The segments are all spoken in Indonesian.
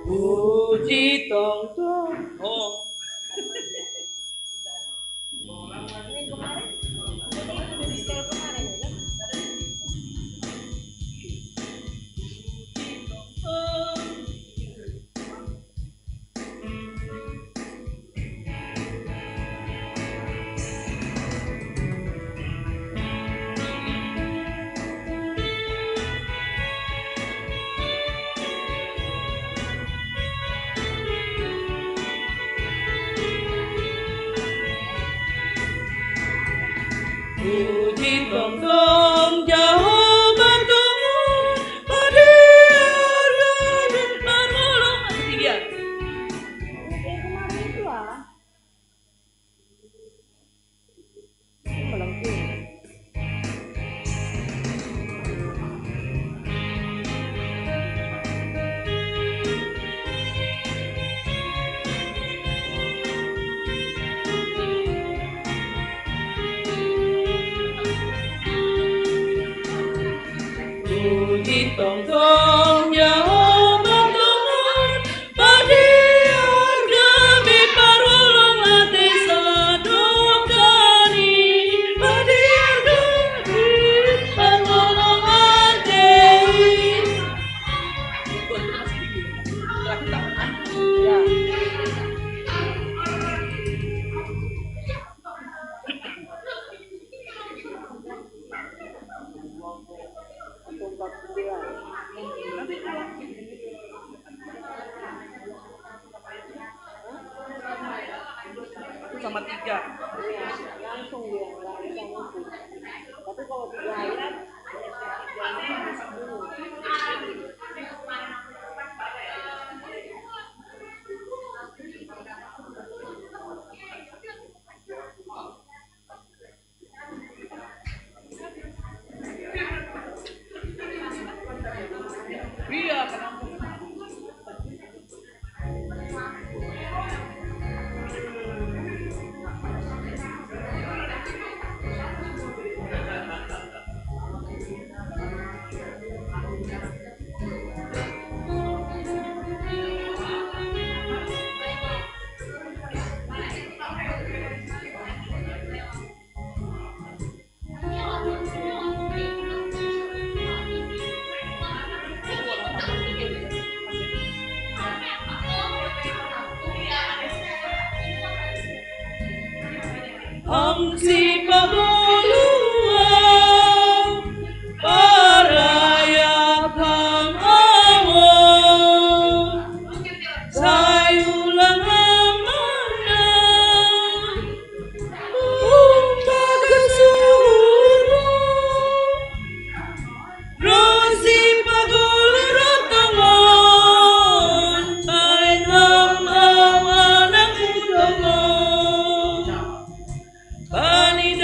Uji tong tong. Oh. Puji tong tong jauh bertemu pada harga menolong dia. Kemarin itu lah. Belum tuh. Puji tong tong jauh bertemu pada harga biparulung ate sadokani pada harga biparulung ate. Itu sama 3. Langsung dia nggak bisa ngikut. Tapi kalau 3 ayat, jangan masuk dulu. Iya, kenapa? Angsi pagolua paraya pamawo sayulang amana umbaga suru rosi pagolo rotongon ainam awanang utongon Pani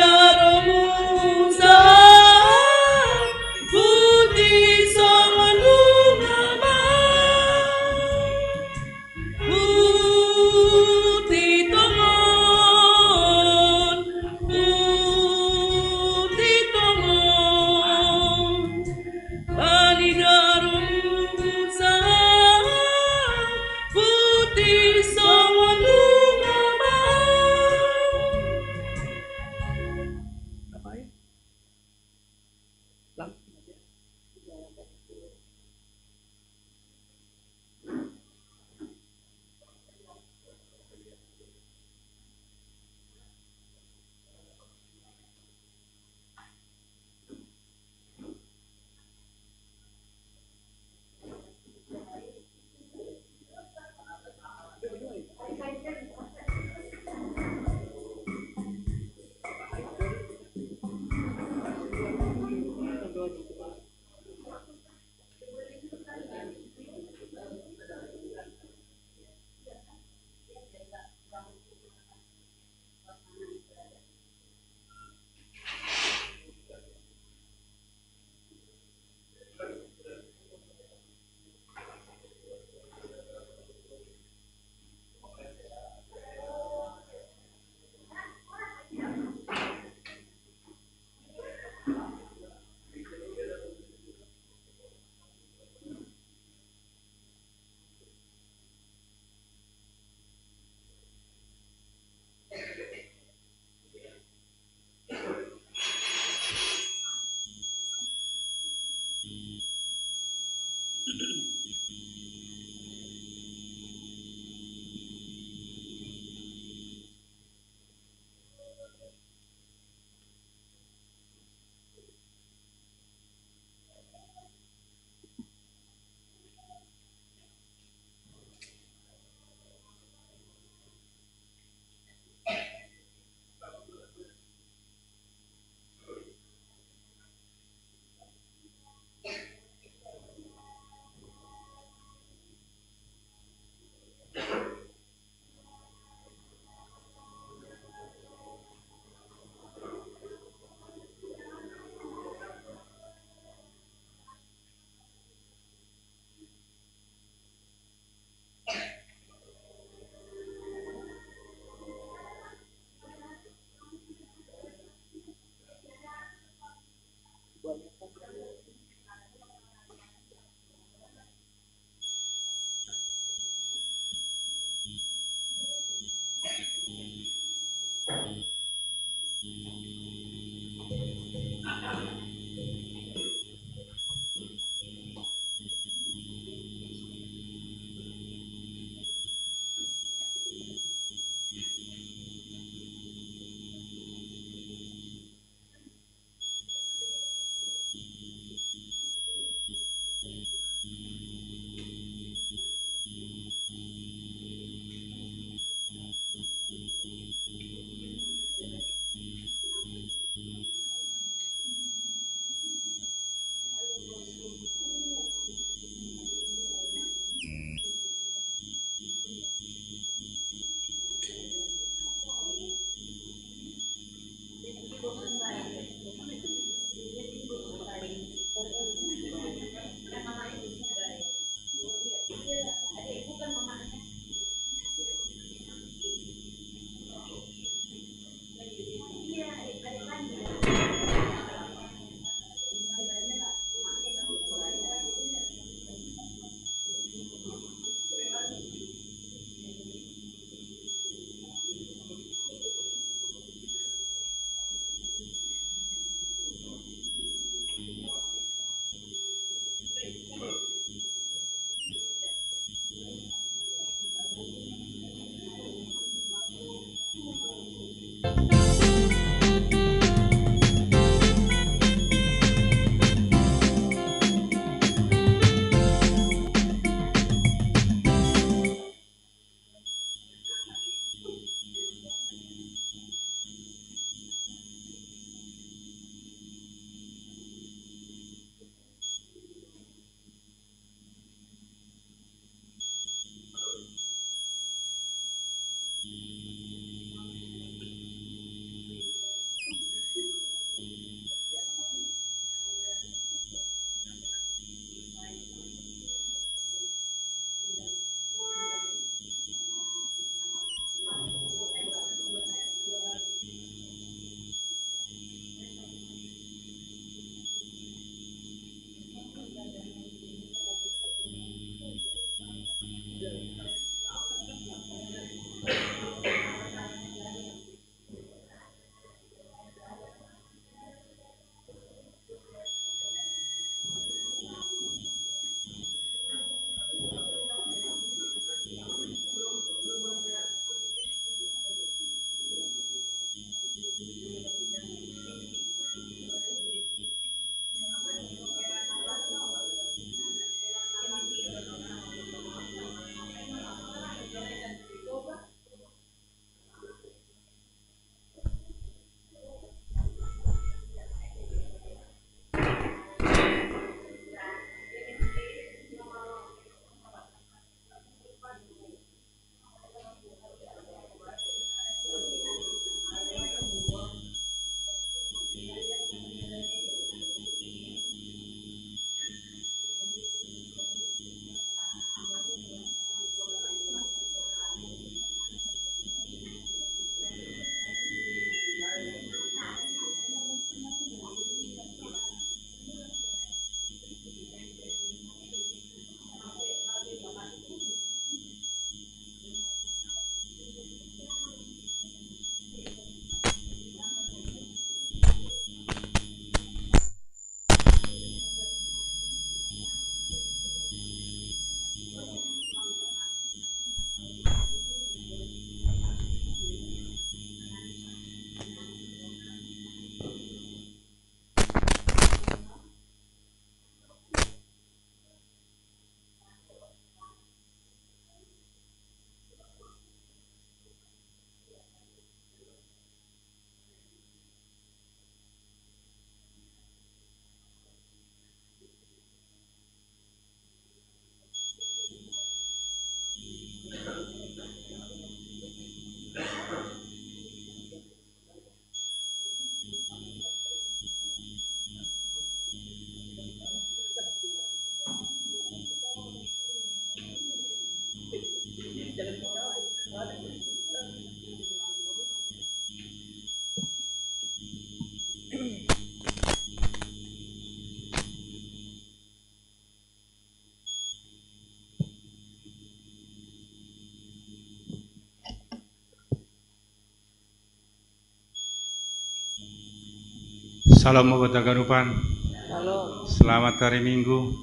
Salam obat aganupan. Halo. Selamat hari Minggu.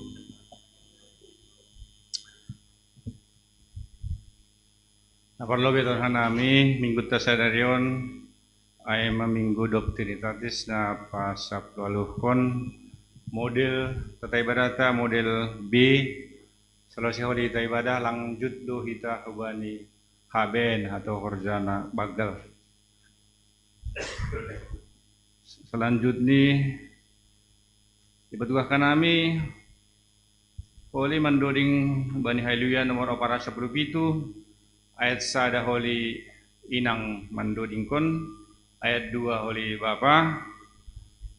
Naparlo beton hanami minggu tasadarion ay maminggu doctrinitatis na pasaplualuhkon model tatay badata model B selesai holi tay badah lanjut do hita kubani haben atau korjana bagal. Selanjutnya dipetugaskan kami oleh mandoding bani Haleluya nomor opara 10 itu ayat sada holi inang mandoding kon ayat 2 holi bapa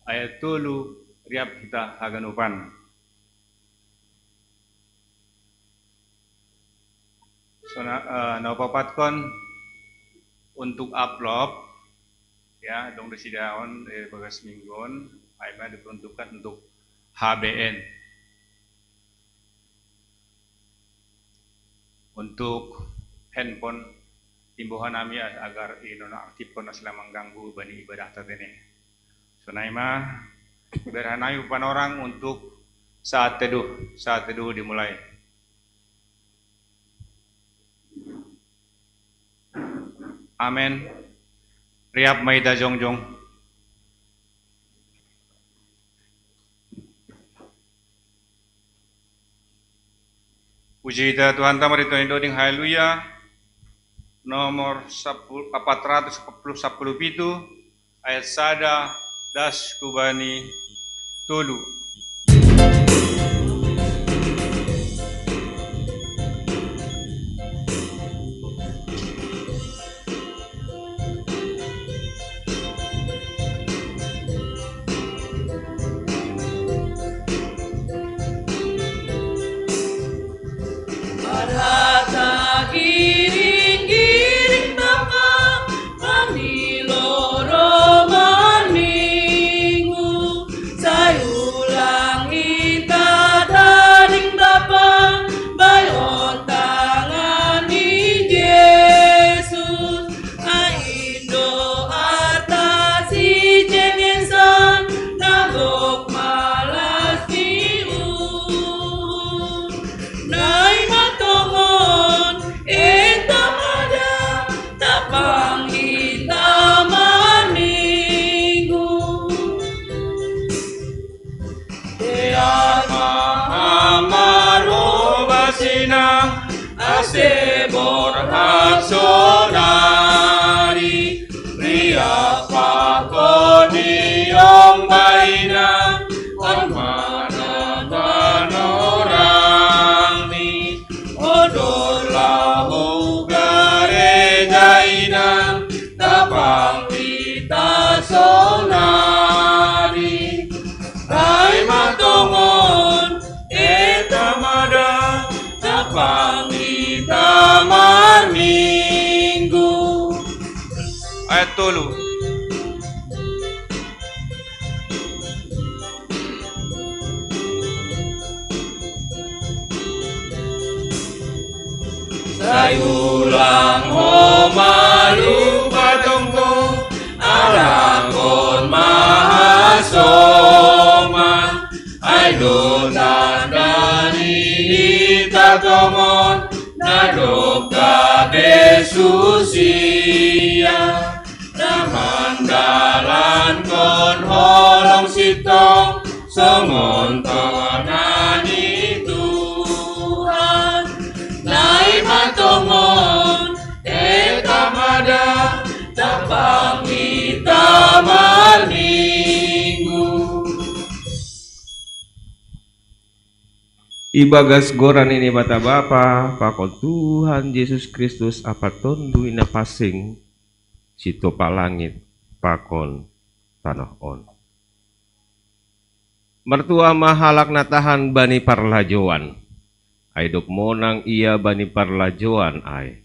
ayat 3 riap kita haganupan. So napapat kon untuk upload ya dong desidaon bagas minggon ayatnya diperuntukkan untuk HBN untuk handphone timbuhan kami agar inonaktif kon selama mengganggu bani ibadah tertene. So naima berhanayu panorang untuk saat teduh dimulai. Amin. Riap Maida Jongjong. Puji ita Tuhan tamarito indoding haleluya. Nomor 410 pitu ayat sada das kubani tulu. Arhata giring-giring tapa maniloro maningu sayulang ita daring tapa bayon tangan ni Yesus aindo atas si jengesan nagok malas Nai matongon etamada tapang itamanigu Teama amaro basina ase borhaksonari Ria pakoni ombaina Ormana panorami Odorlah garejaina Tapang kita sonari Rai matongon etamada Tapang kita marminggu Ayat tulu. Sayulang homalu patungku Alakon mahasoma Aidon dandani hitatomon Nadoka besusia Namandalan kon holong sitong Semontonani Tuhan Nai matongon etamada tapang itamarminggu Ibagas goran ini bata Bapa, pakon Tuhan Yesus Kristus apa tondu ina pasing sito palangit pakon tanah on. Mertua mahalak natahan bani parlajoan. Aidop monang ia bani parlajoan ay.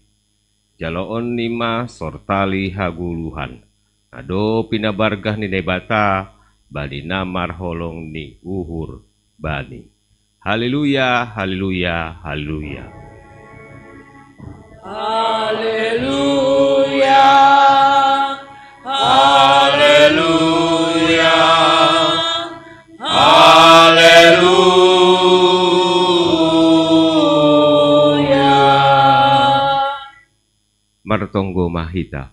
Jaloon nima sortali haguluhan. Ado pinabargah ni nebata bani namar holong ni uhur bani. Haleluya, haleluya, haleluya. Haleluya Haleluya Haleluya Martonggo mahita.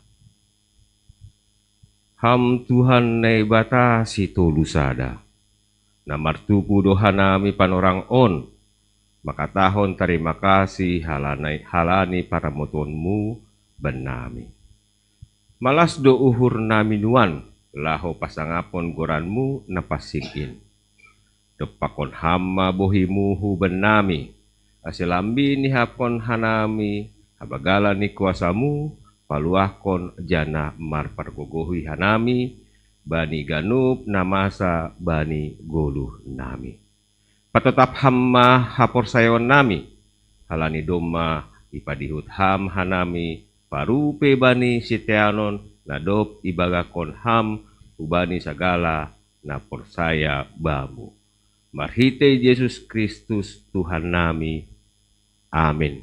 Ham Tuhan nebata si tolusada. Namartupu dohanami panorang on. Maka tahon terima kasih halani para motonmu benami. Malas do uhur nami nuan. Laho pasangapon goranmu napasingin. Depakon hama bohimuhu benami. Asilambi ni hapon hanami. Habagala ni kuasamu. Paluahkon jana marpargogohi hanami. Bani ganup namasa bani goluh nami. Patetap hamma hapor sayon nami. Halani doma ipadihut ham hanami. Parupe bani siteanon nadop ibagakon ham ubani sagala napor saya bamu. Marhite Yesus Kristus Tuhan nami. Amin.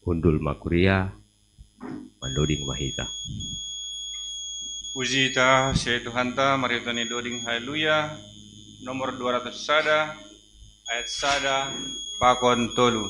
Undul makuria mandoding mahita. Puji ita si Tuhan ta maritani doding haleluya. Nomor 200 sada ayat sada pakon tolu.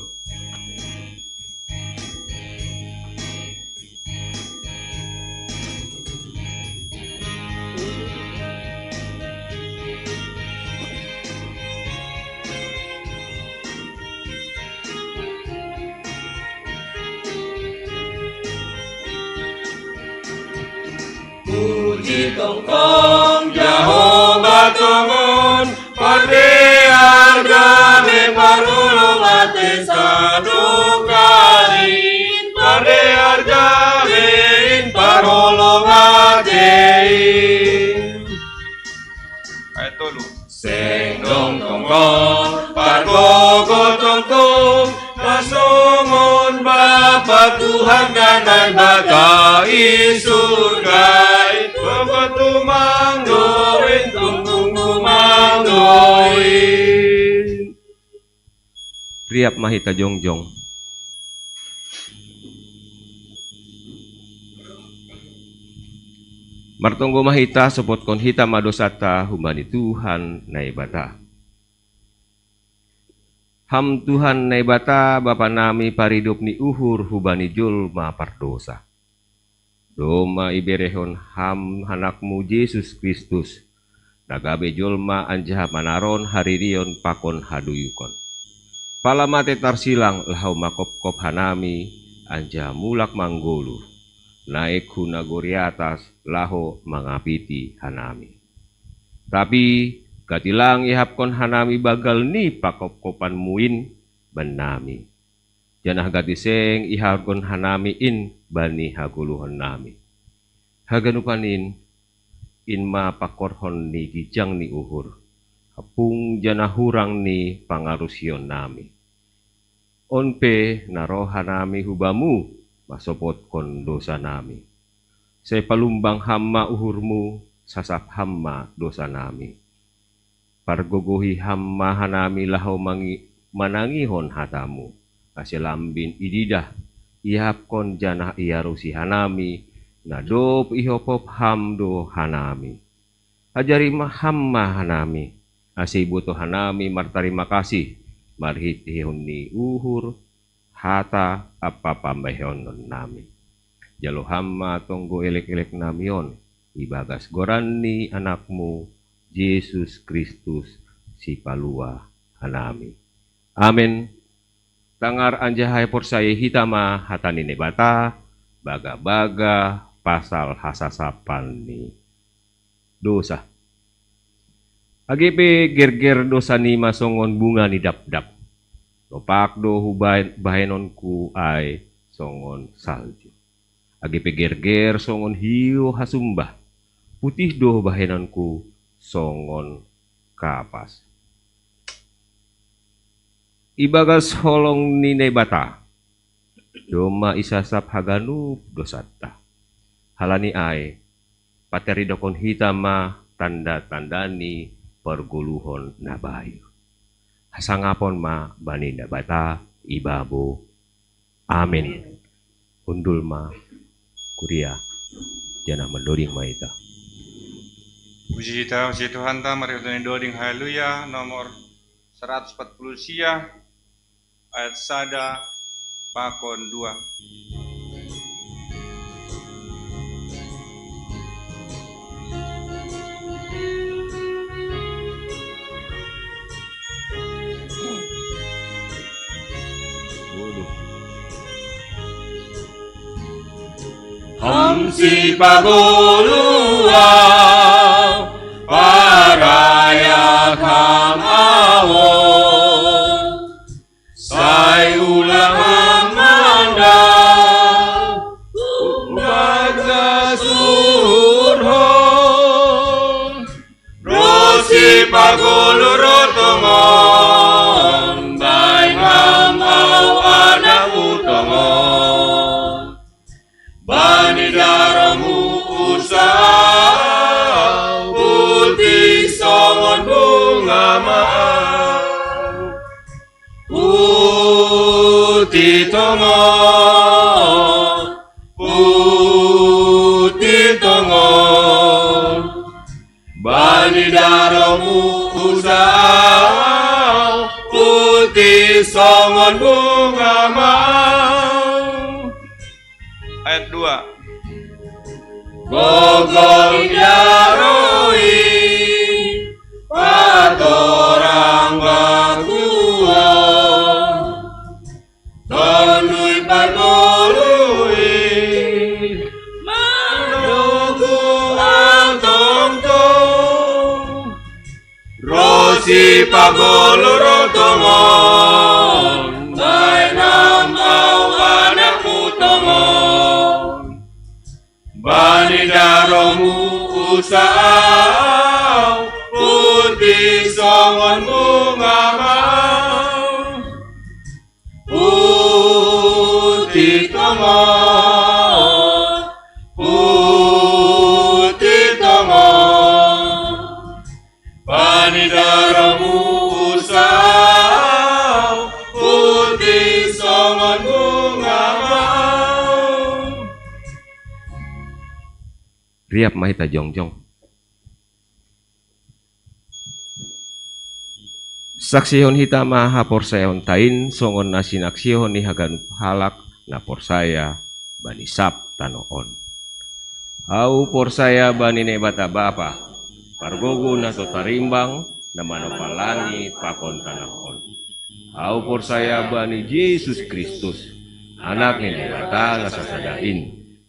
Puji tongkong Jehovah tongon Pade argame parulung ate sadukain Pade argame parulung atein Ayat 3. Seng dong tongkong pargogo tongkong Pasungon Bapa Tuhan dan Bata isurgai Bapa tumanggoin tungtung tumanggoin. Riap mahita jongjong. Martonggo mahita sopot kon hita madosata humani Tuhan naibata. Ham Tuhan naibata Bapa nami paridup ni uhur hubani julma pardosa. Doma iberehon ham hanakmu Yesus Kristus. Nagabe julma anjah manaron haririon pakon haduyukon. Palamate tarsilang lahau makop-kop hanami anjah mulak manggolu. Naik hunagori atas laho mangapiti hanami. Tapi katilang ihapkon hanami bagal ni pakop-kopan muin banami. Janah gatiseng iharkon hanami in bani haguluhon nami. Haganupanin in ma pakorhon ni gijang ni uhur. Hapung janah hurang ni pangarusyon nami. Onpe naroha nami hubamu masopot kon dosa nami. Say palumbang hamma uhurmu, sasap hamma dosa nami. Pargogohi hamma hanami lahaw manangihon hatamu. Kasilambin ididah, ihap kon janah iarusi hanami, nadop ihopop hamdo hanami. Ajari hamma hanami, asibuto hanami martarima kasih, marhit ihon ni uhur, hata apa pambayon nami. Jalo hamma tonggo elek-elek namion, ibagas goran ni anakmu, Yesus Kristus si palua hanami. Amin. Tangar anjahay porsaya hitama hatani nebata, baga-baga pasal hasasapan ni dosa. Agipe ger-ger dosa ni masongon bunga ni dap-dap. Lopak do bahenonku ay songon salju. Agi peger-ger songon hiyo hasumbah. Putih do bahenonku songon kapas. Ibagas holong ni nebata. Doma isasap haganup dosata. Halani ay pateridokon hitama tanda-tandani perguluhon nabayu. Hasangapon ma bani bata ibabo. Amin. Undul ma kuria jana mendoring maita. Puji Tuhan ta mari utani doding haleluya nomor 140 sia ayat sada pakon 2. Hamsi pagolua paraya kamawon say ulang amanda bagasurhon rosi pagoluro tongon bay ngamaw anak utongon bani daramu usah putih songon bunga mau putih tongon bani daramu usah putih songon bunga mau. Ayat 2. Gogol yaroi patorang bakuo tondui pagolui manuku magoloro tongon, bae namau anakmu tongon. Bani daromu usau, putih songon bunga mau. Putih tongon, putih tongon. Bani daromu usau, putih songon bunga mau. Riap mahita jongjong. Saksihon hita maha porsayon tain songon nasinaksihon ni hagan halak na porsaya bani sap tanoon. Au porsaya bani nebata bapa pargogo na to tarimbang na manopalangi pakon tanahon. Au porsaya bani Yesus Kristus anak ni nebata na sasadain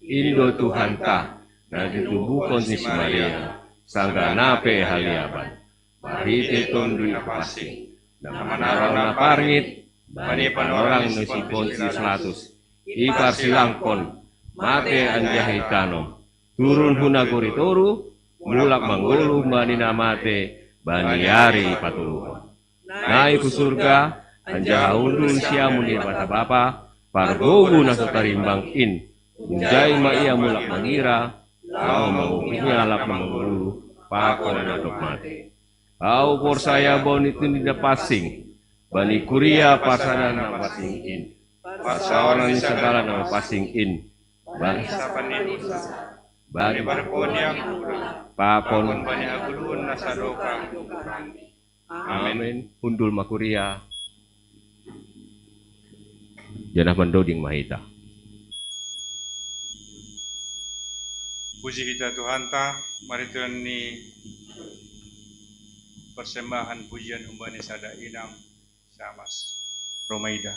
Indo Tuhan ta na ditubukon ni si Maria sangga nape haliaban bahiti tundui pasing na manaraw na paringit bani panorang no si Pontius Latus ipar silangkon mate anjahitanom turun hunaguri toru mulak manggulu bani namate bani yari patuluhon naik ke surga anjaha undul siamun di mata bapa pargogu na sotarimbang in unjai ma ia mulak mangira au manguknya alak manggulu pakon na dok mate. Au porsaya bon itu tidak pasing, bani kuria pasana nama pasing in, pasawanan segala nama pasing in, bani berponiak, pakon bani agulun nasadoka. Amin. Undul makuria, janah mendoding mahita. Puji kita Tuhan ta, mari Tuhan ni persembahan pujian umbani sada inang samas Romaida.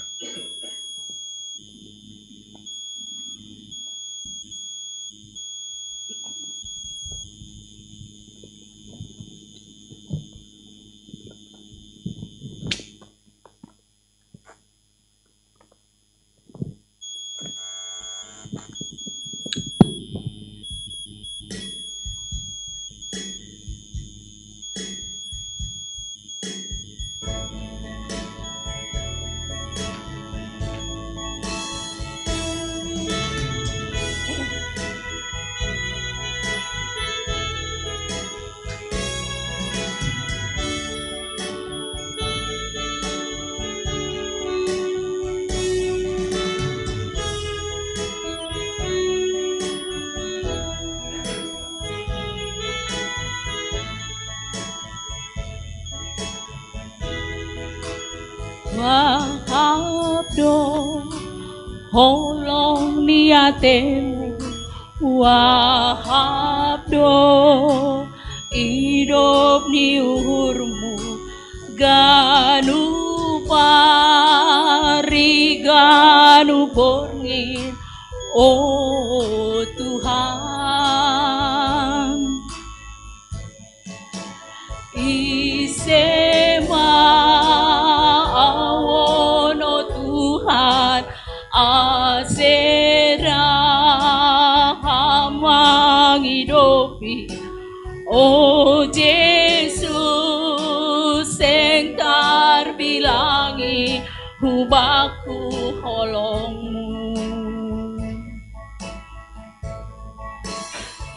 Wahapdo holong niatemu Wahapdo hidup ni uhurmu Ganu pari ganu borngin Oh Tuhan Isema asera hamangidopi oh Yesus sengkar bilangi hubaku holongmu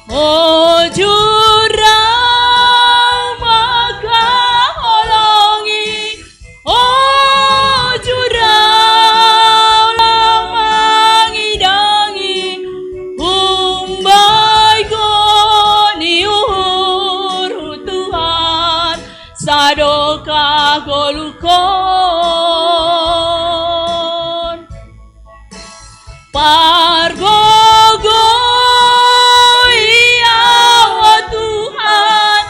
oh jurang maka holongi oh jurang Sadoka golukon Pargogo iya o Tuhan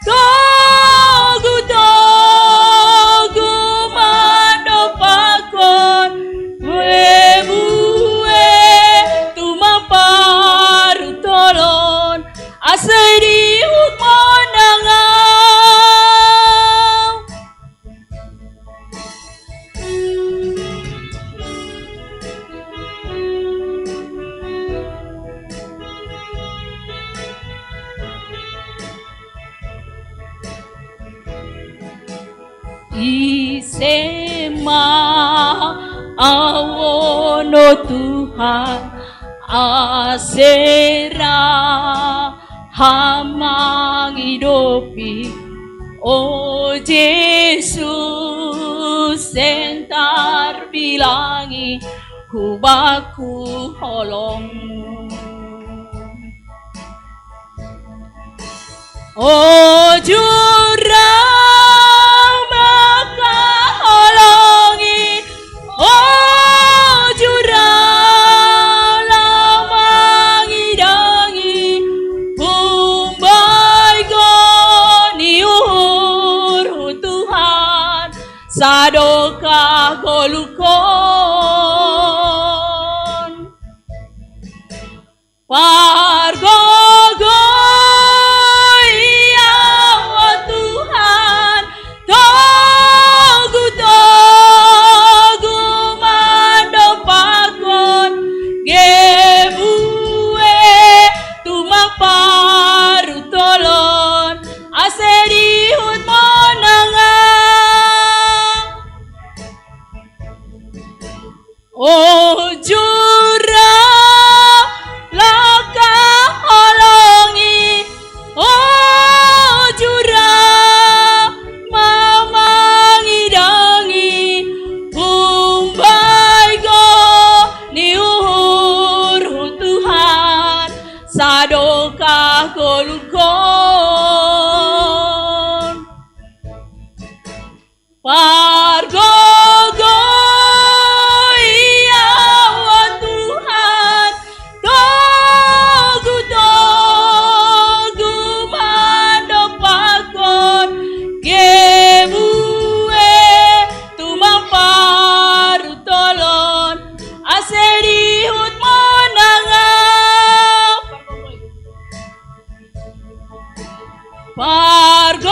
Gogu togu mandopakon Webue tumaparu tolon Aseri hukmondangan lo Tuhan asera hamang hidupi oh Yesus sentar bilangi hubaku holong oh jurang maka holongi oh jurang lamangi dangi bumbai goni uhur Tuhan sadoka golukon pargogo oh jurang laka holongi oh jurang mamangi dangi bumbai go ni uhur Tuhan sadoka golukon pargogo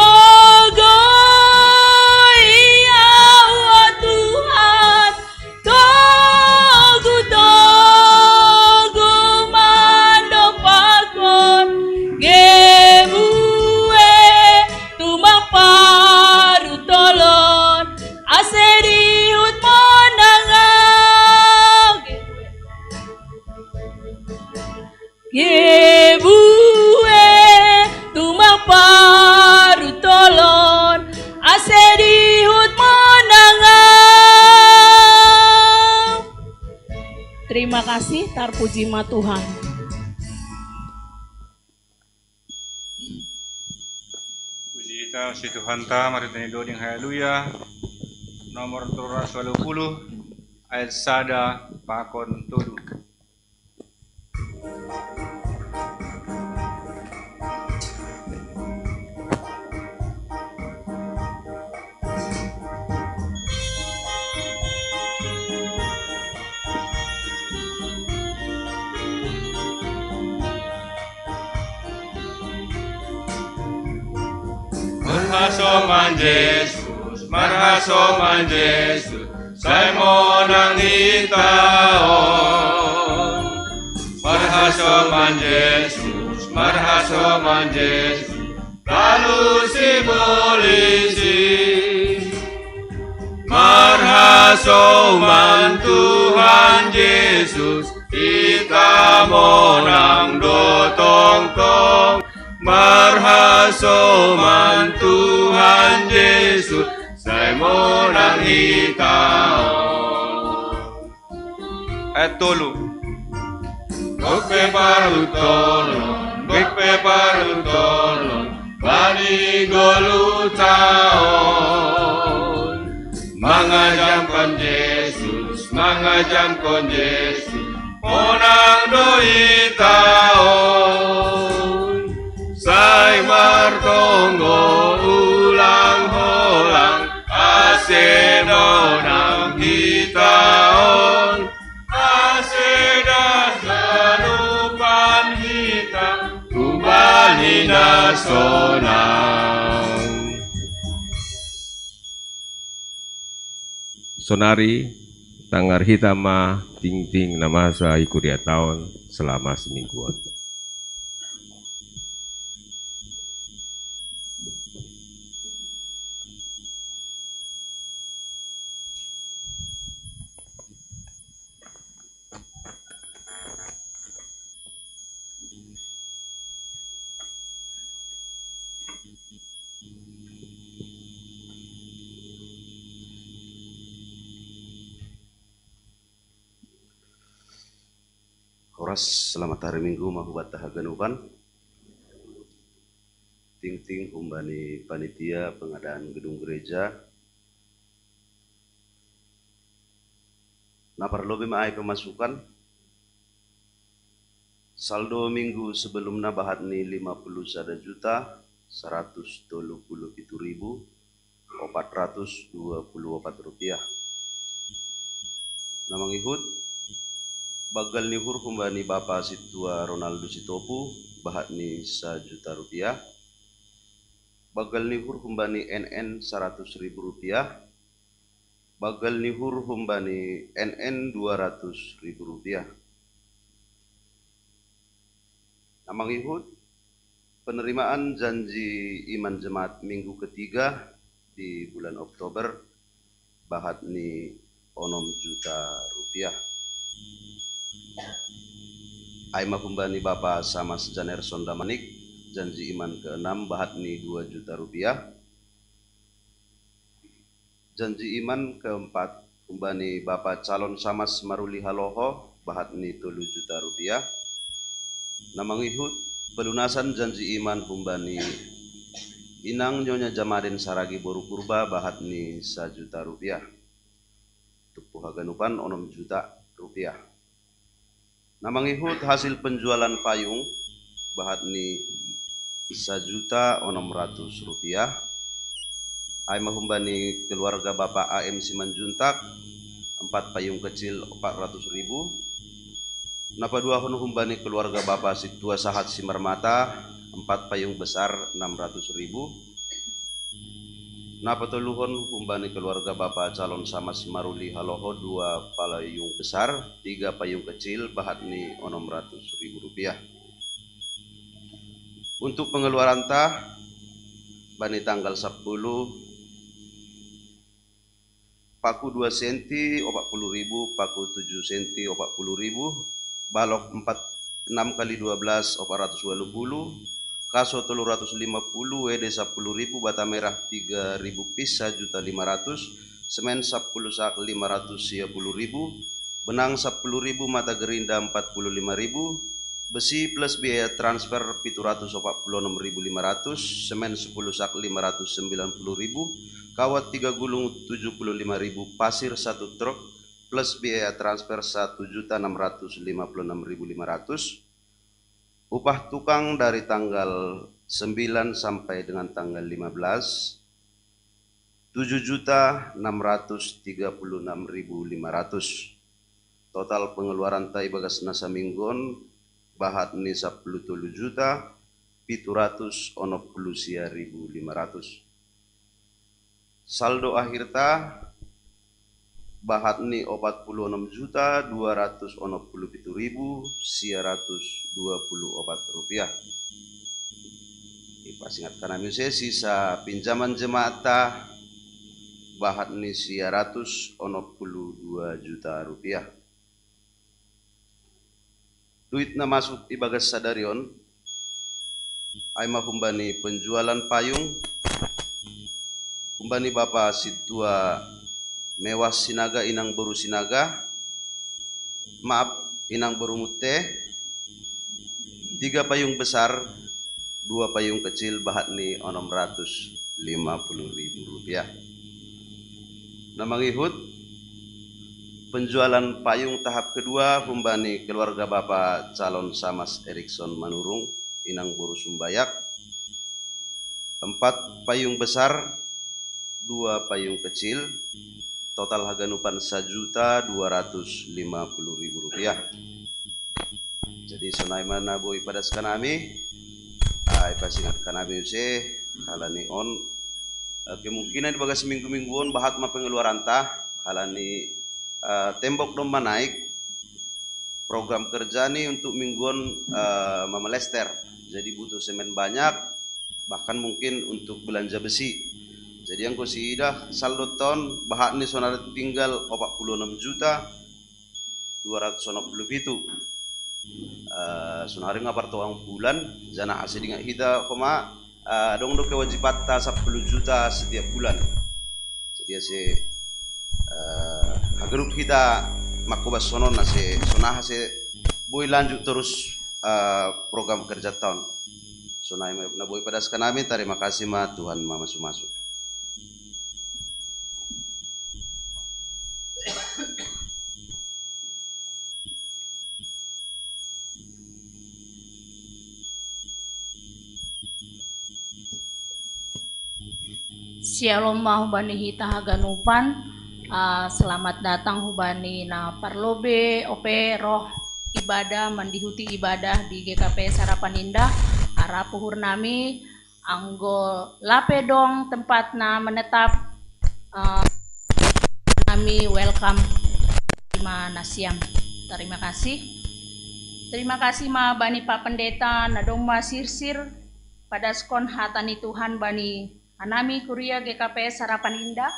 pargogo iya Tuhan togu togu mandopakon gebue tumang paru tolon aseriut monangau gebue tumang paru tolon aserihut monangau. Terima kasih tarpuji ma Tuhan. Puji kita si Tuhan ta mari tani doding haleluya. Nomor 320 ayat sada pakon tudu. Marhasoman Yesus, saya monang itaon. Marhasoman Yesus, lalu si polisi. Marhasoman Tuhan Yesus, kita monang dotong-tong. Marhasoman Tuhan Yesus, saya monang itaon. Ayat tolu. Gokpe parutolon, bani golutaon. Mangajamkan Yesus, monang doi taon. Sai martongo ulang holang, ase monang itaon. Ase dasanupan hitam, kubali nasonang. Sonari, tangar hitama, ting-ting namasa ikuria tahun selama semingguan. Horas selamat hari Minggu mahubat tahaganupan. Ting-ting humbani panitia pengadaan gedung gereja. Napar lobe maai pemasukan. Saldo minggu sebelumnya bahat ni 51 juta 127.424 rupiah. Namang ihud bagal nihur humbani Bapa Situa Ronaldo Sitopu bahat ni 1 juta rupiah. Bagal nihur humbani NN 100.000 rupiah. Bagal nihur humbani NN 200.000 rupiah. Namang ihud penerimaan janji iman jemaat minggu ketiga di bulan Oktober bahat ni 6 juta rupiah. Aima humbani Bapa Samas Janerson Damanik janji iman ke-6 bahat ni 2 juta rupiah. Janji iman ke-4 humbani Bapa Calon Samas Maruli Haloho bahat ni 3 juta rupiah. Namang ihud pelunasan janji iman humbani Inang Nyonya Jamaden Saragi Boru Purba bahat ni 1 juta rupiah. Tupuh haganupan 6 juta rupiah. Namang ihud hasil penjualan payung bahat ni 1.600.000 rupiah. Aima humbani keluarga Bapak AM Simanjuntak 4 payung kecil 400.000. Napa dua humbani keluarga Bapak Situa Sahat Simarmata 4 payung besar 600.000. Napa toluhon humbani keluarga Bapak Calon Samas Maruli Haloho 2 payung besar 3 payung kecil bahat ni 600.000 rupiah. Untuk pengeluaran tah bani tanggal 10 paku 2 cm 40.000, paku 7 cm 40.000, balok 6 kali 12 420, kaso 350, WD 10.000, bata merah 3.000 pis 1.500.000, semen 10 sak 510.000, benang 10.000, mata gerinda 45.000, besi plus biaya transfer 746.500, semen 10 sak 590.000, kawat 3 gulung 75.000, pasir 1 truk plus biaya transfer 1.656.500. Upah tukang dari tanggal 9 sampai dengan tanggal 15 7.636.500. Total pengeluaran tai bagas nasa minggon bahat ni 10.700.760.500. Saldo akhir ta bahat ni 46.267.624 rupiah. Ipasingat kanami sisa pinjaman jemaat ta bahat ni 162 juta rupiah. Duit na masuk ibagas sadarion aima humbani penjualan payung humbani Bapa Situa Mewah Sinaga Inang Boru Sinaga, maaf Inang Boru Mute, 3 payung besar 2 payung kecil bahat ni 650.000 rupiah. Namang ihud penjualan payung tahap kedua humbani keluarga Bapak Calon Samas Erikson Manurung Inang Boru Sumbayak, 4 payung besar 2 payung kecil, total haganupan 1.250.000 rupiah. Jadi sonai mana boy padas kanami ay pasingat kanami use kalani on kemungkinan di bagas minggu-mingguan bahat ma pengeluaran tah kalani tembok domba naik program kerja nih untuk mingguan memelester, jadi butuh semen banyak bahkan mungkin untuk belanja besi. Jadi yang dah saldo ton bahat ni sonara tinggal 46.260.000. Sonari ngapar tuang bulan jana asli dengan kita koma dong do kewajiban ta 10 juta setiap bulan. Jadi hagrup kita makubas sonon nase sonah se Boy lanjut terus program kerja tahun. So na boy padaskan namin, terima kasih ma Tuhan ma masuk-masuk. Shalom hubani hita haganupan. Selamat datang hubani na parlobe ope roh ibadah mendihuti ibadah di GKP Sarapan Indah. Ara puhur nami anggo lapedong tempat na menetap nami welcome lima nasiam. Terima kasih. Terima kasih ma bani Pak Pendeta nadong ma sirsir pada skon hatani Tuhan bani anami kuria GKP Sarapan Indah.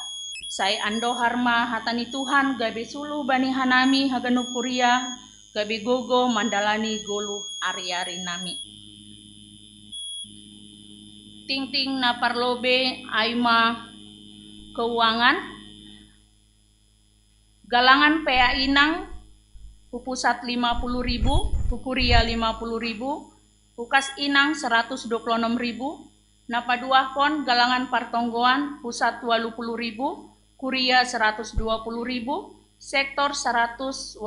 Saya ando harma hatani Tuhan gabe sulu bani hanami haganu kuria gabe gogo mandalani golu ari-ari nami. Ting-ting na parlobe aima keuangan galangan PA Inang pupusat 50.000, pukuria 50.000, pukas Inang 126.000, napaduah kon galangan partonggoan pusat 20.000, kuria 120.000, sektor 185.000.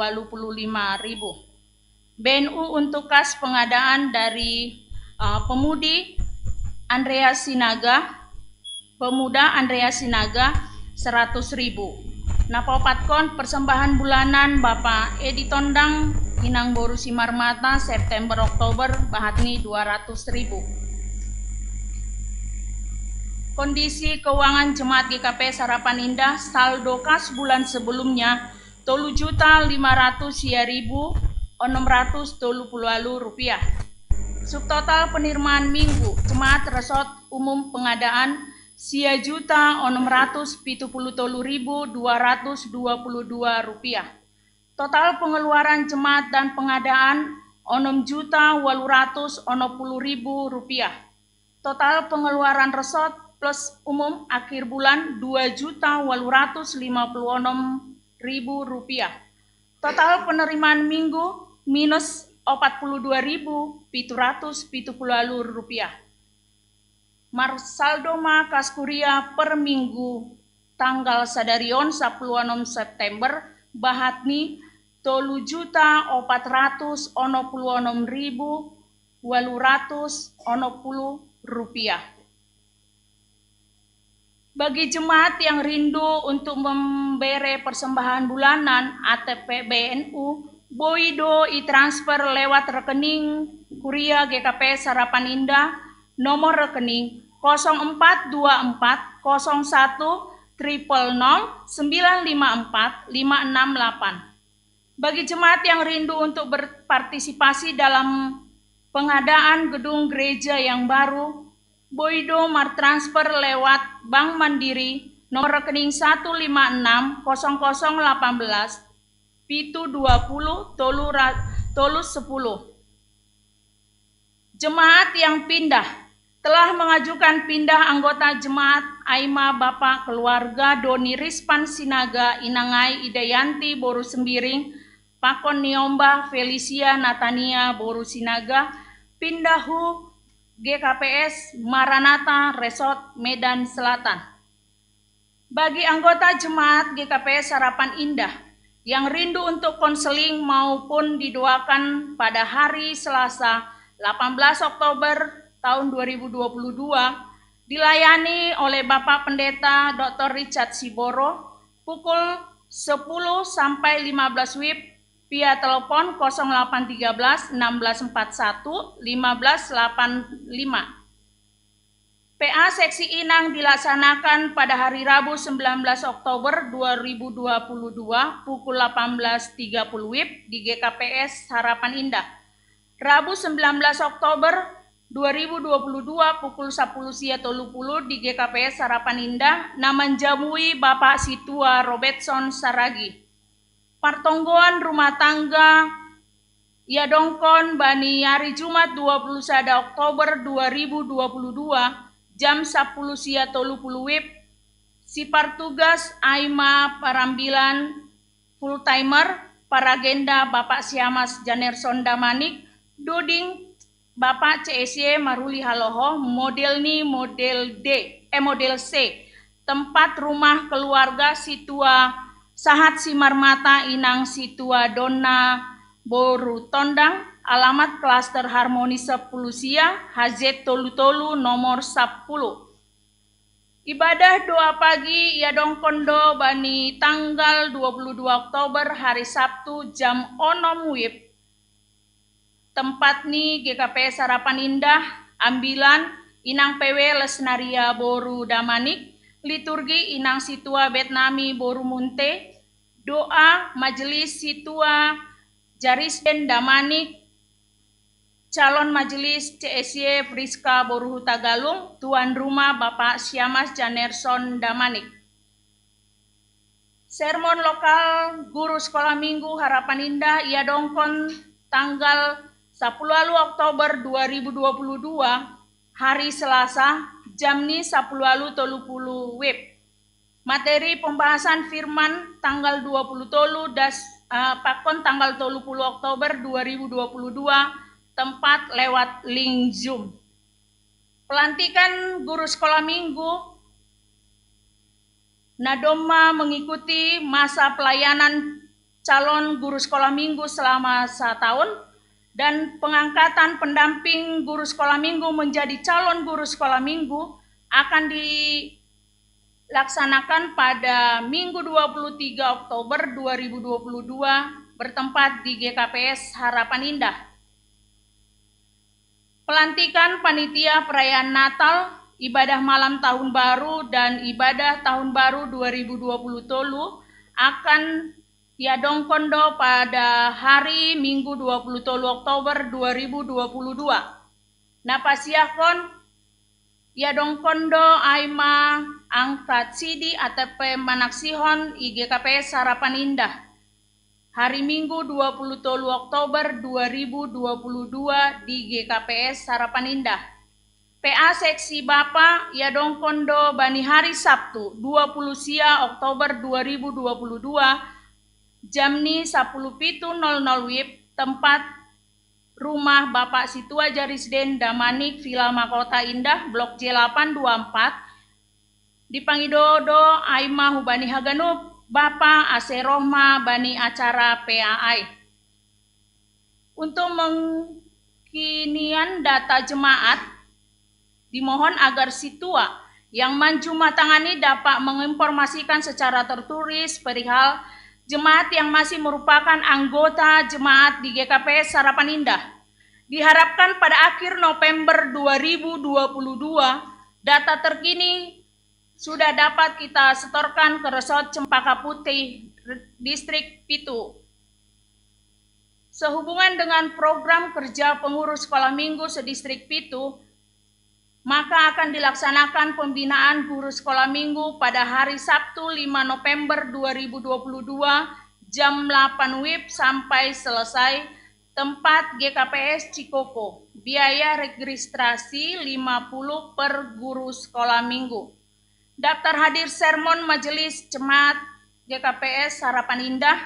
BNU untuk kas pengadaan dari pemudi Andrea Sinaga, pemuda Andrea Sinaga 100.000. Napopat kon persembahan bulanan Bapak Edi Tondang Inang Boru Simarmata September Oktober bahatni 200.000. Kondisi keuangan Jemaat GKP Sarapan Indah saldo kas bulan sebelumnya 3.500.630 rupiah. Subtotal penerimaan minggu Jemaat Resort Umum Pengadaan sia juta 673.222 rupiah. Total pengeluaran Jemaat dan pengadaan 6.810.000 rupiah. Total pengeluaran resort plus umum akhir bulan 2.856.000 rupiah. Total penerimaan minggu minus 42.770 rupiah. Marsaldo ma kaskuria per minggu tanggal sadarion 10 September bahatni 3.466.860 rupiah. Bagi jemaat yang rindu untuk memberi persembahan bulanan ATP BNU, boido i-transfer lewat rekening Kuria GKP Sarapan Indah nomor rekening 0424 01 000 954 568. Bagi jemaat yang rindu untuk berpartisipasi dalam pengadaan gedung gereja yang baru, boido martransfer lewat Bank Mandiri nomor rekening 156 0018 Pitu 20 Tolus 10. Jemaat yang pindah telah mengajukan pindah anggota jemaat Aima Bapak Keluarga Doni Rispan Sinaga Inangai Idayanti Boru Sembiring Pakon Niomba Felicia Natania Boru Sinaga pindahu GKPS Maranatha Resort Medan Selatan. Bagi anggota jemaat GKPS Sarapan Indah yang rindu untuk konseling maupun didoakan pada hari Selasa 18 Oktober tahun 2022 dilayani oleh Bapak Pendeta Dr. Richard Siboro pukul 10 sampai 15 WIB via telepon 0813 1641 1585. PA Seksi Inang dilaksanakan pada hari Rabu 19 Oktober 2022 pukul 18.30 WIB di GKPS Harapan Indah. Rabu 19 Oktober 2022 pukul 10.30 di GKPS Harapan Indah namanjamui Bapak Situa Robertson Saragi. Partonggoan rumah tangga Yadongkon Bani hari Jumat 21 Oktober 2022 jam 10.30 WIB si partugas Aima Parambilan full timer Paragenda Bapak Siamas Janerson Damanik, Duding Bapak CSY Maruli Haloho, model model C, tempat rumah keluarga Situa Sahat Simarmata Inang Situa Donna Boru Tondang, alamat klaster Harmoni 10 Sia, HZ Tolu-Tolu nomor 10. Ibadah doa pagi Yadong Kondo Bani tanggal 22 Oktober hari Sabtu jam 6 WIB. Tempat ni GKP Sarapan Indah, ambilan Inang PW Lesnaria Boru Damanik, liturgi Inang Situa Betnami Boru Munte, doa Majelis Situa Jarisden Damanik, calon majelis CSY Friska Boru Tagalung, tuan rumah Bapak Siamas Janerson Damanik. Sermon lokal guru sekolah minggu Harapan Indah Iadongkon tanggal 10 Oktober 2022 hari Selasa jam ni 10 30 WIB. Materi pembahasan firman tanggal 20 pakon tanggal 30 Oktober 2022, tempat lewat link Zoom. Pelantikan guru sekolah minggu Nadoma mengikuti masa pelayanan calon guru sekolah minggu selama 1 tahun dan pengangkatan pendamping guru sekolah minggu menjadi calon guru sekolah minggu akan dilaksanakan pada Minggu 23 Oktober 2022 bertempat di GKPS Harapan Indah. Pelantikan panitia perayaan Natal, ibadah malam tahun baru dan ibadah tahun baru 2020 Tolu akan Yadong Kondo pada hari Minggu 20 Oktober 2022. Napasiakon Yadong Kondo Aima angkat Sidi ATP Manaksihon IGKPS Harapan Indah. Hari Minggu 20 Oktober 2022 di GKPS Harapan Indah. PA Seksi Bapak Yadong Kondo Bani hari Sabtu 20 Sia Oktober 2022 jam ni 10.00 WIB, tempat rumah Bapak Situa Jarisden Damanik Villa Makota Indah Blok J824 Dipanggidodo Aima Hubani Haganup Bapak Aserohma Bani acara PAI. Untuk mengkinian data jemaat, dimohon agar Situa yang menjumatangani dapat menginformasikan secara tertulis perihal jemaat yang masih merupakan anggota jemaat di GKPS Harapan Indah. Diharapkan pada akhir November 2022, data terkini sudah dapat kita setorkan ke Resort Cempaka Putih, Distrik Pitu. Sehubungan dengan program kerja pengurus sekolah minggu sedistrik Pitu, maka akan dilaksanakan pembinaan guru sekolah minggu pada hari Sabtu 5 November 2022 jam 8 WIB sampai selesai, tempat GKPS Cikoko. Biaya registrasi 50 per guru sekolah minggu. Daftar hadir sermon Majelis Jemaat GKPS Harapan Indah,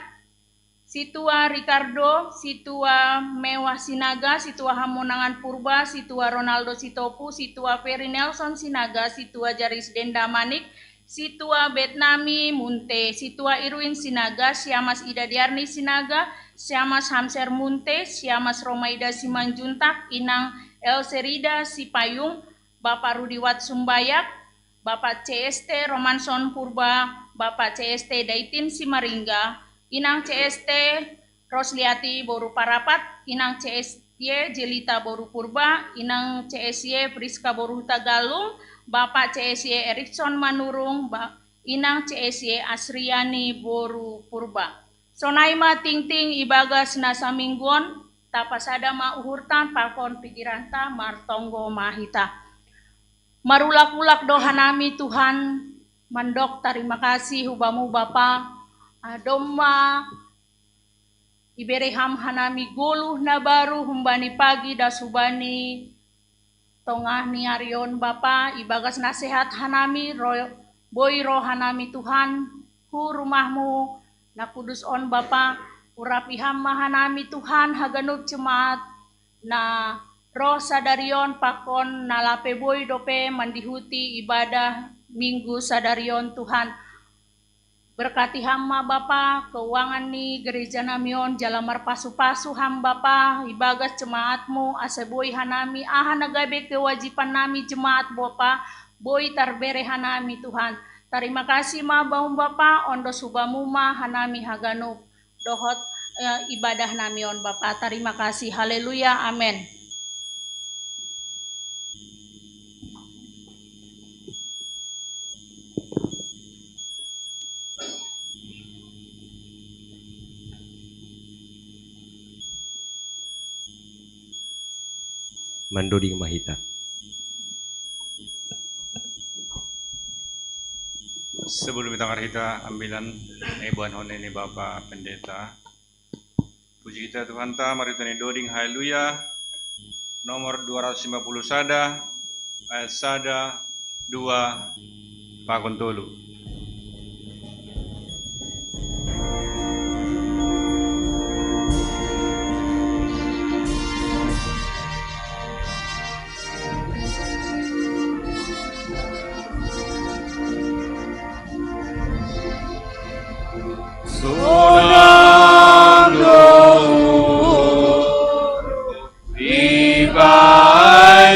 Situa Ricardo, Situa Mewah Sinaga, Situa Hamonangan Purba, Situa Ronaldo Sitopu, Situa Ferry Nelson Sinaga, Situa Jarisden Damanik, Situa Betnami Munte, Situa Irwin Sinaga, Siamas Ida Diarni Sinaga, Siamas Hamser Munte, Siamas Romaida Simanjuntak, Inang Elserida Sipayung, Bapak Rudiwat Sumbayak, Bapak CST Romanson Purba, Bapak CST Daitin Simaringga, Inang CST Rosliati Boru Parapat, Inang CSY Jelita Boru Purba, Inang CSY Friska Boru Tagalung, Bapak CSY Erikson Manurung, Inang CSY Asriani Boru Purba. Sonaima ting-ting ibagas nasa mingguan, tapasada mauhurtan pakon pikiranta martonggo mahita. Marulak-ulak doa nami Tuhan, mandok terima kasih hubamu Bapa, adoma ibereham hanami goluh na baru humbani pagi das hubani tongah ni arion Bapa, ibagas nasihat hanami boy roh hanami Tuhan, hu rumahmu na kudus on Bapa, Urapiham mahanami Tuhan haganuk jemaat na roh sadarion pakon nalape boy dope mandihuti ibadah minggu sadarion Tuhan. Berkati hamba Bapa, keuangan ni gereja namion jalamar pasu-pasu hamba Bapa, ibagas jemaatmu, aseboy hanami, nagabe kewajiban nami jemaat Bapa, boy tarbere hanami Tuhan. Terima kasih ma baum Bapa, ondo subamu ma hanami haganuk, dohot ibadah namion Bapa. Terima kasih, haleluya, amin. Mandoding Mahita. Sebelum kita kita ambilan Ibuan Hone ini Bapak Pendeta. Puji kita Tuhan ta, mari tani doding haleluya. Nomor 250 sada, ayat sada 2 pakon tolu.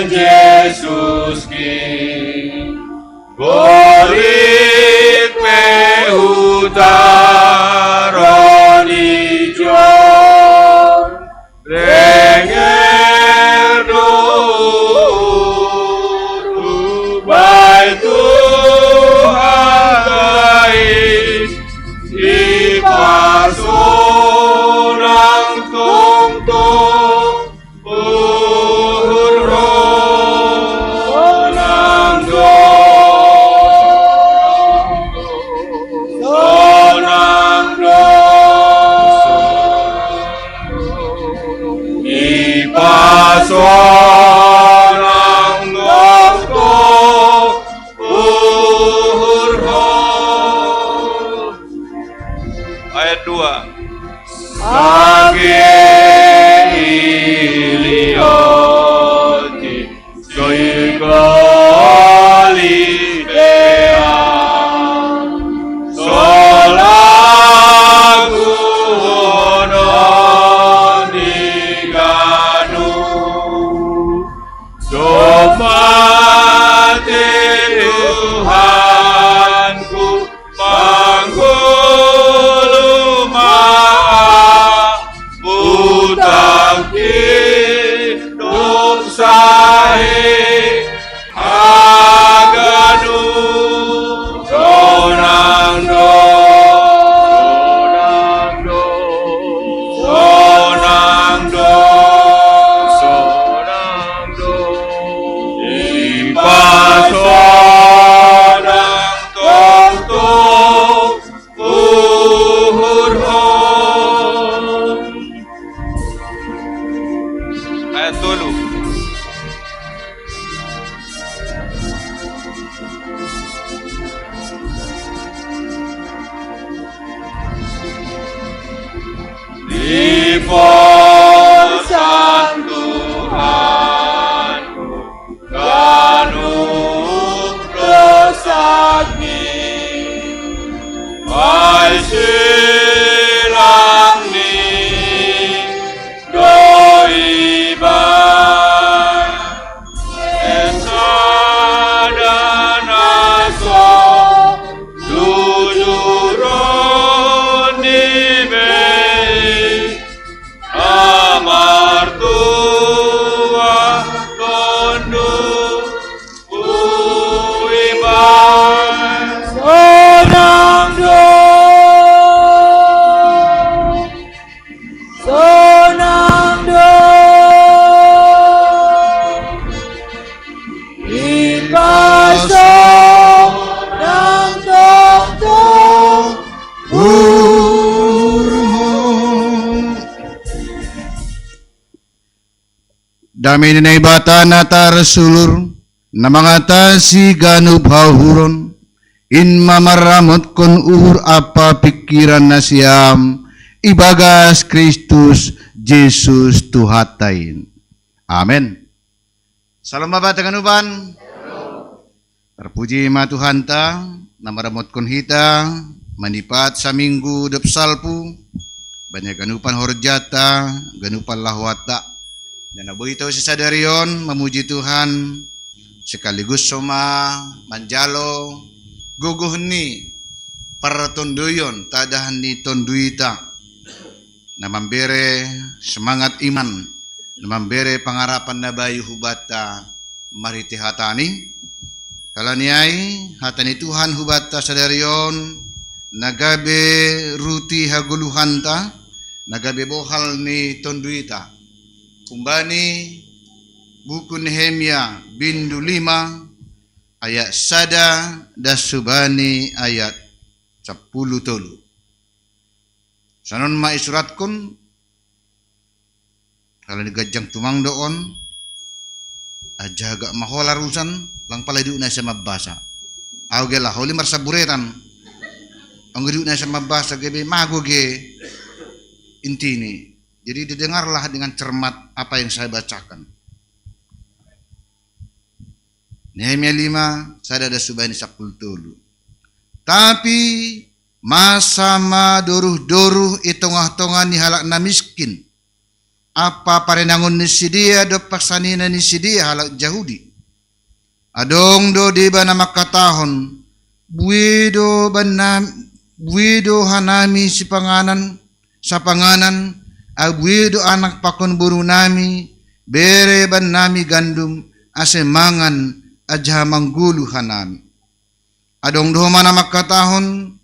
Yesus ki borit pehutaroni jon renger dur bai Tuhan gais ipasorang tong-tong Sorang dokto urho. Ayat 2. Sage ilioti soigoli dea solagu mati Tuhanku panggulu maaf utang hidup saya aganu sonang do Diposan Tuhanku ganuk resaki ai silang ni doi bai esa dan aso jujuron di Dami na ibata na tarasulur na mga tasi ganub hauhuron in mamaramot kon uhur apa pikiran na siyam ibagas Kristus Jesus Tuhatain. Amin. Salam babat dengan uban. Terpuji ma Tuhan ta, nama ramot kon hita, manipat sa minggu dep salpu, banyak ganupan horjata, ganupan lahwata. Dan abu itu si sadarion memuji Tuhan, sekaligus soma manjalo, guguh ni para tonduyon, tadahan ni tonduita, na mambere semangat iman, na mambere pangarapan na bayu hubata mariti hatani. Kalaniay hatani Tuhan hubata sadarion, nagabe ruti haguluhanta, nagabe bohal ni tonduita. Kumbani buku Nehemia bindu 5 ayat sada dasubani ayat 10 tolu. Sanon ma isurat kun kalau digajang tumang doon aja agak mahola rusan lang pala di una sa mabasa. Aw gela holi marsaburetan. Ang di una sa mabasa gabe mago ge intini. Jadi didengarlah dengan cermat apa yang saya bacakan. Nehemia 5 sada dasubani 10 tolu. Tapi masama doruh-doruh itongah-tongah ni halak na miskin. Apa parenangon ni sidia do paksanina ni sidia halak Yahudi. Adong do di ba na makatahon buido hanami si panganan sa panganan abuido anak pakon buru nami bere ban nami gandum asemangan aja manggulu hanami. Adong do mana makatahon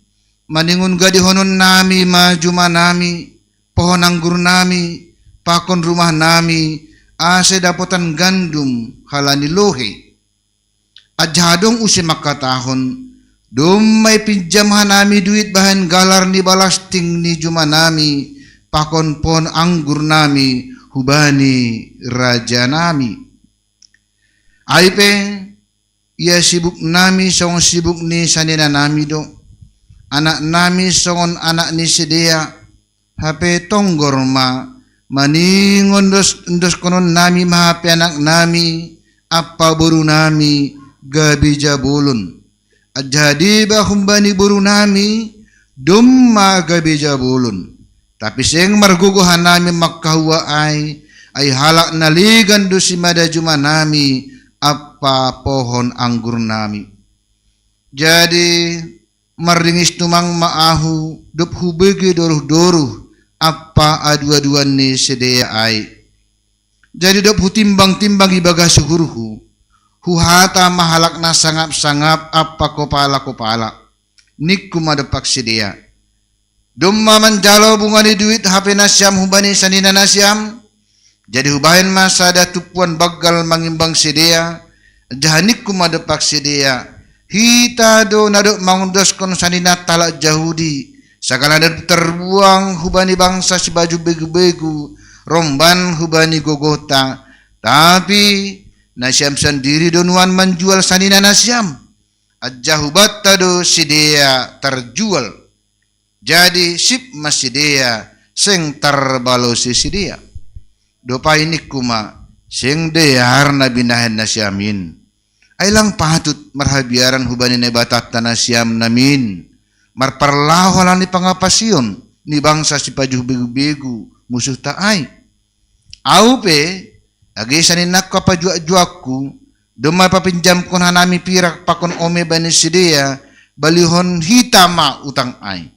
maningun gadihonon nami majuma nami pohon anggur nami pakon rumah nami ase dapotan gandum halani lohe. Ajadong usi makatahon dumay pinjam hanami duit bahan galar ni balasting ni juma nami pakon pon anggur nami hubani raja nami. Aipe ia sibuk nami songon sibuk ni sanina nami do. Anak nami songon anak ni sedia hape tonggor maningon dos konon nami mahape anak nami apa buru nami gabi jabulun. Jadi bahumbani buru nami dumma gabi jabulun. Tapi sing marguguhan nami makkahuwa ay halak naligan do si madajuma nami apa pohon anggur nami. Jadi maringis tumang maahu dup hubegi doruh-doruh apa adu-aduan ni sedia ay. Jadi dup hutimbang-timbang ibaga suhuruhu huhata mahalak na sangap-sangap apa kopala-kopala nikku madepak sedia. Dumma manjalo bunga ni duit hape nasyam hubani sanina nasyam. Jadi hubahin masa ada tupuan bagal mangimbang sedia. Jahanikku madepak sedia. Hita do nadok mangundos kon sanina talak Yahudi. Sakala terbuang hubani bangsa si baju begu-begu. Romban hubani gogota. Tapi nasyam sendiri donuan menjual sanina nasyam. Aja hubata do sedia terjual. Jadi sip masidia sing terbalo si sidia. Dopa ini kuma sing deyar na binahan nasyamin. Ay lang patut marhabiaran hubani na batat na nasyam namin. Marparlawalan ni pangapasyon ni bangsa si pajuh begu-begu musuh taay. Aupe agi sanin nakka pajuak-juakku dumay papinjam kon hanami pirak pakon ome bani sidia balihon hitama utang ay.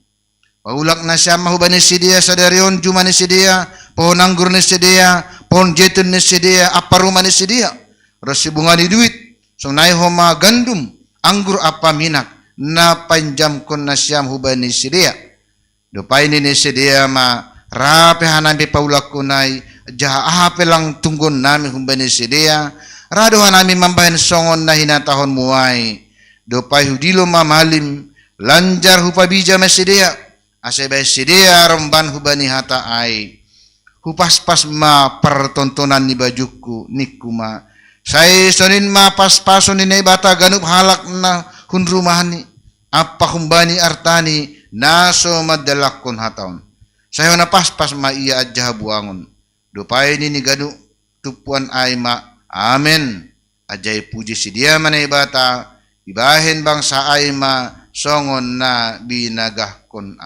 Paulak na siya mahubani sidia sa darion juma ni sidia pohon anggur ni sidia pohon jetun ni sidia apa rumah ni sidia rasi bunga ni duit so nai homa gandum anggur apa minak na panjam kon na siya mahubani sidia dopay ni sidia ma rape hanami paulak kunay jaha ahape lang tunggon nami hubani sidia rado hanami mambahin songon na hinatahon muay dopay hudilo mamalim lanjar hupabija masidia asebay sidia romban hubani hata ay hupas-pas ma pertontonan ni bajuku nikuma say sonin ma pas-pason ni bata ganup halak na hun rumahani apa humbani artani naso madalakon hataon Saya na pas ma iya aja buangon. Dupai ini ganu tupuan aima. Amen. Ajay puji si dia manay bata. Ibahin bangsa aima songon na binagahkon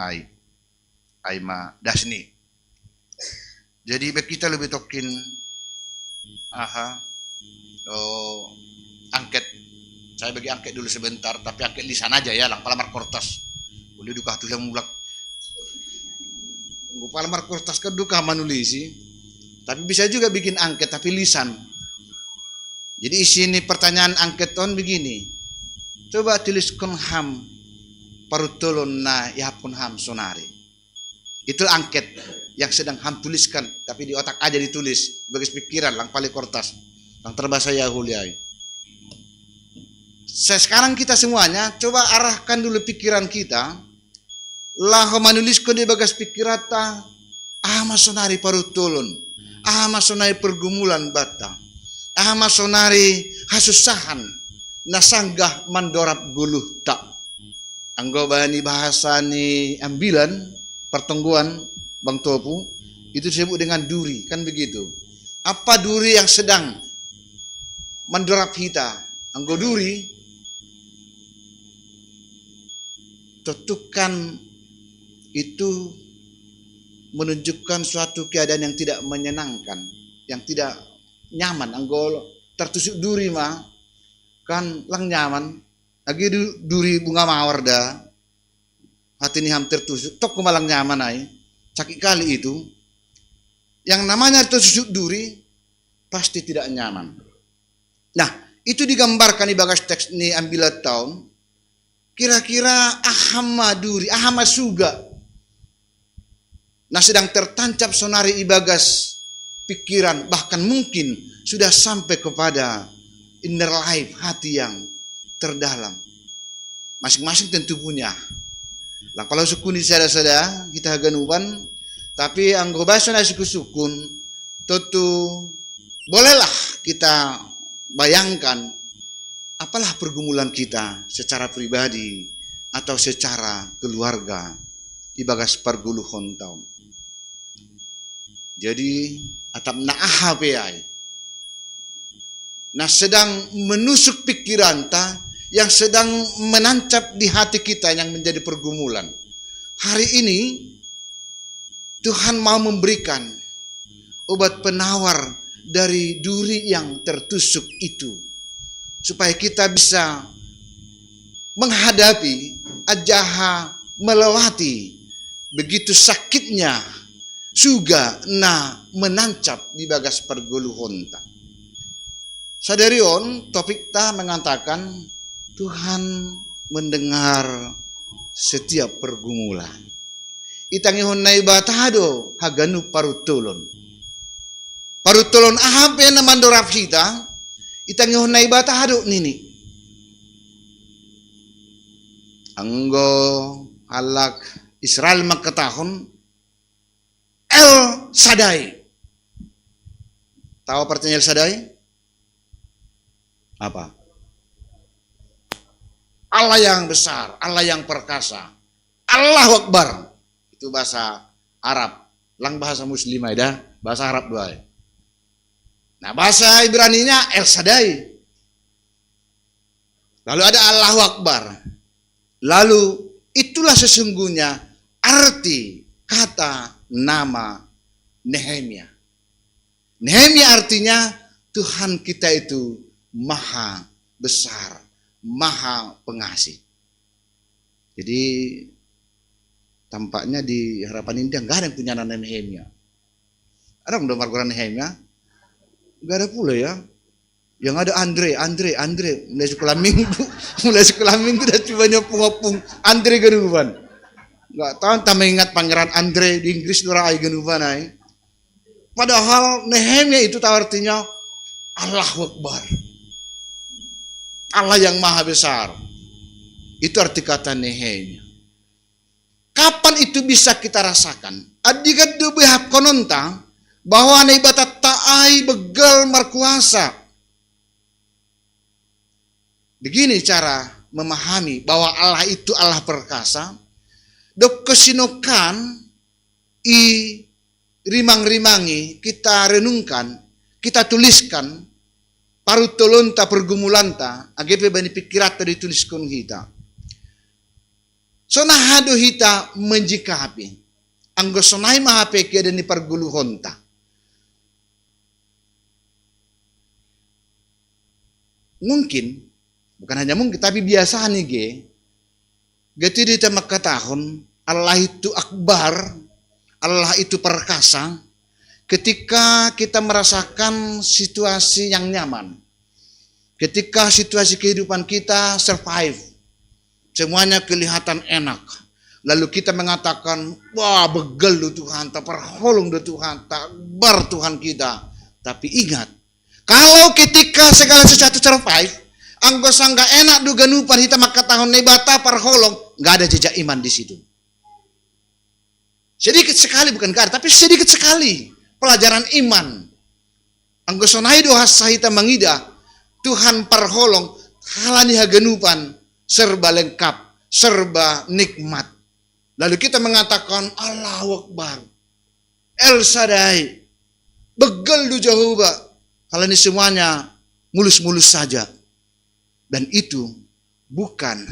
aima dasni. Jadi kita lebih tokin angket. Saya bagi angket dulu sebentar, tapi angket lisan aja ya, lang palamar kortas. Boleh duka tuh yang mulak. Nggak palamar kortas ke duka manulisi. Tapi bisa juga bikin angket tapi lisan. Jadi isi ini pertanyaan angket ton begini. Coba tuliskan ham parutulon na yapun ham sonari. Itu angket yang sedang ham tuliskan, tapi di otak aja ditulis, sebagai pikiran, lang pali kortas, lang terbahasa Yahuliai. Sekarang kita semuanya, coba arahkan dulu pikiran kita, lah manuliskan di bagas pikirata, masonari parutulon, masonari pergumulan bata, masonari hasusahan, nasanggah mandorap guluh tak. Anggobani bahasa ni ambilan, pertengguan, Bang Topu, itu disebut dengan duri, kan begitu. Apa duri yang sedang mendorap kita? Anggo duri, tutukan itu menunjukkan suatu keadaan yang tidak menyenangkan, yang tidak nyaman. Anggo tertusuk duri mah, kan lang nyaman. Lagi duri bunga mawar dah, hati ini hampir tusuk, tok kemalang nyaman ay. Sakit kali itu. Yang namanya tertusuk duri pasti tidak nyaman. Nah, itu digambarkan di bagas teks ini ambilan tahun. Kira-kira ahama duri, ahama suga. Nah, sedang tertancap sonari i bagas pikiran, bahkan mungkin sudah sampai kepada inner life, hati yang terdalam. Masing-masing tentu punya. Lang kalau sukun di sada-sada kita ganuban, tapi anggo bahasa na sukun, tentu bolehlah kita bayangkan apalah pergumulan kita secara pribadi atau secara keluarga di bagas parguluhon taun. Jadi atap naaha peai. Nah sedang menusuk pikiran ta yang sedang menancap di hati kita yang menjadi pergumulan. Hari ini Tuhan mau memberikan obat penawar dari duri yang tertusuk itu, supaya kita bisa menghadapi ajaha melewati begitu sakitnya suga na menancap di bagas perguluhon ta. Sadarion topik ta mengatakan Tuhan mendengar setiap pergumulan. Itangihon na ibatado haganu parutulon. Parutulon ahape na mandorap kita, itangihon na ibatado nini. Anggo halak Israel magkatahon El Shaddai. Tahu artinya El Shaddai? Apa? Allah yang besar, Allah yang perkasa, Allahu Akbar. Itu bahasa Arab, lang bahasa Muslimah dah, bahasa Arab doa. Nah bahasa Ibraninya El Shaddai. Lalu ada Allahu Akbar. Lalu itulah sesungguhnya arti kata nama Nehemia. Nehemia artinya Tuhan kita itu maha besar, maha pengasih. Jadi tampaknya di Harapan Indah nggak ada yang punya nama Nehemia. Ada yang dengar Quran Nehemia? Nggak ada pula ya. Yang ada Andre, mulai sekolah minggu dah cuma nyopung Andre genuban. Nggak tahu tak mengingat pangeran Andre di Inggris dorai genuban ay. Padahal Nehemia itu tahu artinya Allahu Akbar. Allah yang maha besar. Itu arti kata Nehemia. Kapan itu bisa kita rasakan? Adigat dubehap kononta bahwa naibatat ta'ai begal markuasa. Begini cara memahami bahwa Allah itu Allah perkasa. Dok kesinokan i rimang-rimangi, kita renungkan, kita tuliskan, parutolonta pergumulanta, agepe bani pikirata dituliskan kita. So nahado hita menjikapi, anggo sonai mahape kia dan perguluhonta. Mungkin, bukan hanya mungkin, tapi biasa nih gati dita makatahon, Allah itu akbar, Allah itu perkasa, ketika kita merasakan situasi yang nyaman, ketika situasi kehidupan kita survive, semuanya kelihatan enak, lalu kita mengatakan, wah begel do Tuhan, tak perholong do Tuhan, tak akbar Tuhan kita. Tapi ingat, kalau ketika segala sesuatu survive, anggo sangga enak do ganupan hita makatahon nebata perholong, nggak ada jejak iman di situ. Sedikit sekali, bukan gak ada, tapi sedikit sekali pelajaran iman. Anggo sonai doa sahita mangida, Tuhan perholong, halani hagenupan, serba lengkap, serba nikmat. Lalu kita mengatakan, Allahu Akbar, El Shaddai, begel du Jehovah, halani semuanya mulus-mulus saja. Dan itu bukan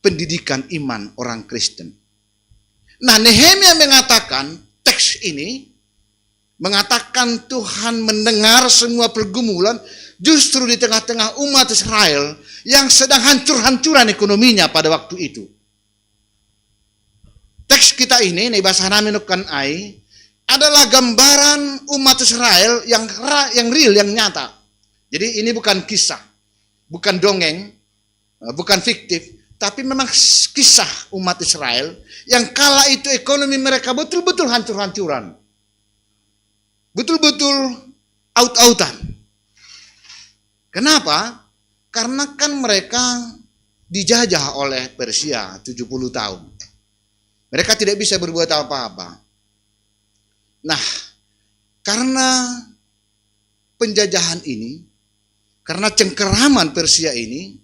pendidikan iman orang Kristen. Nah, Nehemia mengatakan, teks ini mengatakan Tuhan mendengar semua pergumulan justru di tengah-tengah umat Israel yang sedang hancur-hancuran ekonominya pada waktu itu. Teks kita ini, bahasa Naminukan ai, adalah gambaran umat Israel yang real, yang nyata. Jadi ini bukan kisah, bukan dongeng, bukan fiktif, tapi memang kisah umat Israel yang kala itu ekonomi mereka betul-betul hancur-hancuran. Betul-betul out-outan. Kenapa? Karena kan mereka dijajah oleh Persia 70 tahun. Mereka tidak bisa berbuat apa-apa. Nah, karena penjajahan ini, karena cengkeraman Persia ini,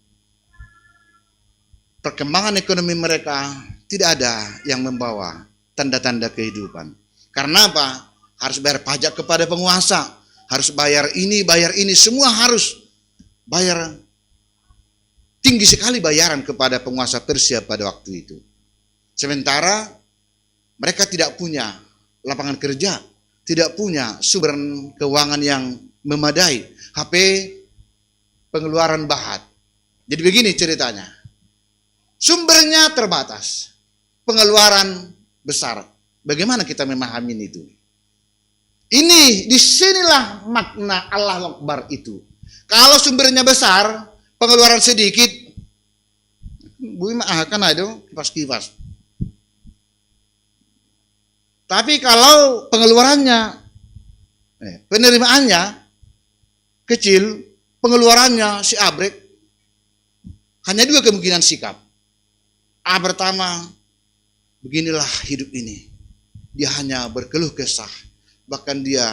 perkembangan ekonomi mereka tidak ada yang membawa tanda-tanda kehidupan. Karena apa? Harus bayar pajak kepada penguasa, harus bayar ini, semua harus bayar. Tinggi sekali bayaran kepada penguasa Persia pada waktu itu. Sementara mereka tidak punya lapangan kerja, tidak punya sumber keuangan yang memadai, HP pengeluaran bahat. Jadi begini ceritanya. Sumbernya terbatas, pengeluaran besar. Bagaimana kita memahami itu? Ini, disinilah makna Allah Akbar itu. Kalau sumbernya besar, pengeluaran sedikit, bui kan ada kipas-kipas. Tapi kalau pengeluarannya, penerimaannya kecil, pengeluarannya si abrek, hanya dua kemungkinan sikap. Pertama, beginilah hidup ini. Dia hanya berkeluh kesah. Bahkan dia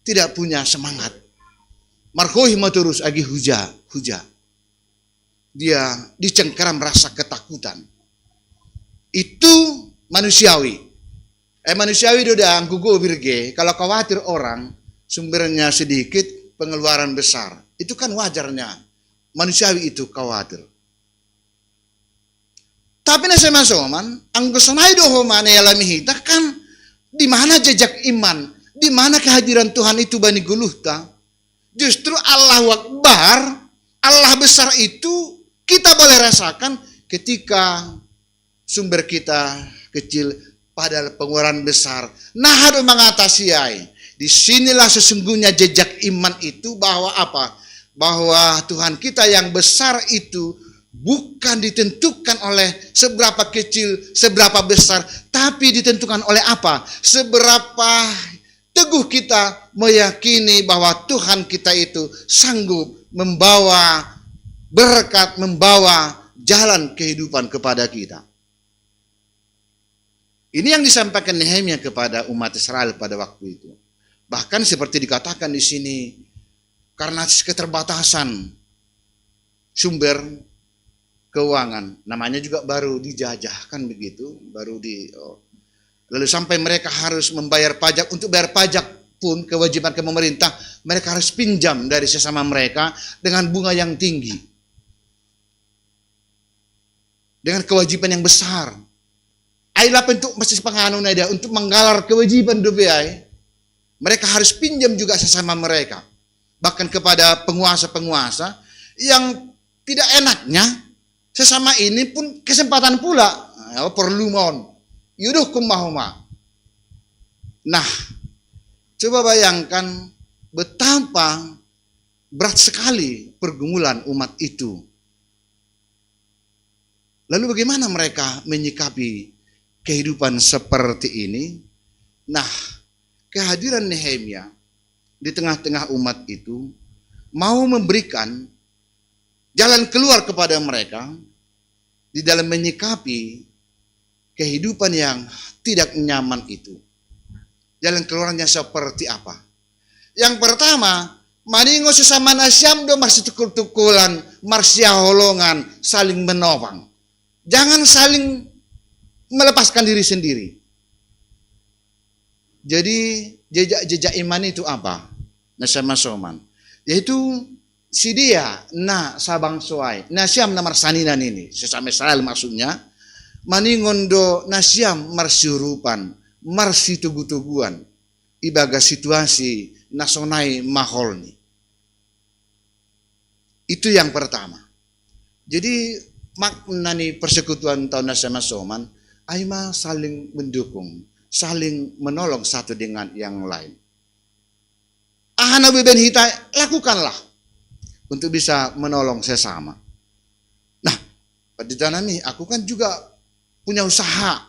tidak punya semangat. Markohi maturus agi huja. Dia dicengkeram rasa ketakutan. Itu manusiawi. Manusiawi doda anggugo birge. Kalau khawatir orang, sumbernya sedikit, pengeluaran besar. Itu kan wajarnya. Manusiawi itu khawatir. Tapi nasa masoman, ang gusto na idohoman ay alamihita kan, di mana jejak iman, di mana kehadiran Tuhan itu bani guluhta. Justru Allah Akbar, Allah besar itu kita boleh rasakan ketika sumber kita kecil padahal pengeluaran besar. Nah, harus mengatasi ay. Disinilah sesungguhnya jejak iman itu bahwa apa? Bahwa Tuhan kita yang besar itu bukan ditentukan oleh seberapa kecil, seberapa besar, tapi ditentukan oleh apa? Seberapa teguh kita meyakini bahwa Tuhan kita itu sanggup membawa berkat, membawa jalan kehidupan kepada kita. Ini yang disampaikan Nehemia kepada umat Israel pada waktu itu. Bahkan seperti dikatakan di sini, karena keterbatasan sumber keuangan, namanya juga baru dijajah kan begitu, baru Lalu sampai mereka harus membayar pajak. Untuk bayar pajak pun kewajiban ke pemerintah, mereka harus pinjam dari sesama mereka dengan bunga yang tinggi. Dengan kewajiban yang besar. Ailah untuk masih penganun dia untuk menggalar kewajiban DPI. Mereka harus pinjam juga sesama mereka. Bahkan kepada penguasa-penguasa yang tidak enaknya sesama ini pun kesempatan pula. Perlu mohon. Yuduh kumahuma. Nah, coba bayangkan betapa berat sekali pergumulan umat itu. Lalu bagaimana mereka menyikapi kehidupan seperti ini? Nah, kehadiran Nehemia di tengah-tengah umat itu mau memberikan jalan keluar kepada mereka di dalam menyikapi kehidupan yang tidak nyaman itu. Jalan keluarnya seperti apa? Yang pertama, maningo sesama nasyam do marsi tukul-tukulan, marsia holongan, saling menopang. Jangan saling melepaskan diri sendiri. Jadi jejak-jejak iman itu apa? Nasama soman. Yaitu si dia na sabang soai. Nasyam na marsaninan ini. Sesama Israel maksudnya. Maningondo nasyam marsyurupan. Marsi tugu-tuguan. Ibaga situasi nasonai maholni. Itu yang pertama. Jadi makna ni persekutuan tahun nasama soman. Aima saling mendukung. Saling menolong satu dengan yang lain. Ahana beben hita, lakukanlah untuk bisa menolong sesama. Nah, pada tanah ini aku kan juga punya usaha,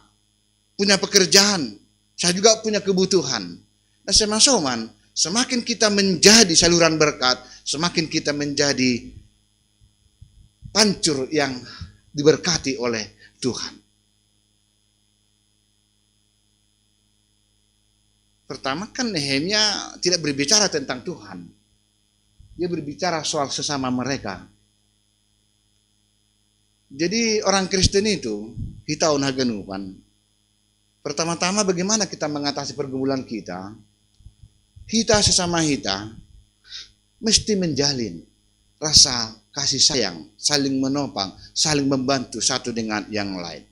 punya pekerjaan, saya juga punya kebutuhan. Nah, semasoman, semakin kita menjadi saluran berkat, semakin kita menjadi pancur yang diberkati oleh Tuhan. Pertama kan Nehemia tidak berbicara tentang Tuhan. Dia berbicara soal sesama mereka. Jadi orang Kristen itu, kita unaganupan. Pertama-tama bagaimana kita mengatasi pergumulan kita? Kita sesama kita mesti menjalin rasa kasih sayang, saling menopang, saling membantu satu dengan yang lain.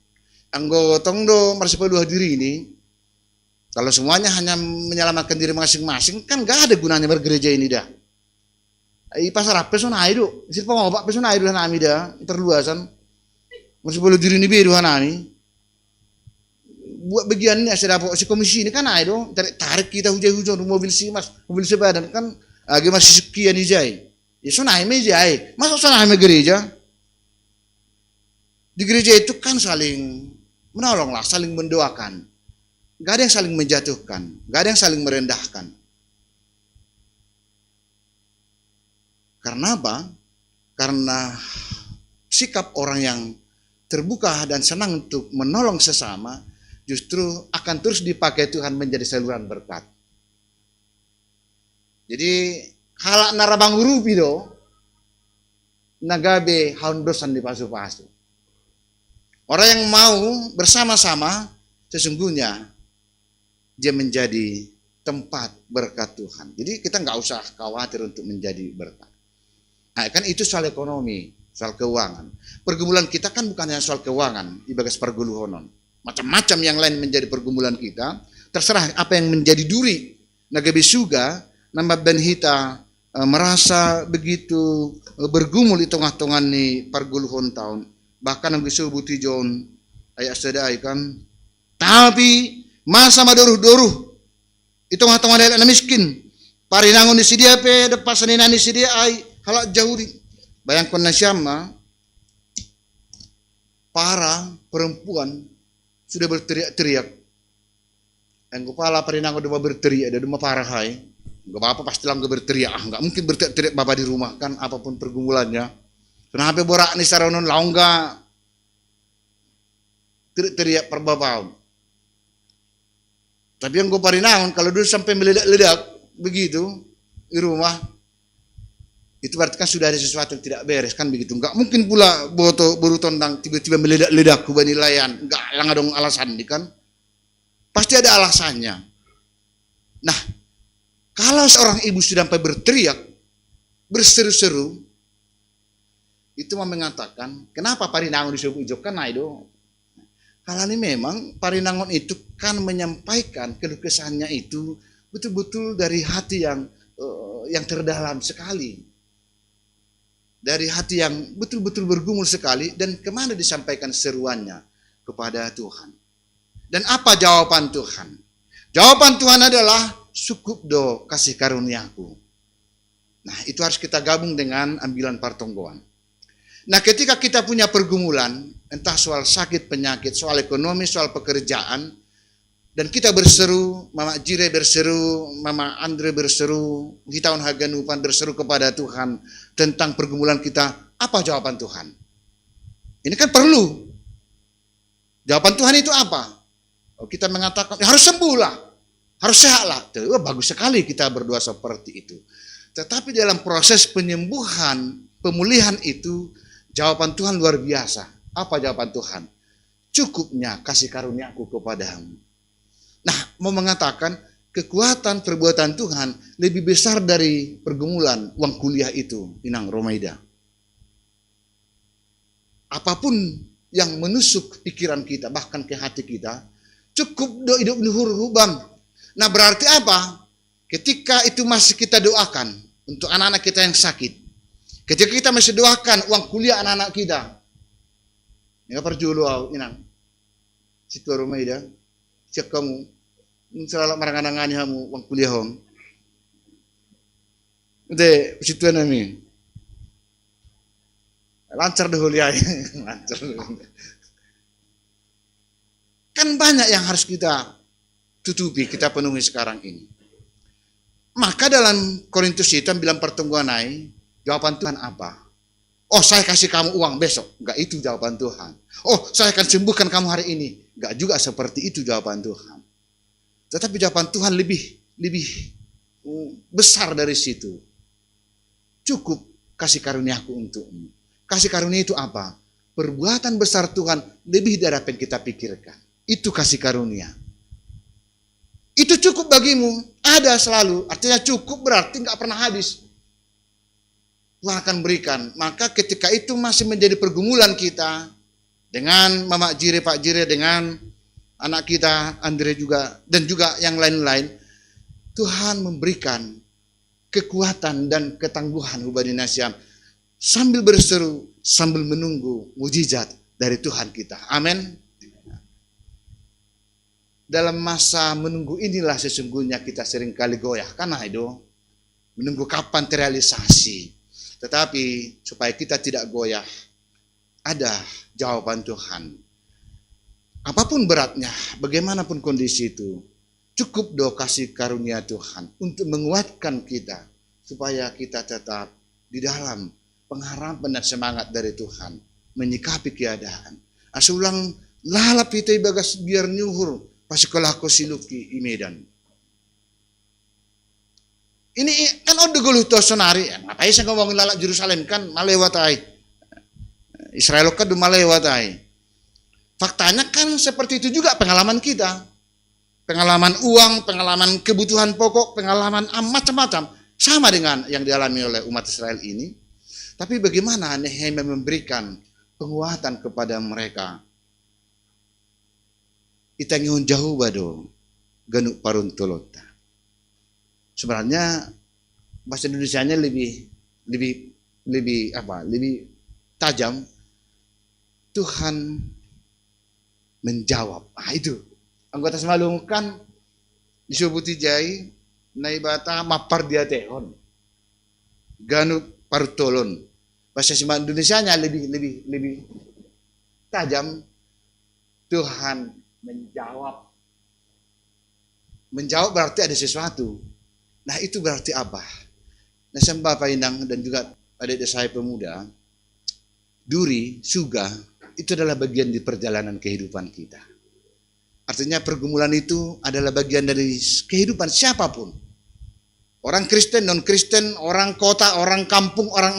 Anggotong do marsipaluh diri ini, kalau semuanya hanya menyelamatkan diri masing-masing, kan gak ada gunanya bergereja ini dah. Pasar apa sonai do? Isi pengobak pesonai do nami dah, terluasan. Masih boleh diri ini biru nami. Buat bagian ini asal dapat si komisi ini kan do, tarik kita hujan-hujan mobil si mas, mobil sepadan kan agak masih sekian dijai. Ya sonai mejai, masa sonai gereja? Di gereja itu kan saling menolong lah, saling mendoakan. Gak ada yang saling menjatuhkan, gak ada yang saling merendahkan. Karena apa? Karena sikap orang yang terbuka dan senang untuk menolong sesama justru akan terus dipakai Tuhan menjadi saluran berkat. Jadi halak narabang rupi do nagabe haundosan di pasu-pasu. Orang yang mau bersama-sama sesungguhnya dia menjadi tempat berkat Tuhan. Jadi kita nggak usah khawatir untuk menjadi berkat. Nah, kan itu soal ekonomi, soal keuangan. Pergumulan kita kan bukan hanya soal keuangan, ibagas perguluhonon. Macam-macam yang lain menjadi pergumulan kita. Terserah apa yang menjadi duri. Nagabe suga, nama ben hita merasa begitu bergumul di tengah-tengah ni perguluhon tahun. Bahkan yang bisa buti John ayat sedai kan. Tapi masa madoruh-doruh itu tengah-tengah dari anak miskin parinangon di sidia pe depan seninan di sidia ai halak jauh di bayangkan nasyama para perempuan sudah berteriak-teriak yang kepala parinangon dua berteriak ada dua parah hai enggak apa-apa pasti lang berteriak enggak mungkin berteriak bapak di rumah kan apapun pergumulannya kenapa borak ni saronon laungga teriak perbabau. Tapi yang gue parinaon, kalau dulu sampai meledak-ledak begitu di rumah, itu berarti kan sudah ada sesuatu yang tidak beres kan begitu. Enggak mungkin pula boto baru tondang tiba-tiba meledak-ledak kubani layan, enggak yang ada alasan kan. Pasti ada alasannya. Nah, kalau seorang ibu sudah sampai berteriak, berseru-seru, itu mengatakan, kenapa parinangon disebut ijokkan nah itu? Kalau ini memang parinangon itu kan menyampaikan keluh kesahnya itu betul-betul dari hati yang terdalam sekali. Dari hati yang betul-betul bergumul sekali, dan kemana disampaikan seruannya kepada Tuhan. Dan apa jawaban Tuhan? Jawaban Tuhan adalah cukup do kasih karuniaku. Nah, itu harus kita gabung dengan ambilan pertonggoan. Nah, ketika kita punya pergumulan, entah soal sakit penyakit, soal ekonomi, soal pekerjaan, dan kita berseru, Mama Jire berseru, Mama Andre berseru, Hitaun Haganupan berseru kepada Tuhan tentang pergumulan kita, apa jawaban Tuhan? Ini kan perlu. Jawaban Tuhan itu apa? Oh, kita mengatakan, ya harus sembuh lah, harus sehat lah. Bagus sekali kita berdoa seperti itu. Tetapi dalam proses penyembuhan, pemulihan itu, jawaban Tuhan luar biasa. Apa jawaban Tuhan? Cukupnya kasih karuniaku kepadamu. Nah, mau mengatakan kekuatan perbuatan Tuhan lebih besar dari pergumulan uang kuliah itu, Inang Romaida. Apapun yang menusuk pikiran kita, bahkan ke hati kita, cukup do hidup luhur hubam. Nah, berarti apa? Ketika itu masih kita doakan untuk anak-anak kita yang sakit. Ketika kita masih doakan uang kuliah anak-anak kita. Ya perjulu Inang. Situ Romaida. Siap kamu selalu maranganangani kamu uang kuliah hong. Udah situ nami. Lancar dulu ya. Lancar dulu. Kan banyak yang harus kita tutupi, kita penuhi sekarang ini. Maka dalam Korintus itu bilang pertemuan jawaban Tuhan apa? Oh, saya kasih kamu uang besok. Enggak, itu jawaban Tuhan. Oh, saya akan sembuhkan kamu hari ini. Enggak juga seperti itu jawaban Tuhan. Tetapi jawaban Tuhan lebih besar dari situ. Cukup kasih karuniaku untukmu. Kasih karunia itu apa? Perbuatan besar Tuhan lebih dari apa yang kita pikirkan. Itu kasih karunia. Itu cukup bagimu. Ada selalu. Artinya cukup berarti enggak pernah habis. Tuhan akan berikan. Maka ketika itu masih menjadi pergumulan kita dengan Mama Jire, Pak Jire, dengan anak kita Andre juga, dan juga yang lain-lain, Tuhan memberikan kekuatan dan ketangguhan hubani nasyam sambil berseru, sambil menunggu mujizat dari Tuhan kita. Amin. Dalam masa menunggu inilah sesungguhnya kita seringkali goyah, karena itu menunggu kapan terrealisasi. Tetapi supaya kita tidak goyah, ada jawaban Tuhan. Apapun beratnya, bagaimanapun kondisi itu, cukup doa kasih karunia Tuhan untuk menguatkan kita, supaya kita tetap di dalam pengharapan dan semangat dari Tuhan, menyikapi keadaan. Asulang lalap hitai bagas biar nyuhur, pasikolah ko siluki i Medan. Ini kan udah guluh to sonari, ngapain saya ngomongin lalak Yerusalem kan malewatai. Israel kan malewatai. Faktanya kan seperti itu juga pengalaman kita. Pengalaman uang, pengalaman kebutuhan pokok, pengalaman macam-macam. Sama dengan yang dialami oleh umat Israel ini. Tapi bagaimana Nehemia memberikan penguatan kepada mereka. Itangihun jauh bado, ganuk parun tolota. Sebenarnya bahasa Indonesianya lebih tajam. Tuhan menjawab. Itu anggota Semalung kan disubuti jai naibata mapar dia tehon. Ganuk parutolon. Bahasa Indonesianya lebih tajam. Tuhan menjawab. Menjawab berarti ada sesuatu. Nah, itu berarti apa? Nah, Bapak Inang dan juga adik-adik saya pemuda, duri, suga, itu adalah bagian di perjalanan kehidupan kita. Artinya pergumulan itu adalah bagian dari kehidupan siapapun. Orang Kristen, non-Kristen, orang kota, orang kampung, orang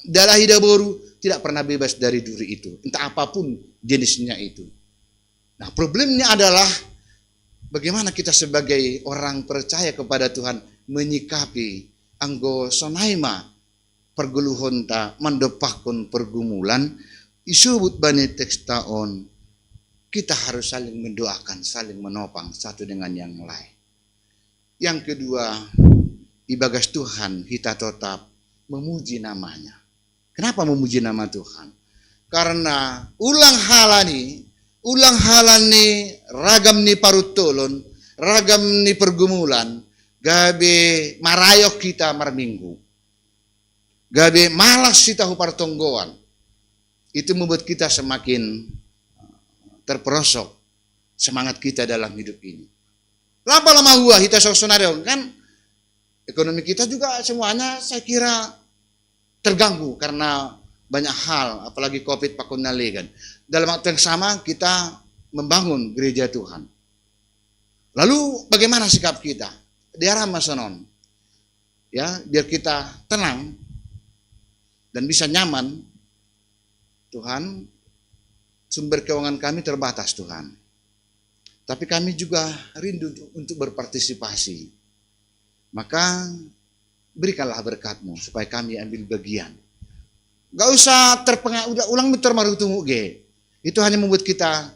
dalah hidaboru, tidak pernah bebas dari duri itu. Entah apapun jenisnya itu. Nah, problemnya adalah bagaimana kita sebagai orang percaya kepada Tuhan menyikapi anggo sonaima perguluhon ta mendepahkon pergumulan isubut bani teks taon, kita harus saling mendoakan, saling menopang satu dengan yang lain. Yang kedua, ibagas Tuhan kita tetap memuji namanya. Kenapa memuji nama Tuhan? Karena ulang halani ragam ni parutulon, ragam ni pergumulan, gabe marayok kita marminggu. Gabe malas kita hupartonggoan. Itu membuat kita semakin terperosok semangat kita dalam hidup ini. Lama-lama hua kita sosonario kan ekonomi kita juga semuanya saya kira terganggu karena banyak hal, apalagi COVID pakunali kan. Dalam waktu yang sama kita membangun gereja Tuhan. Lalu bagaimana sikap kita? Di arah masonon. Ya, biar kita tenang dan bisa nyaman. Tuhan, sumber keuangan kami terbatas Tuhan. Tapi kami juga rindu untuk berpartisipasi. Maka berikanlah berkat-Mu supaya kami ambil bagian. Gak usah terpengaruh, ulang muter marutungu ge. Itu hanya membuat kita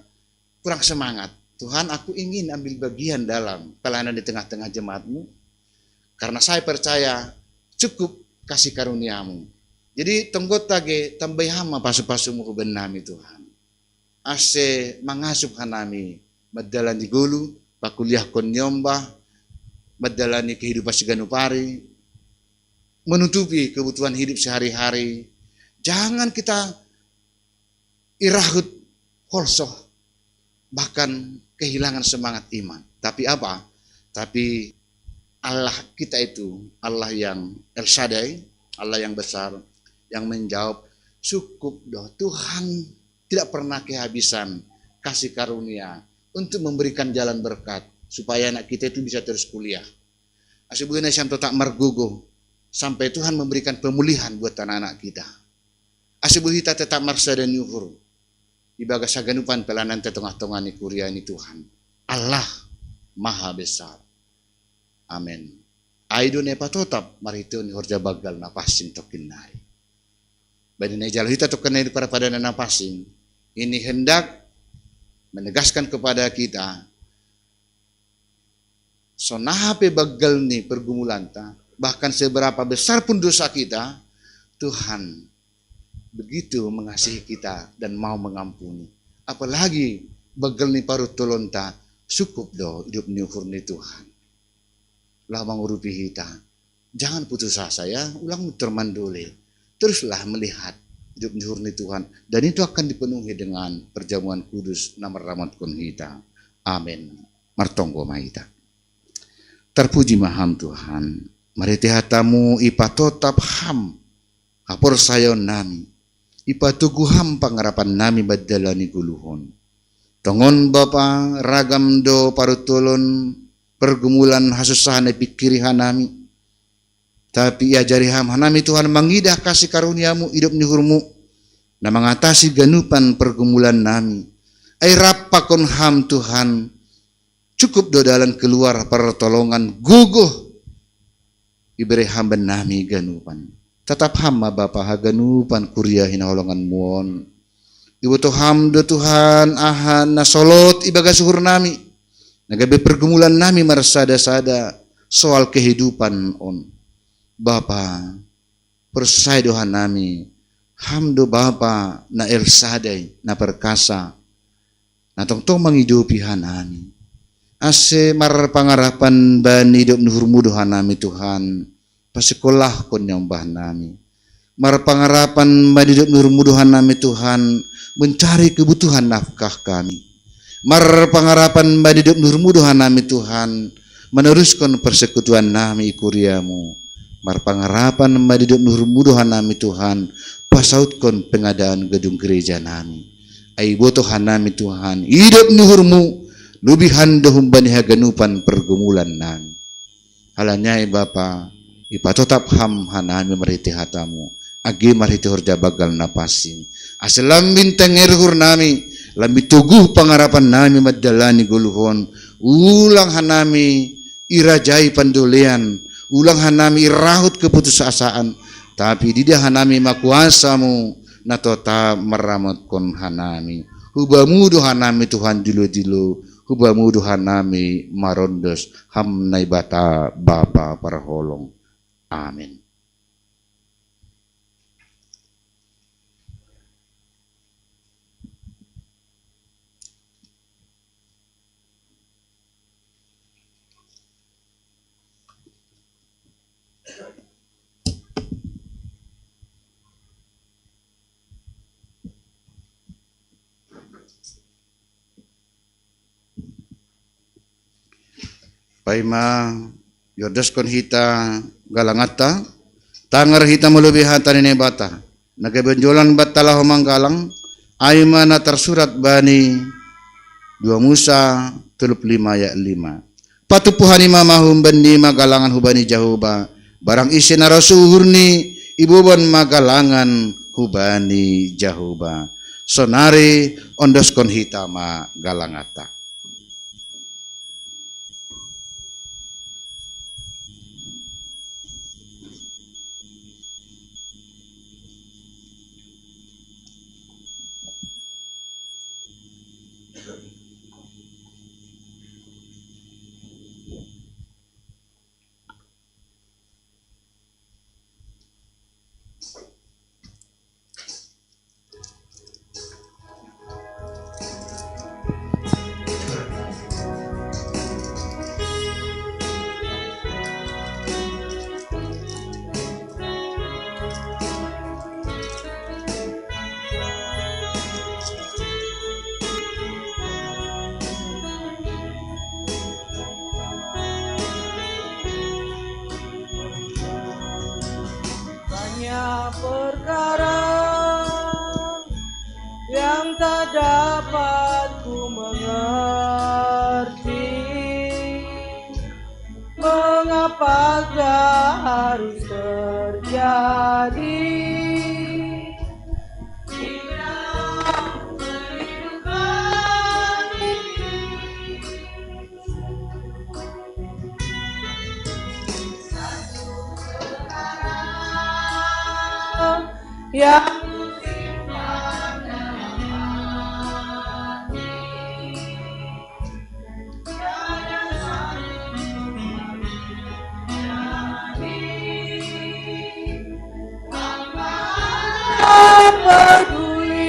kurang semangat. Tuhan, aku ingin ambil bagian dalam pelayanan di tengah-tengah jemaat-Mu. Karena saya percaya cukup kasih karunia-Mu. Jadi tenggot tage tambah hama pasu-pasu mu benami Tuhan. Ase mangasup hanami madalani gulu, pakuliah kon nyombah, madalani kehidupan seganupari, menutupi kebutuhan hidup sehari-hari. Jangan kita irahut kolsoh, bahkan kehilangan semangat iman. Tapi apa? Tapi Allah kita itu Allah yang El Shaddai, Allah yang besar, yang menjawab, cukup doh, Tuhan tidak pernah kehabisan kasih karunia untuk memberikan jalan berkat supaya anak kita itu bisa terus kuliah. Asibuna yang tetap merguguh sampai Tuhan memberikan pemulihan buat anak-anak kita. Asibu kita tetap marsa dan yuhur ibaga saganupan pelanan tetengah-tengah ni kuria ini Tuhan. Allah Maha Besar. Amin. Aido ne patotap marito ni horja bagal na pasin tokinai. Bani najal hita tokinai para pada na pasin. Ini hendak menegaskan kepada kita sonahape bagal ni pergumulan ta, bahkan seberapa besar pun dosa kita, Tuhan begitu mengasihi kita dan mau mengampuni. Apalagi bagal ni parut tolonta, cukup do hidup ni ukur ni Tuhan. Lah mengurupi kita. Jangan putus asa ya, ulang termandole. Teruslah melihat hidup ni ukur ni Tuhan. Dan itu akan dipenuhi dengan perjamuan kudus nama rahmat kun kita. Amin. Martonggo mahita. Terpuji maham Tuhan. Mari hatamu ipatotap ham. Hapor sayon nami. Ipatugu ham pangarapan nami badalani guluhon. Tongon Bapa ragam do parutulon pergumulan hasusahan pikirihan nami. Tapi ajari ham hanami Tuhan mengidah kasih karuniamu hidup nihurmu. Na mengatasi ganupan pergumulan nami. Ay rapakon ham Tuhan. Cukup do dalan keluar pertolongan guguh. Iberi hamba nami ganupan. Tetap hamba Bapa haganupan kuria hinaholongan muon. Ibu to hamdo Tuhan ahan nasolot ibaga suhur nami. Nagabe pergumulan nami marsada-sada soal kehidupan on. Bapa persai dohan nami. Hamdo Bapa na El Shaddai na perkasa. Na tongtong menghidupi hanami. Ase mar pangarapan bani hidup nuhurmu dohan nami Tuhan. Pasikolah kon nyambah nami. Mar pangarapan bani hidup nuhurmu dohan nami Tuhan. Mencari kebutuhan nafkah kami. Mar pangarapan bani hidup nurmu dohan nami Tuhan. Meneruskan persekutuan nami kuriamu. Mar pangarapan bani hidup nurmu dohan nami Tuhan. Pasautkan pengadaan gedung gereja nami. Ai botohan nami Tuhan. Hidup nurmu. Lubihan dohum bani haganupan pergumulan nami. Halanyai Bapa. Ipatotap ham hanami meriti hatamu. Agi mariti horja bagal napasin. Aselam bintang erhur nami. Lambi tuguh pangarapan nami madalani guluhon. Ulang hanami irajai pandolean. Ulang hanami irahut keputusasaan. Tapi didia hanami makuasamu natota meramatkan hanami. Hubamudu hanami Tuhan dilo-dilo. Hubamudu hanami marondos hamnai bata Bapa parholong. Amin. Paima yordas kon hita galangata tangar hita melebihatan ini bata nagabenjolan batala homang galang aima na tersurat bani 2 Musa 35 ayat 5 patupuhani mamahum bani magalangan hubani jahuba barang isi narasuhurni ibuban magalangan hubani jahuba sonari ondos kon hita ma galangata. Perkara yang tak dapat ku mengerti, mengapakah harus terjadi di dalam kehidupan ini. Satu perkara yang simpan dalam hati, tiada satu jadi tanpa peduli.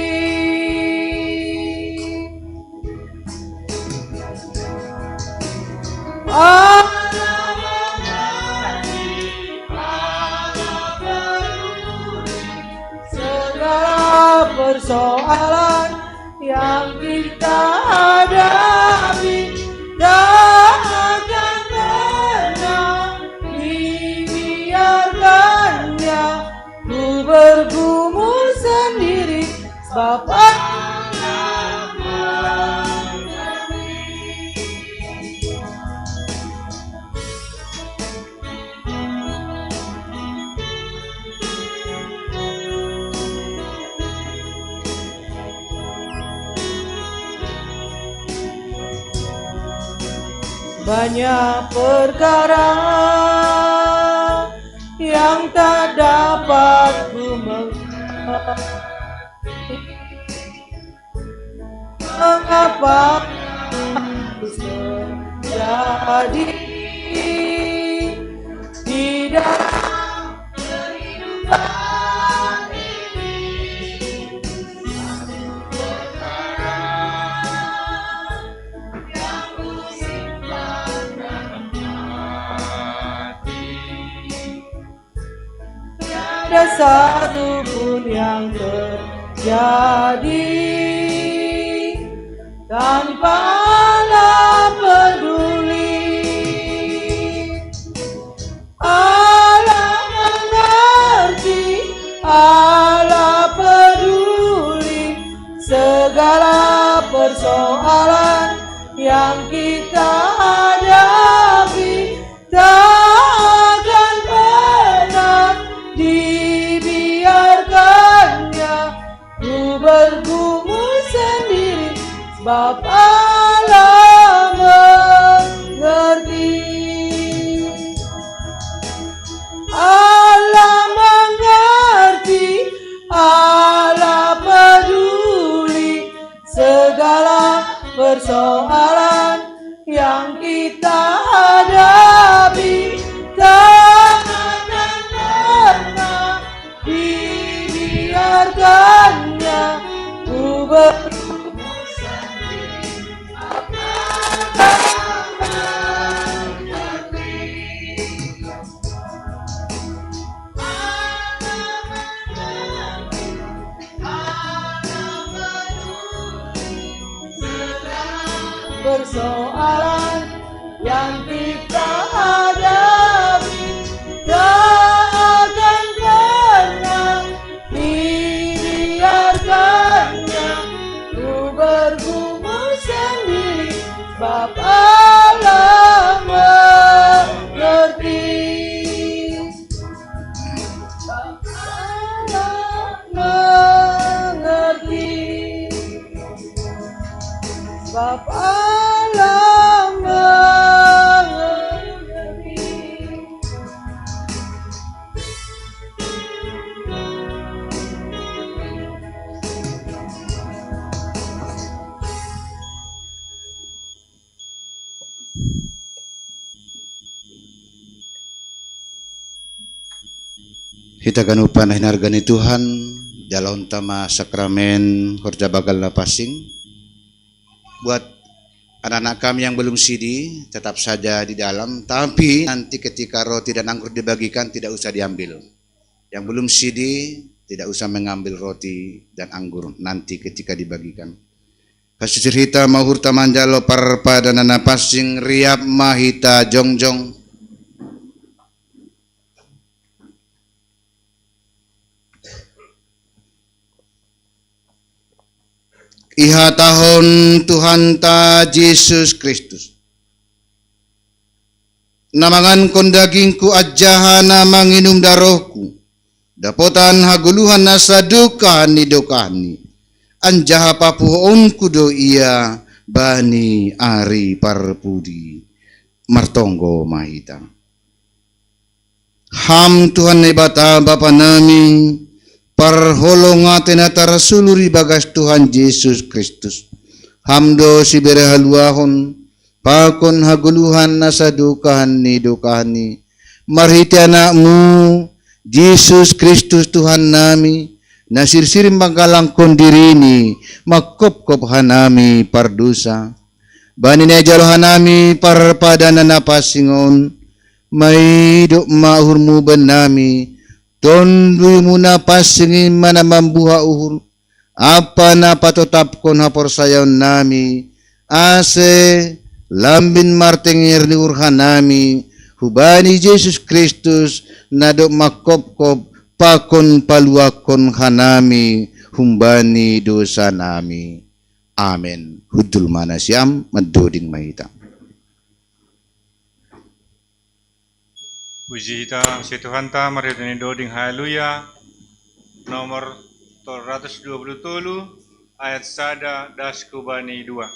Persoalan yang kita hadapi tak akan pernah dibiarkannya. Ku bergumul sendiri Bapak. Banyak perkara yang tak dapat ku mengerti, mengapa harus terjadi di dalam kehidupan ini. Perkara yang ku simpan dalam hati, tiada satu pun yang terjadi tanpa Allah peduli. Allah mengerti, Allah peduli segala persoalan yang kita hadapi tak akan pernah dibiarkannya. Ku bergumul sendiri Bapa lah mengerti. Allah mengerti, Allah peduli segala persoalan yang kita hadapi. Tak akan pernah dibiarkannya ku berumur sendiri. Persoalan yang kita hadapi tak akan pernah dibiarkannya ku bergumul sendiri. Bapa lah mengerti. Bapa lah mengerti. Bapa lah mengerti. Kita ganupan hinargani Tuhan dalam tama sakramen horja bagal na pasing. Buat anak-anak kami yang belum sidi tetap saja di dalam, tapi nanti ketika roti dan anggur dibagikan tidak usah diambil. Yang belum sidi tidak usah mengambil roti dan anggur nanti ketika dibagikan. Kasih cerita mahurta manjalo parpada nana pasing riap mahita jongjong. Iha tahun Tuhan ta Yesus Kristus. Namangan kon dagingku ajahana manginum darohku. Dapotan haguluhan nasa dukani dokani. Anjaha papuhonku do iya bani ari parpudi. Martonggo mahita. Ham Tuhan nebata Bapa nami. Parholongaten atara suluri bagas Tuhan Yesus Kristus. Hamdo si berehaluahon, pakon haguluhan nasa dukani dukani. Marhiti anakmu, Yesus Kristus Tuhan nami, nasirsirim bangkalang kondirini, makop-kop hanami pardusa. Bani nejalo hanami parpadana napasingon, maidok mahurmu benami, Tondu muna pasingin mana mambuha uhur. Apa na patotap kon hapor sayaw nami. Ase lambin martengir ni urhan nami. Hubani Yesus Kristus nadok makop-kop pakon paluakon hanami. Humbani dosa nami. Amen. Hudul manasyam madoding mahita. Puji kita si Tuhan ta maridani doding haleluya. Nomor 327 ayat sada das kubani 2.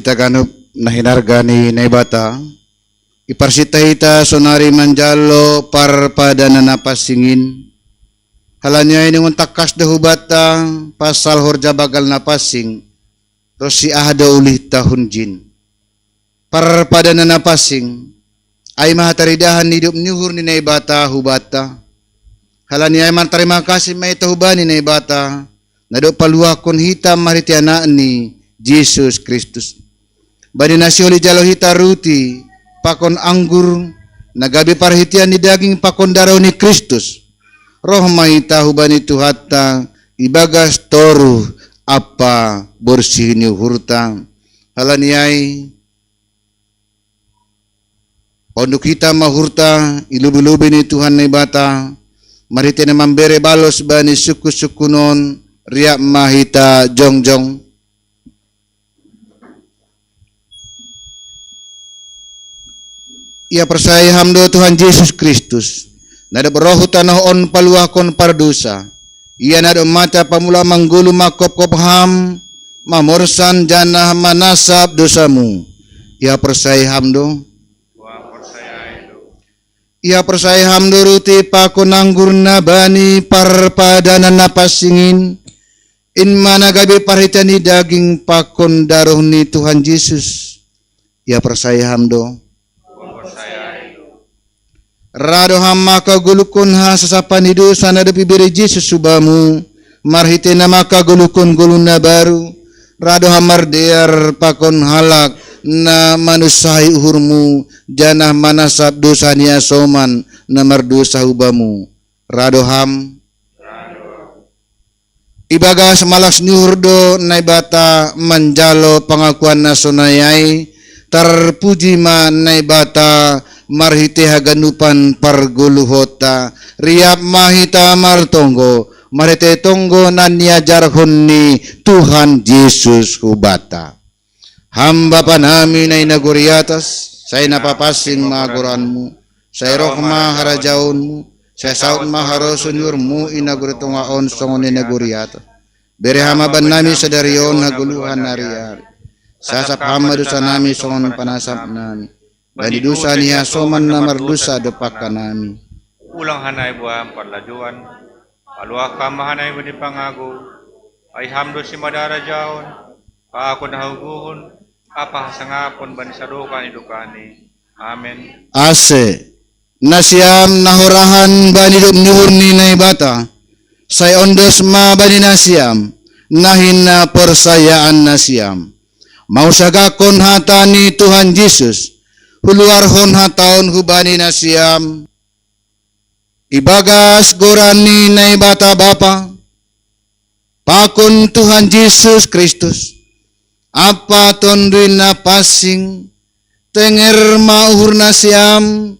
ita ganup nahinargani na ibata, iparsita ita sonari manjalo parpadana napasingin. Halanya ini takas dahubata pasal horja bagal napasing, terus si ahda ulih tahun jin. Parpadana napasing, ay mahataridahan hidup nyuhur ni na ibata hubata. Halanya ay man terima kasih may tahubani na ibata, nado paluakon hitam maritianaan ni Jesus Kristus. Bani nasioli jalo hita ruti, pakon anggur, nagabi parhitian ni daging pakon darau ni Kristus. Roh mahita hubani tuhata, ibagas toru apa bersih ni hurta. Halaniai, pondok kita mahurta, ilubi-lubi ni Tuhan ni bata, maritian memberi balos bani suku-sukunon, riak mahita jong-jong. Ia percaya hamdo Tuhan Yesus Kristus. Nada berohu tanah on paluakon pardusa. Ia nada mata pamula manggulu makop-kop ham. Mamorsan janah manasab dosamu. Ia percaya hamdo. Ia percaya hamdo ruti pakon anggur nabani parpadana napasingin. In mana gabi parhitani daging pakon daruh ni Tuhan Yesus. Ia percaya hamdo. Rado hamma kagulukun ha sasapan hidu sana depi beri Yesus subamu marhite nama kagulukun guluna baru rado hamar dear pakon halak na manusai uhurmu janah manasab dosania soman namar dosa hubamu rado ham ibagas malas nyurdo naibata manjalo pengakuan nasonayai terpuji ma naibata marhite haganupan parguluhota riap mahita martonggo marhite tonggo nania jarhonni Tuhan Yesus hubata hamba panami na inaguri atas saya napapasing maguranmu saya rohma harajaunmu saya saut maharosun yurmu inaguri tungaon songon inaguri atas beri hama banami sadarion haguluhan nariari sasap hama dosa nami songon panasap nami bani dosa niya soman namar dosa depakan nami. Ulang hanay buang parlajuan, paluak kamahanay bani pangago, ay hamdo si madara jaon, paako nahuguhon, apa sangapon bani sadukan idukani. Amen. Ase, nasiam nahurahan bani dukniur ni naibata, say ondos ma bani nasiam, nahina persayaan nasiam. Mau sagakon hatani Tuhan Yesus, huluar hon hataon hubani nasiam ibagas gorani naibata bapa pakun Tuhan Yesus Kristus apa tondui napasing tenger mauhur nasiam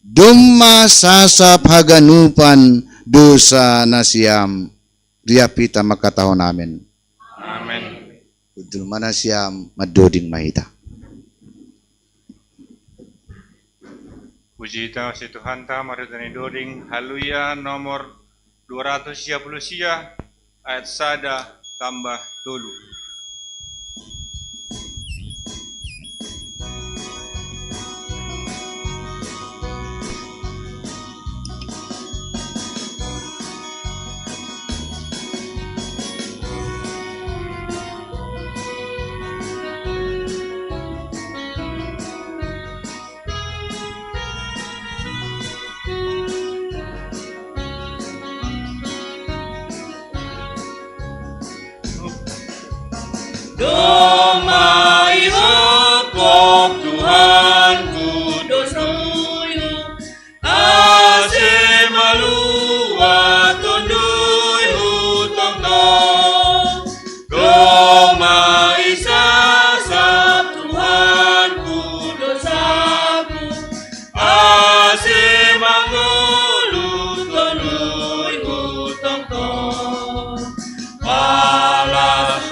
dumma sasap haganupan dosa nasiam dia pita makatahon amin Amen. udul manasiam madoding mahita. Puji ta si Tuhan ta maridani doding haleluya nomor 230 ayat sada tambah tulu. Domai hakok Tuhan kudus nuyu ase malua tundui hutong no Domai sasap Tuhan kudus aku ase mangulu tundui hutong no Palas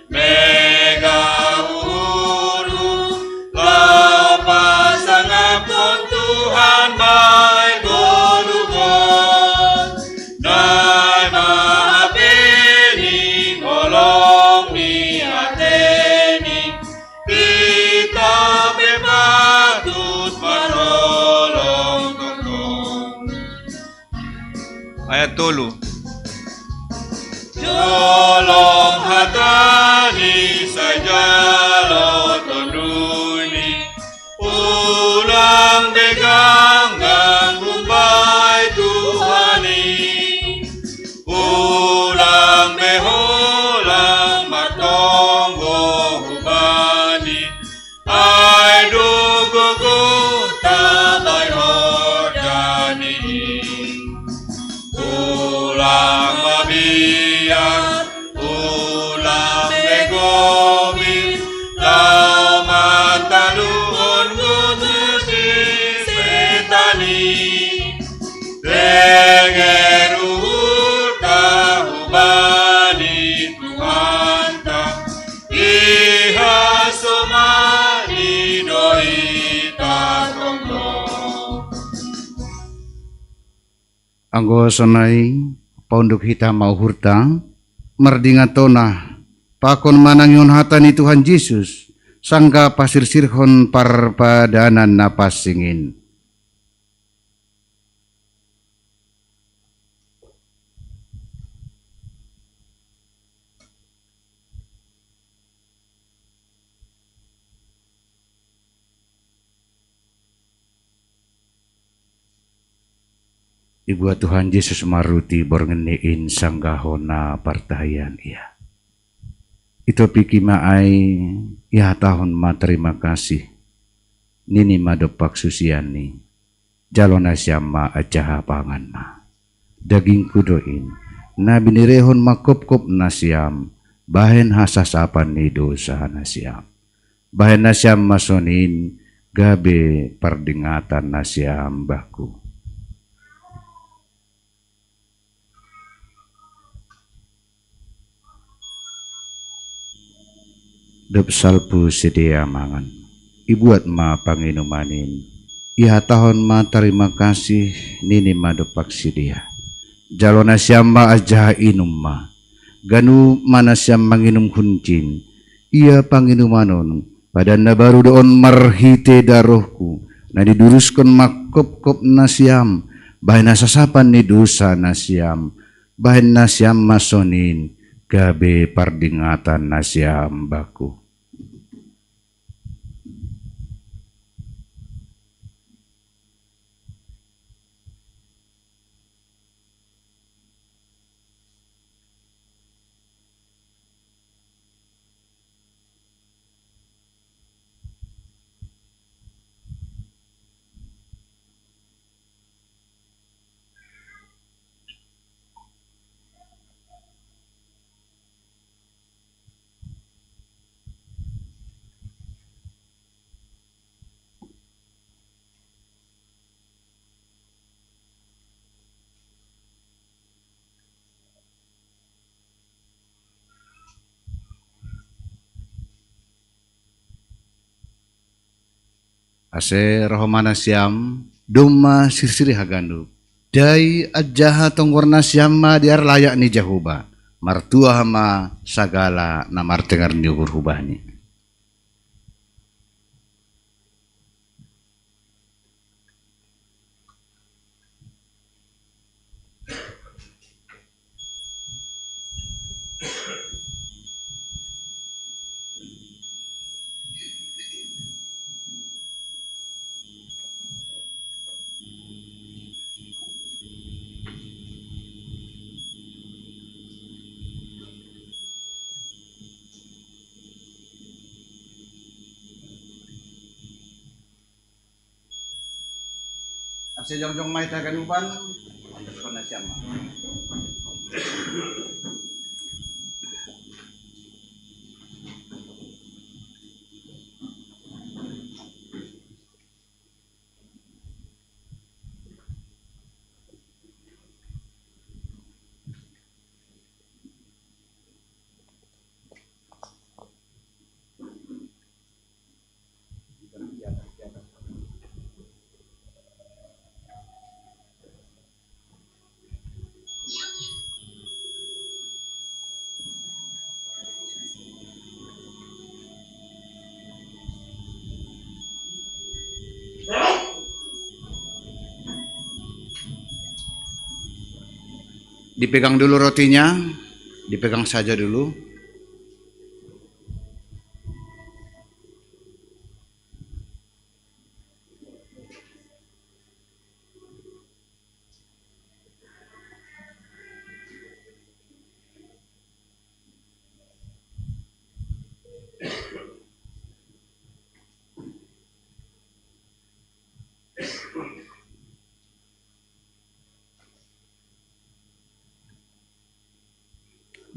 Mega uru dulu. Jolong hatani saja lo tonduni, ulang begang humbai Tuhani, ulang beholang matonggo hubani, ai dugugu tabai hordani, ulang mabiang ulang begomi, lau mataluhon gutusi setani, denger uhurta hubani Tuhanta, iha somani doita tonggo. Anggo sonai pondok hita mau hurta merdingatona pakon manangion hatani Tuhan Yesus sangga pasir sirhon parpadanan napas singin. Ibu Tuhan Yesus maruti borngenein sanggahona partahayan ia. Itu pikima ai ya tahun ma terima kasih. Nini madopak susiani. Jalona syama ajaha pangan ma. Daging kudoin. Nabi nirehon makop-kop nasyam. Bahen hasasapan ni dosa nasyam. Bahen nasyam masonin. Gabe pardingatan nasyam baku. Dep salpu sedia mangan. Ibuat ma panginumanin. Iha tahun ma terima kasih nini ma depak sedia. Jalona syamba aja inum ma. Ganu mana syam manginum kuncin. Ia panginumanon. Padana baru doon marhite darohku. Na diduruskan makop-kop nasyam. Bahin nasasapan ni dosa nasyam. Bahin nasyam masonin. Gabe pardingatan nasyam baku. Ase rohmana syam duma sirsiri hagandu. Dai ajaha tongwarna syamma diar layak ni jahuba. Martua hama sagala namar tengar nyubur hubahni. Ase jongjong mai taganupan kona syama. Dipegang dulu rotinya, dipegang saja dulu.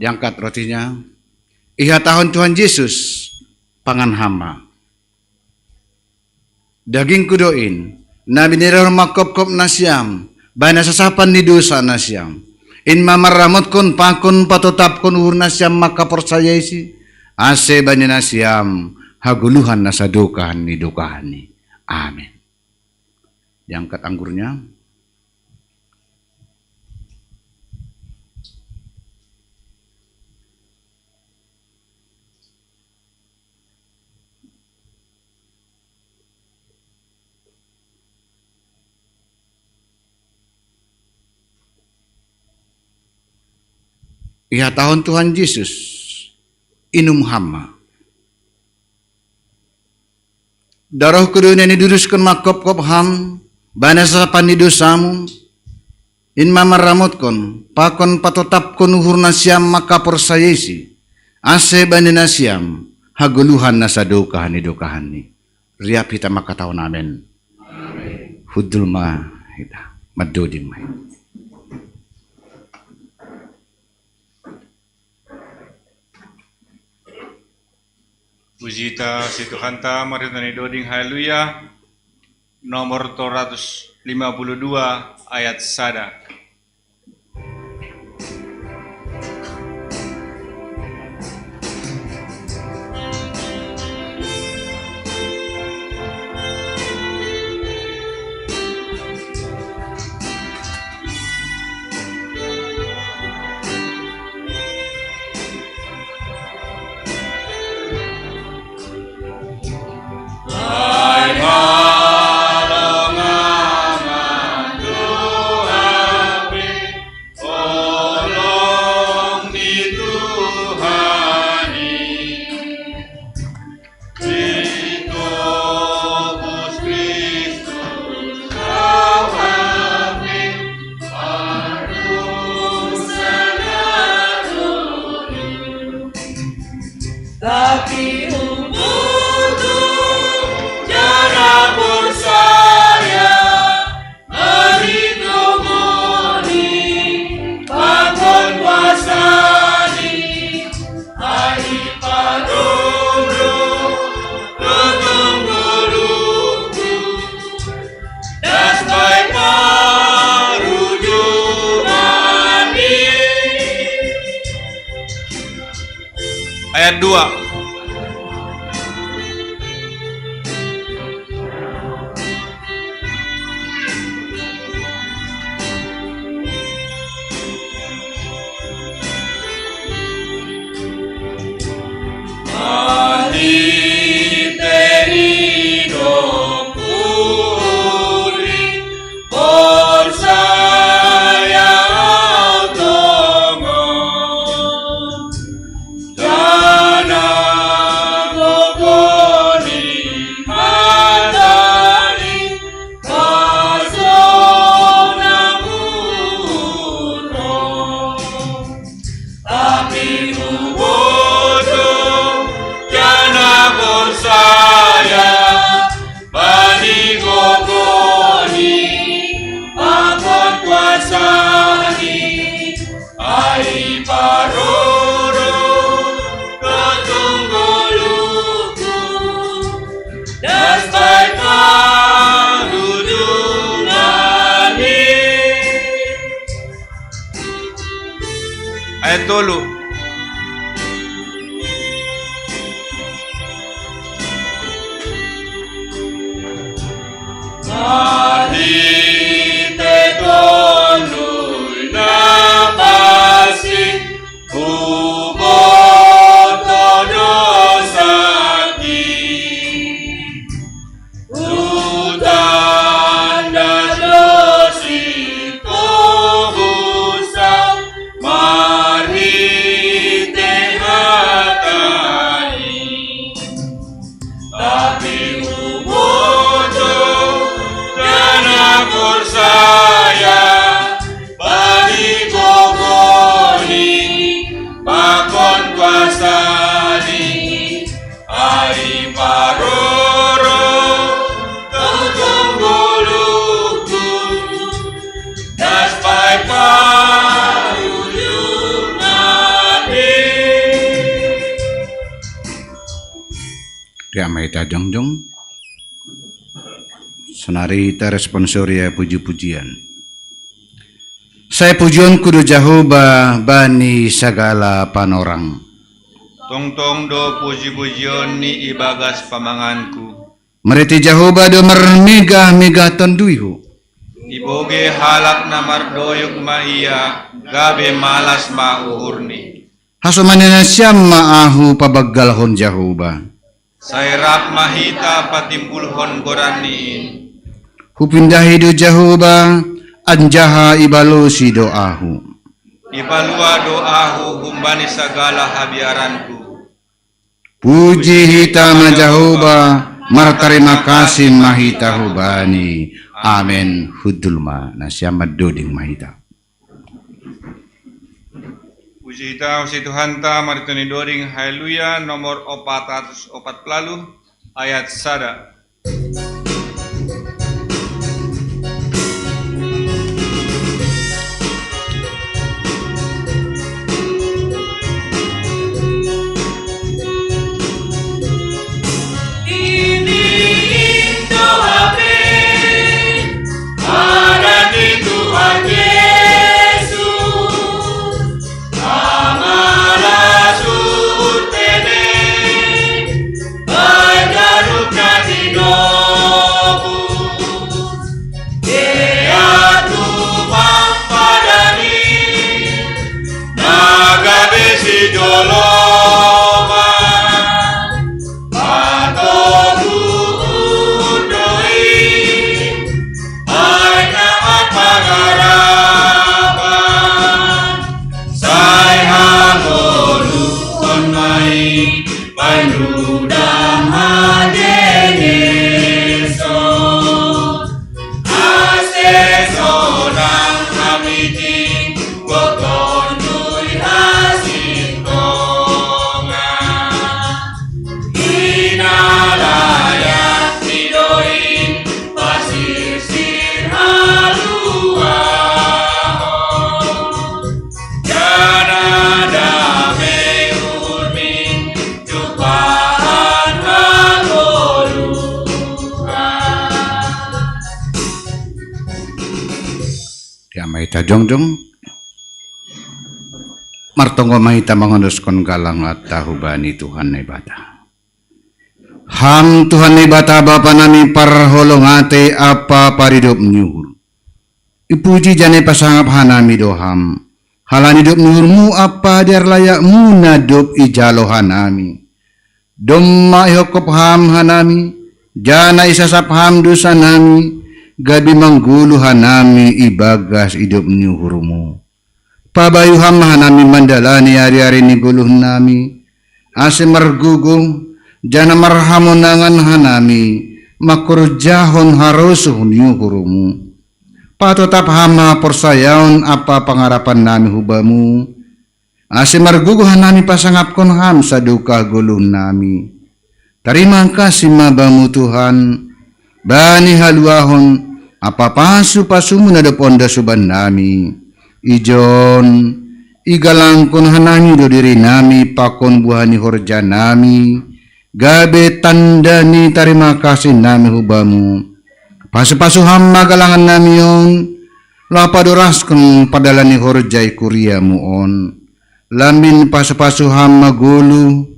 Diangkat rotinya. Iha tahun Tuhan Yesus, pangan hama. Daging kudoin, nabi niror makop-kop nasyam, bana sasapan di dosa nasyam. In mamaramot kun pakun patotap kun uhur nasyam maka persayaisi, ase bani nasyam, haguluhan nasadukahan ni dukahani. Amin. Diangkat anggurnya. Iha tahun Tuhan Yesus, inum hama. Darah kudunya ni duduskan makop-kop ham, bana sapan ni dosamu, in mamar ramot pakon patotap kon uhur nasyam maka persayesi, ase bani nasyam, haguluhan nasadukahan ni dukahani. Riap hita maka tahun amin. Hudul ma hita, madoding ma. Pujita si Tuhan ta maritani doding haleluya nomor 252 ayat sada. Ayat 2. Ayat 3. maita jongjong. Sonarita responsoria puji-pujian. Saya pujian kudu Jehovah bani segala panorang. Tong-tong do puji-pujian ni ibagas pamanganku. Mereti Jehovah do mermigah-migah tonduihu. Iboge halak na mardoyok maiya, gabe malas mauhurni. Hasumanina siyam maahu pabaggalhon Jehovah. Sairap mahita patimbulhon goraniin. Hupindahi do Jehovah, anjaha ibalosi doahu. Ibalua doahu humbani sagala habiaranku. Puji hitama Jehovah, martarima kasih mahita hubani. Amen. Hudulma nasyamad doding mahita. Puji kita si Tuhan ta maritoni doring haleluya nomor 440 ayat sada. Maita jongjong martonggo maita mangonoskon galang at tahubani Tuhan nebata. Ham Tuhan nebata Bapa nami parholong ate apa paridop nyuhur. Ipuji jane pasangap hanami doham. Halani dop nyuhurmu apa diar layakmu nadop ijalo hanami. Domma ihokop ham hanami. Jana isasap ham dosa nami. Gabi manggulu hanami ibagas hidup nyuhurmu. Pabayu ham hanami mandalani hari-hari ni guluh nami. Ase margugung jana marhamonangan hanami makurjahon harusuh nyuhurmu. Patotap hama persayaon apa pengarapan nami hubamu. Ase margugung hanami pasangapkon ham saduka guluh nami. Terima kasih mabamu Tuhan. Bani haluahon apa pasu-pasumu nada ponda suban nami. Ijon igalangkon hanami do diri nami pakon buhani horja nami. Gabe tandani terima kasih nami hubamu. Pasu-pasu hamma galangan nami on. Lapadoraskan padalani horjai kuriamu on. Lamin pasu-pasu hamma gulu.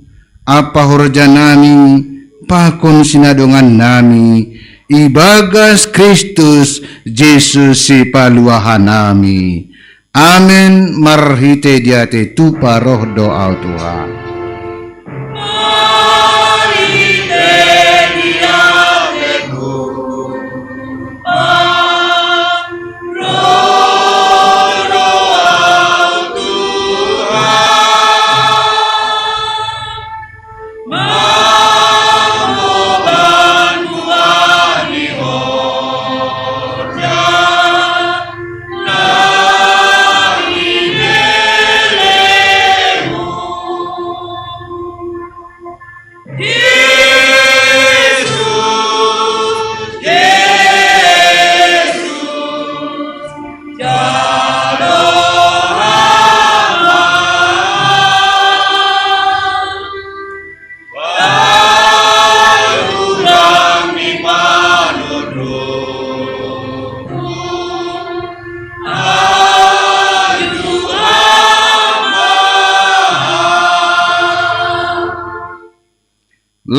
Apa horja nami pakon sinadongan nami. Ibagas Kristus Yesus si paluahan nami. Amin. Marhite diate tu paroh doa Tuhan.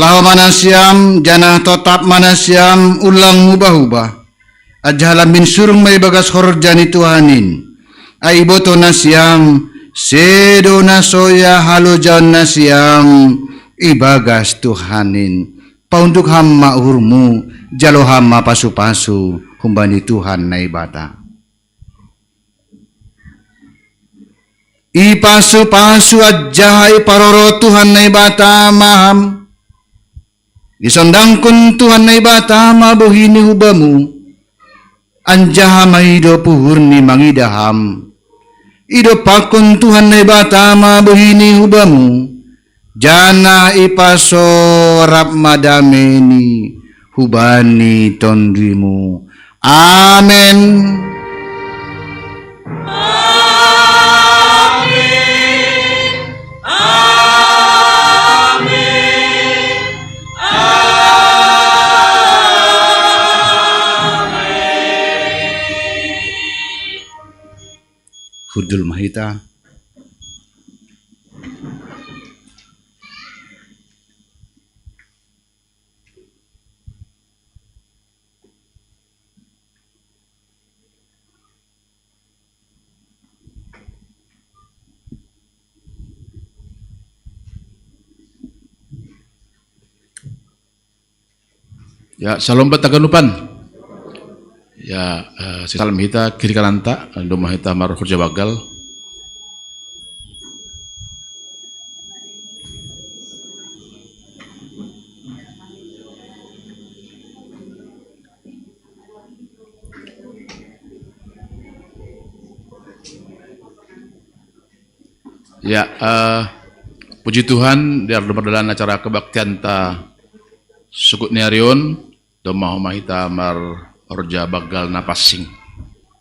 Lawa manasiam jana totap manasiam ulang mubah-ubah. Ajalan min surung may bagas horjani Tuhanin. Ay boto nasiam sedo nasoya halojan nasiam ibagas Tuhanin. Paunduk hamma urmu jalo hamma pasu-pasu humbani Tuhan na ibata. Ipasu-pasu ajahai paroro Tuhan na ibata maham. Isondangkun Tuhan na ibata mabuhini hubamu. Anjaha maido puhurni mangidaham. Ido pakun Tuhan na ibata mabuhini hubamu. Jana ipaso rap madameni hubani tondrimu. Amen. Hudul Mahita. Ya, salam bataganupan. Ya, salam hita kiri kalanta, domah hita maruh kerja bagal. Ya, puji Tuhan, di dalam acara kebaktian ta sukut niarion, domah hita mar orja bagal napasing.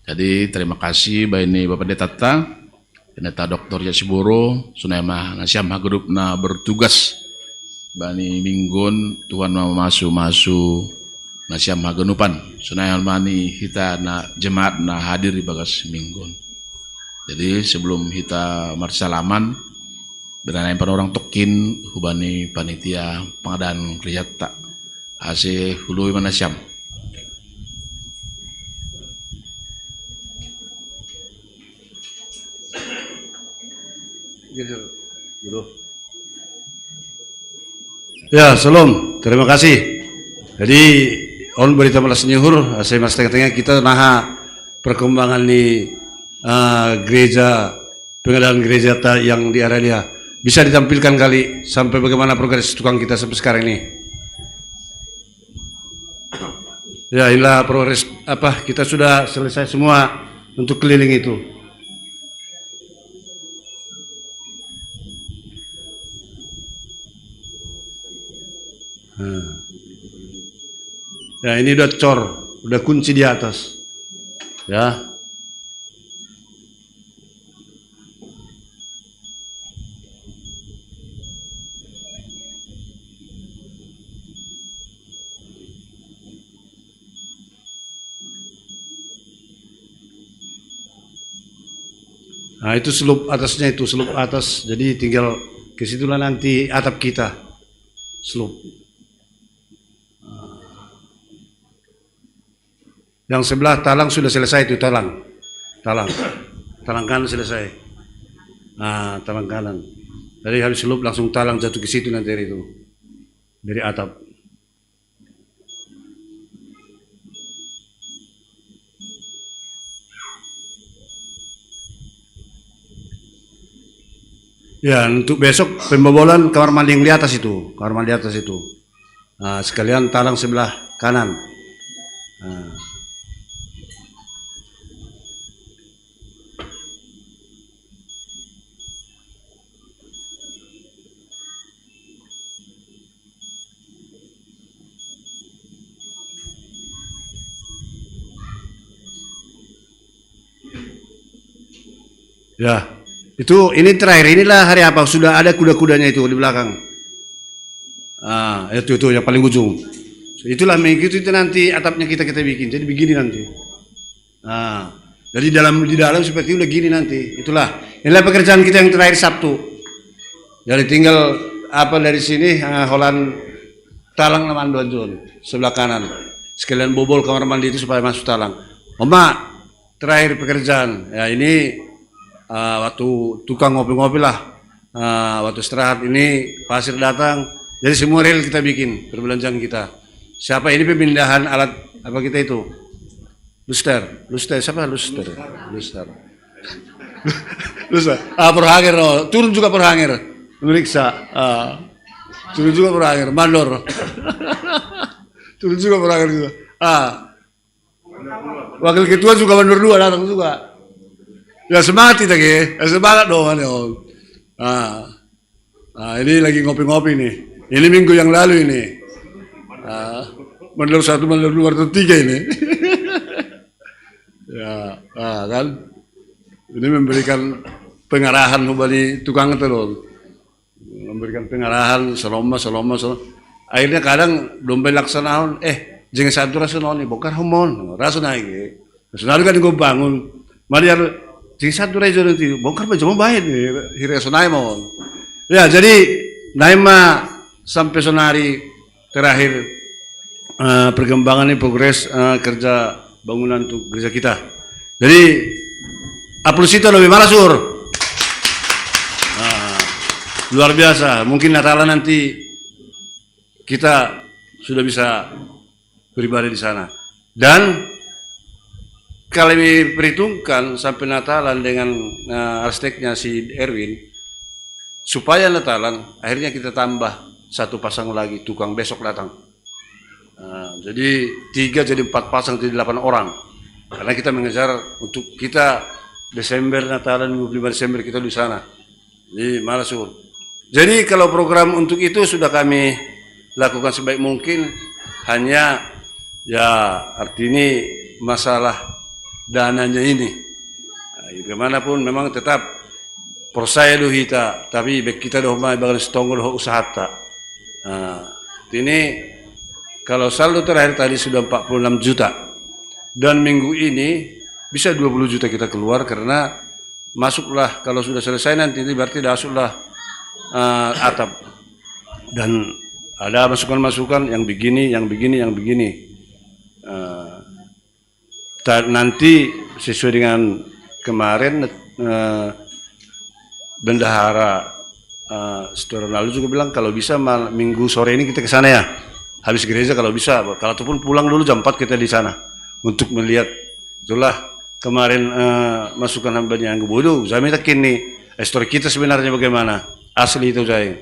Jadi terima kasih baini Bapak Detata, Pendeta Dr. Yasiboro, sunema nasiam hagrup na bertugas bani minggon Tuhan masu nasiam hagenupan. Sunayam mani kita na jemaat na hadir di bagas minggon. Jadi sebelum kita marsalaman, beranai orang tokin hubani panitia pengadaan kriyata ase hului manasiam. Ya, salam. Terima kasih. Jadi, on berita malas nyuhur, saya mas tengah-tengah kita naha perkembangan di gereja, pengadaan gereja yang di area bisa ditampilkan kali sampai bagaimana progres tukang kita sampai sekarang ini. Ya, inilah progres apa kita sudah selesai semua untuk keliling itu. Ya, ini udah cor, udah kunci di atas. Ya. Nah, itu selub atasnya, itu selub atas. Jadi tinggal ke situlah nanti atap kita. Selub. Yang sebelah talang sudah selesai itu talang kanan selesai. Nah, talang kanan. Jadi habis selub langsung talang jatuh ke situ nanti itu dari atap. Ya, untuk besok pembobolan kamar mandi yang di atas itu, kamar mandi atas itu. Nah, sekalian talang sebelah kanan. Nah. Ya, itu ini terakhir, inilah hari apa? Sudah ada kuda-kudanya itu di belakang. Ah, itu yang paling ujung. Itulah mengikuti itu nanti atapnya kita bikin. Jadi begini nanti. Ah, jadi di dalam seperti udah gini nanti. Inilah pekerjaan kita yang terakhir Sabtu. Jadi tinggal apa dari sini Holland talang na manduan doon, sebelah kanan. Sekalian bobol kamar mandi itu supaya masuk talang. Oma, terakhir pekerjaan. Ya ini waktu tukang ngopi-ngopi lah. Waktu istirahat ini pasir datang. Jadi semua rel kita bikin, perbelanjaan kita. Siapa ini pemindahan alat apa kita itu? Luster. Siapa Luster? Luster. Perhanger. Oh. Turun juga perhanger. Meriksa. Turun juga perhanger. Mandor. Turun juga perhanger juga. Wakil ketua juga mandor 2 datang juga. Ya semangat kita ke. Semangat dong. Ini lagi ngopi-ngopi nih. Ini minggu yang lalu ini. Mandor 1, mandor 2, mandor 3 ini. Ya, kan. Ini memberikan pengarahan kepada tukang telur. Memberikan pengarahan selama. Akhirnya kadang dompet laksanaan, jangan satu rasa nih, bokar homon, rasa naik. Sebenarnya kan gue bangun, mari jangan satu rasa nanti, bokar cuma baik nih, rasa naik mohon. Ya jadi naima sampai sonari terakhir perkembangan ini progres kerja bangunan untuk gereja kita. Jadi aplaus itu lebih malasur. Luar biasa. Mungkin Natalan nanti kita sudah bisa beribadah di sana. Dan kalau diperhitungkan sampai Natalan dengan arsiteknya si Erwin, supaya Natalan akhirnya kita tambah 1 pasang lagi tukang besok datang. Jadi 3 jadi 4 pasang jadi 8 orang. Karena kita mengejar untuk kita Desember Natalan 25 Desember kita di sana. Jadi malasur. Jadi kalau program untuk itu sudah kami lakukan sebaik mungkin, hanya ya artinya masalah dananya ini. Bagaimanapun memang tetap persaya do hita, tapi kita doh mai bagan setongol doh usaha tak. Ini kalau saldo terakhir tadi sudah 46 juta dan minggu ini bisa 20 juta kita keluar karena masuklah kalau sudah selesai nanti berarti masuklah atap dan ada masukan-masukan yang begini. Nanti sesuai dengan kemarin bendahara Saudara lalu juga bilang kalau bisa minggu sore ini kita ke sana ya. Habis gereja kalau bisa, kalau ataupun pulang dulu jam 4 kita di sana untuk melihat. Itulah kemarin masukan hambanya yang bodoh. Saya minta kini histori kita sebenarnya bagaimana asli itu saya.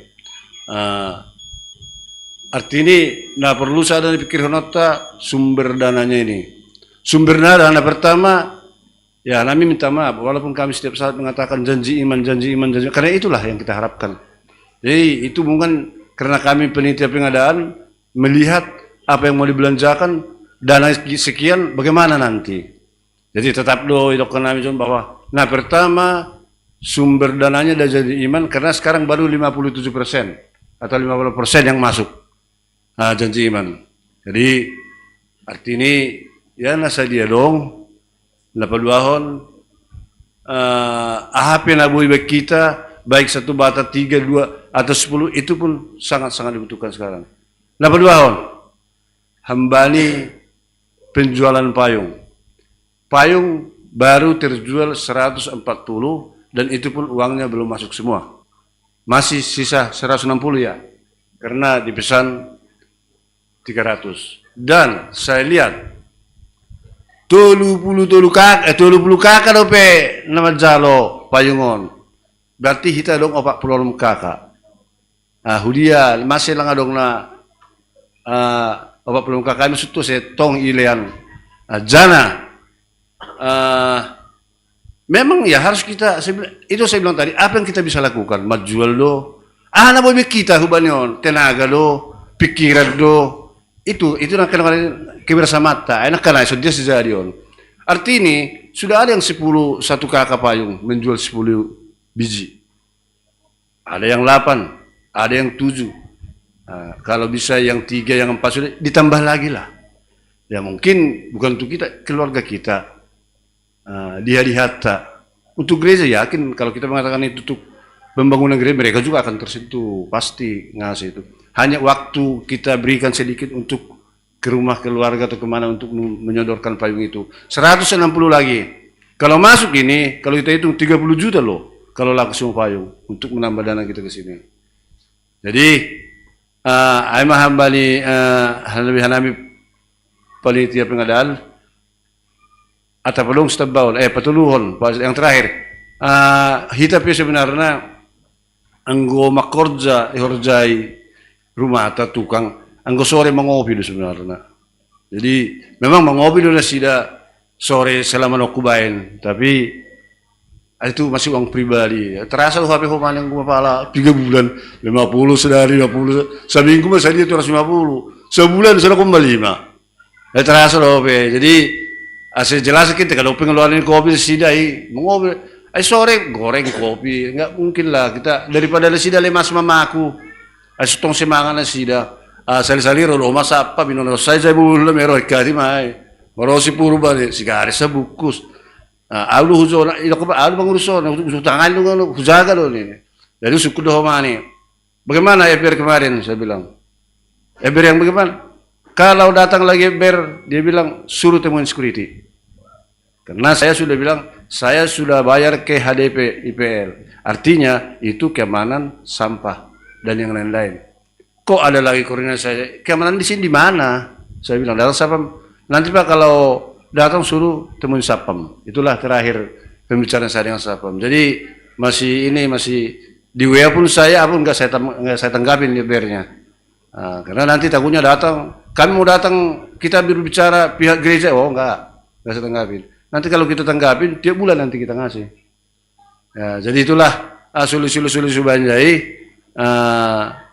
Artinya nah perlu saya pikir honota sumber dananya ini. Sumber dana pertama ya kami minta maaf walaupun kami setiap saat mengatakan janji iman karena itulah yang kita harapkan. Jadi itu mungkin karena kami penitia pengadaan melihat apa yang mau dibelanjakan dana sekian bagaimana nanti. Jadi tetap doakan kami bahwa nah pertama sumber dananya dari janji iman karena sekarang baru 57% atau 50% yang masuk janji iman. Jadi artinya ya nasa dia dong 82 AHP nabui baik kita baik 1 bata 3, 2 atau 10 itu pun sangat-sangat dibutuhkan sekarang. 82 hambani penjualan payung baru terjual 140 dan itu pun uangnya belum masuk semua, masih sisa 160 ya karena dipesan 300 dan saya lihat 30 kakak dope nama jalo payungon berarti kita dong 40 kakak hudia masih lang dong na 40 kakak maksud tuh saya tong ilean jana memang ya harus kita itu saya bilang tadi apa yang kita bisa lakukan majual do na boleh kita hubanion tenaga do pikiran do itu nak kebersamaan enak karena itu dia sejadion. Artinya sudah ada yang 1 kakak payung menjual 10 biji. Ada yang 8, ada yang 7. Kalau bisa yang 3, yang 4 sudah ditambah lagi lah. Ya mungkin bukan untuk kita, keluarga kita. Dia lihat untuk gereja yakin kalau kita mengatakan itu untuk pembangunan gereja mereka juga akan tersentuh, pasti ngasih itu. Hanya waktu kita berikan sedikit untuk ke rumah keluarga atau kemana untuk menyodorkan payung itu. 160 lagi. Kalau masuk ini, kalau kita hitung 30 juta loh, kalau laku semua payung untuk menambah dana kita ke sini. Jadi, Aima hambani hanami panitia pengadaan atau pelung setabaun, patuluhon yang terakhir. Hitapi sebenarnya anggo makorja ihorjai rumah atau tukang anggo sore mengopi itu sebenarnya. Jadi memang mengopi itu sudah sore selama nokubain, tapi itu masih uang pribadi. Terasa lu HP homan yang gue pala 3 bulan 50 sedari 50 seminggu masa dia 250 sebulan sudah kembali 5. Terasa lu HP. Jadi asal jelas kita kalau pengeluaran kopi sidai mengopi. Sore goreng kopi, nggak mungkin lah kita daripada sida lemas mamaku. Tong semangat na sida. Sali-sali rolo masa apa binono saya bulu mero ikati mai. Morosi puro ba sigari sa bukus. Alu huzo na ilo ko ba alu banguruso na utangan lu ngono hujaga lo ni. Jadi suku doh mani. Bagaimana FBR kemarin saya bilang. FBR yang bagaimana? Kalau datang lagi FBR dia bilang suruh temuin security. Karena saya sudah bilang saya sudah bayar ke HDP IPL. Artinya itu keamanan sampah dan yang lain-lain. Kok ada lagi koordinasi saya? Keamanan di sini di mana? Saya bilang datang sapam. Nanti Pak kalau datang suruh temuin sapam. Itulah terakhir pembicaraan saya dengan sapam. Jadi masih di WA pun saya nggak saya tanggapin IPR-nya. Karena nanti takutnya datang. Kami mau datang kita berbicara pihak gereja. Oh nggak saya tanggapin. Nanti kalau kita tanggapin tiap bulan nanti kita ngasih. Ya, jadi itulah solusi banjai.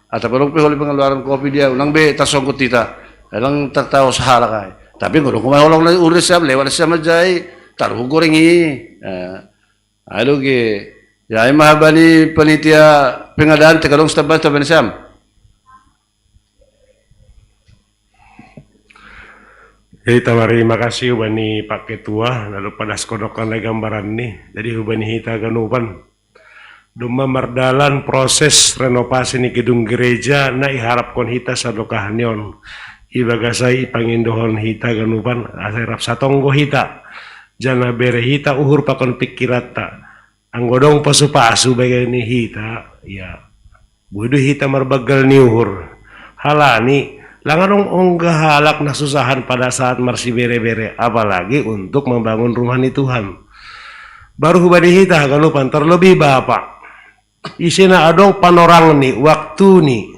Atau perlu oleh pengeluaran kopi dia ulang be tasongkut kita lang tertawa sahala kai tapi ngono kuma olong urus siap lewat sama jai taruh goreng ini aduh ge ya imah bani panitia pengadaan tegalong setabat taban sam jadi tawari makasih ubani Pak Ketua lalu pada skodokan lagi gambaran nih jadi ubani hita ganupan Duma mardalan proses renovasi ni gedung gereja na iharapkan hita sa lokahnion. Ibagasay ipangindohon hita ganupan asirap satonggo hita. Jana bere hita uhur pakon pikirata. Ang godong pasupasu bagay ni hita. Ya. Budo hita marbagal ni uhur. Halani langanong ongga halak na susahan pada saat marsi bere-bere. Apalagi untuk membangun rumah ni Tuhan. Baru hubani hita ganupan terlebih Bapak. Isina adong panorang ni waktu ni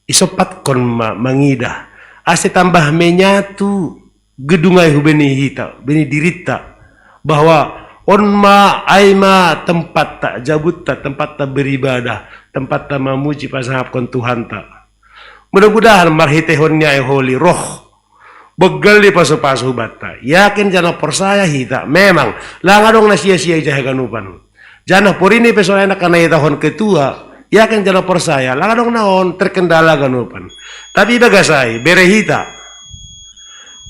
isopat kon mangidah ase tambah menyatu gedungai hubeni hita beni dirita bahwa onma aima tempat tak jabut tak tempat tak beribadah tempat tak memuji pasahapkan Tuhan tak mudah-mudahan marhitehonnya holi roh begal di pasu-pasu bata yakin jana persaya hita memang langadong na sia-sia jahaganupan jana por ini pesoalnya nak kanai tahun ketua, ya kan jana por saya, langadong naon terkendala ganupan. Tapi bagasai bere hita,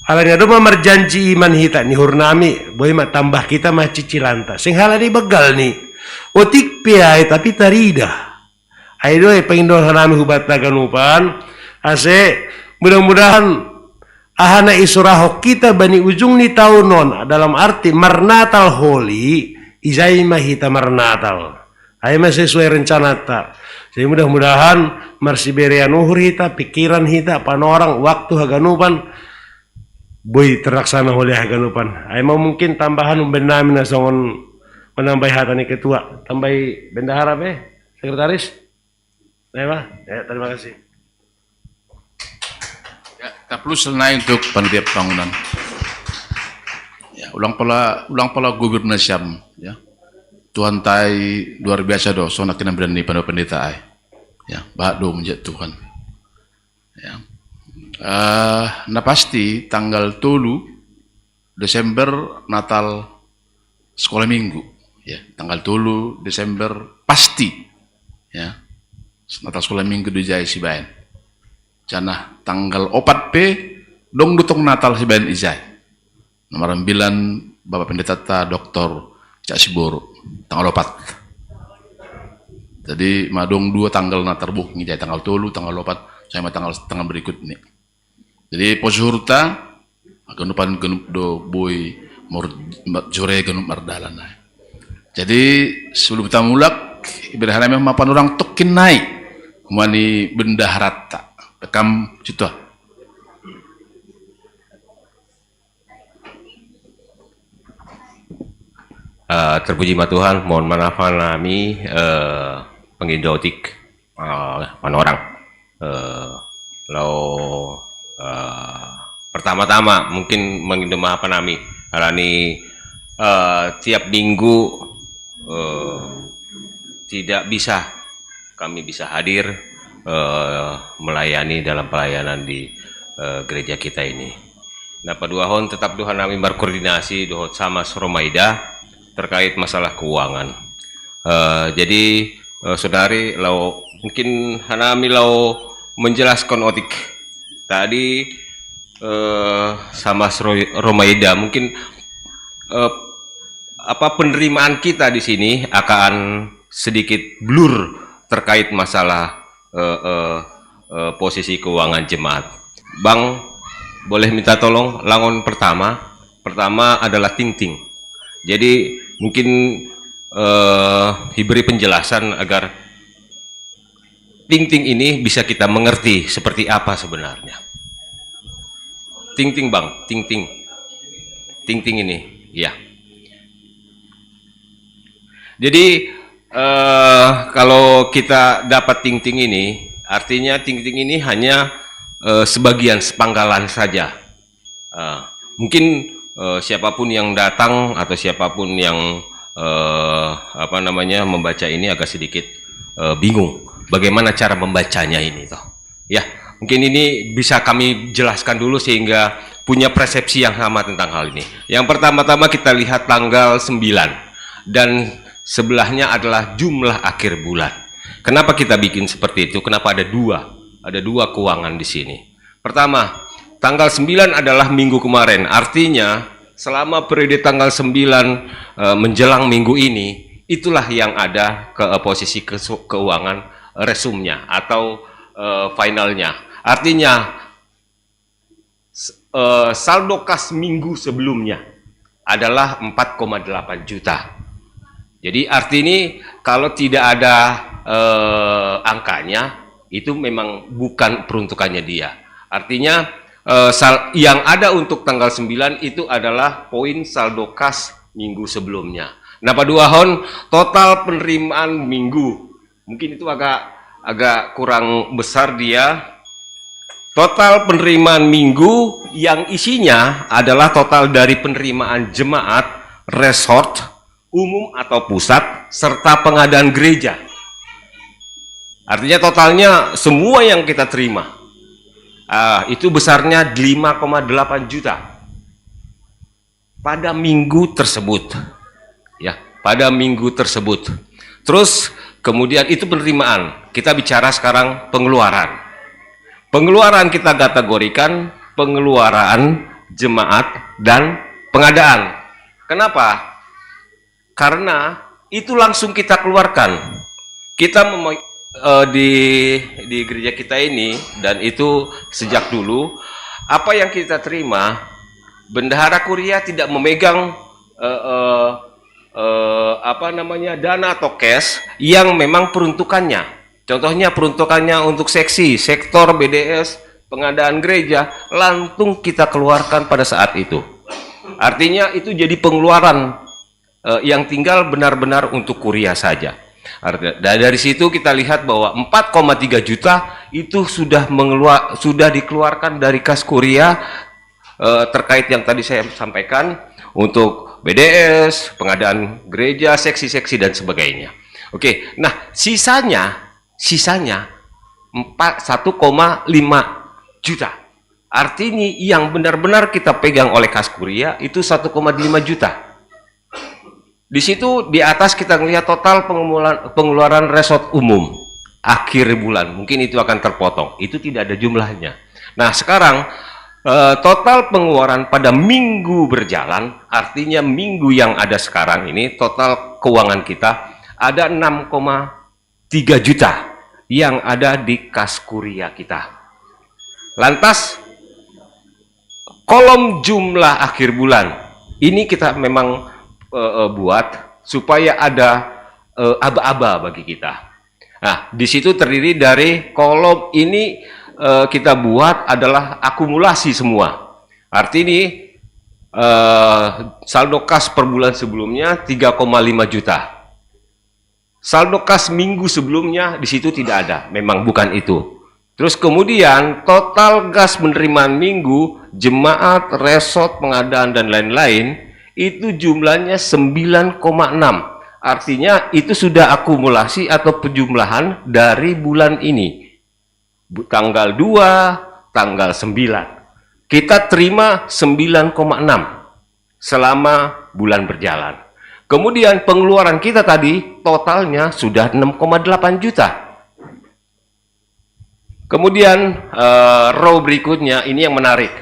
alanya doma merjanji iman hita ni hurnami, boy mak tambah kita mah cicilanta. Sing halani begal ni, otik piai tapi tarida. Aido pengindol hanami hubat ganupan, ase mudah-mudahan ahana isurahok kita bani ujung ni tahunon dalam arti marnatal holy. Izai mahita marnatal. Ay sesuai rencana ta. Jadi mudah-mudahan marsiberian uhur hita, pikiran hita, panorang, waktu haganupan, boy terlaksana oleh haganupan. Ay mau mungkin tambahan umbenami na songon menambah hata ni ketua. Tambah bendahara be, sekretaris. Ya, terima kasih. Ya, tak perlu selain untuk panitia bangunan. Ya, ulang pala gubernur Syam ya. Tuhan tai luar biasa do so nak kena berani pada pendeta ai. Ya, bado menjadi Tuhan. Ya. Na pasti tanggal 3 Desember Natal sekolah minggu ya. Tanggal 3 Desember pasti ya. Natal sekolah minggu di Jai Sibaen. Jana tanggal 4 dong dutong Natal Sibaen Ijai. Nomor 9 Bapak Pendeta Dr. Cak Siburu tanggal 4 Jadi madong 2 tanggal na terbuk ngi tanggal 3, tanggal 4 sama tanggal berikut ini. Jadi posisi hurta akan depan genup do boy jore genup mardalan. Jadi sebelum kita mulak ibadah memang mapan orang tokin naik mani benda harata rekam situ. Terpuji ma Tuhan, mohon maaf nami pengindotik panorang. Pertama-tama mungkin mengindom apa nami alani tiap minggu tidak bisa kami bisa hadir melayani dalam pelayanan di gereja kita ini. Nah, paduahon tetap Tuhan kami berkoordinasi dohot sama Romaida terkait masalah keuangan. Jadi saudari lau mungkin hanami lau menjelaskan otik tadi sama Romaida mungkin apa penerimaan kita di sini akan sedikit blur terkait masalah posisi keuangan jemaat. Bang, boleh minta tolong langon pertama adalah ting-ting. Jadi mungkin diberi penjelasan agar ting-ting ini bisa kita mengerti seperti apa sebenarnya. Ting-ting bang, ting-ting ini, ya. Jadi kalau kita dapat ting-ting ini, artinya ting-ting ini hanya sebagian sepanggalan saja. Mungkin siapapun yang datang atau siapapun yang membaca ini agak sedikit bingung bagaimana cara membacanya ini toh. Ya, mungkin ini bisa kami jelaskan dulu sehingga punya persepsi yang sama tentang hal ini. Yang pertama-tama kita lihat tanggal 9 dan sebelahnya adalah jumlah akhir bulan. Kenapa kita bikin seperti itu? Kenapa ada dua keuangan di sini? Pertama, tanggal 9 adalah minggu kemarin. Artinya selama periode tanggal 9 menjelang minggu ini, itulah yang ada ke posisi keuangan resumnya atau finalnya. Artinya saldo kas minggu sebelumnya adalah 4,8 juta. Jadi arti ini kalau tidak ada angkanya itu memang bukan peruntukannya dia. Artinya yang ada untuk tanggal 9 itu adalah poin saldo kas minggu sebelumnya. Nah, paduahon total penerimaan minggu mungkin itu agak kurang besar dia. Total penerimaan minggu yang isinya adalah total dari penerimaan jemaat, resort umum atau pusat serta pengadaan gereja. Artinya totalnya semua yang kita terima itu besarnya 5,8 juta pada minggu tersebut. Ya, pada minggu tersebut. Terus kemudian itu penerimaan. Kita bicara sekarang pengeluaran. Pengeluaran kita kategorikan pengeluaran jemaat dan pengadaan. Kenapa? Karena itu langsung kita keluarkan. Kita di gereja kita ini, dan itu sejak dulu, apa yang kita terima, bendahara kuria tidak memegang dana atau cash yang memang peruntukannya. Contohnya peruntukannya untuk seksi, sektor BDS, pengadaan gereja, langsung kita keluarkan pada saat itu. Artinya itu jadi pengeluaran yang tinggal benar-benar untuk kuria saja. Dari situ kita lihat bahwa 4,3 juta itu sudah dikeluarkan dari kas kuria terkait yang tadi saya sampaikan untuk BDS, pengadaan gereja, seksi-seksi dan sebagainya. Oke, nah sisanya 1,5 juta. Artinya yang benar-benar kita pegang oleh kas kuria itu 1,5 juta. Di situ di atas kita melihat total pengeluaran resort umum akhir bulan, mungkin itu akan terpotong, itu tidak ada jumlahnya. Nah sekarang total pengeluaran pada minggu berjalan, artinya minggu yang ada sekarang ini total keuangan kita ada 6,3 3 juta yang ada di kas kuria kita. Lantas kolom jumlah akhir bulan ini kita memang buat supaya ada aba-aba bagi kita. Nah, di situ terdiri dari kolom ini kita buat adalah akumulasi semua. Artinya saldo kas per bulan sebelumnya 3,5 juta. Saldo kas minggu sebelumnya di situ tidak ada, memang bukan itu. Terus kemudian total gas penerimaan minggu, jemaat, resort, pengadaan dan lain-lain itu jumlahnya 9,6. Artinya itu sudah akumulasi atau penjumlahan dari bulan ini. Tanggal 2, tanggal 9. Kita terima 9,6 selama bulan berjalan. Kemudian pengeluaran kita tadi totalnya sudah 6,8 juta. Kemudian row berikutnya ini yang menarik.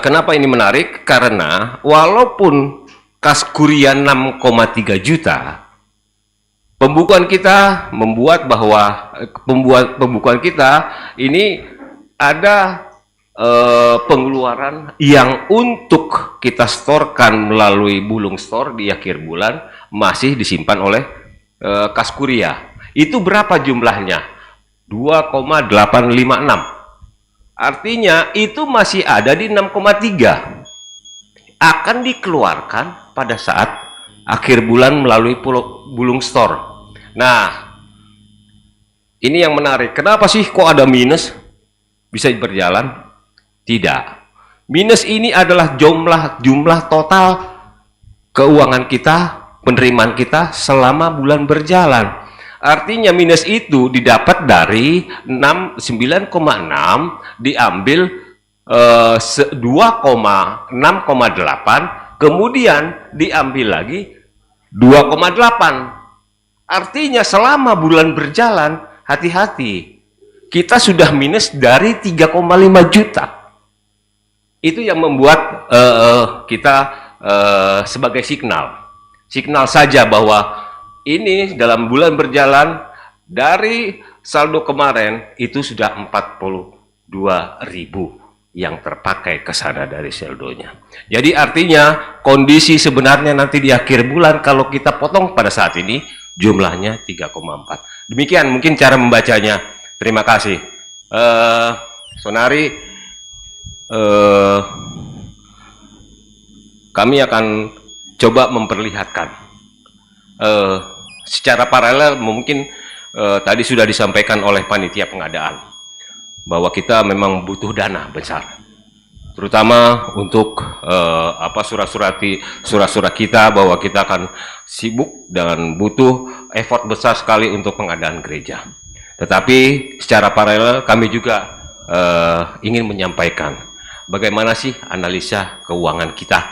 Kenapa ini menarik? Karena walaupun kas kuria 6,3 juta, pembukuan kita membuat bahwa pembukuan kita ini ada pengeluaran yang untuk kita storekan melalui bulung store di akhir bulan masih disimpan oleh kas kuria. Itu berapa jumlahnya? 2,856. Artinya itu masih ada di 6,3. Akan dikeluarkan pada saat akhir bulan melalui bulung store. Nah, ini yang menarik. Kenapa sih kok ada minus bisa berjalan? Tidak. Minus ini adalah jumlah total keuangan kita, penerimaan kita selama bulan berjalan. Artinya minus itu didapat dari 9,6 diambil 2,6,8 kemudian diambil lagi 2,8. Artinya selama bulan berjalan, hati-hati, kita sudah minus dari 3,5 juta. Itu yang membuat kita sebagai signal saja bahwa ini dalam bulan berjalan dari saldo kemarin itu sudah 42.000 yang terpakai ke sana dari saldonya. Jadi artinya kondisi sebenarnya nanti di akhir bulan kalau kita potong pada saat ini jumlahnya 3,4. Demikian mungkin cara membacanya. Terima kasih. Sonari, kami akan coba memperlihatkan secara paralel. Mungkin tadi sudah disampaikan oleh panitia pengadaan bahwa kita memang butuh dana besar, terutama untuk surat-surat kita, bahwa kita akan sibuk dan butuh effort besar sekali untuk pengadaan gereja. Tetapi secara paralel kami juga ingin menyampaikan bagaimana sih analisa keuangan kita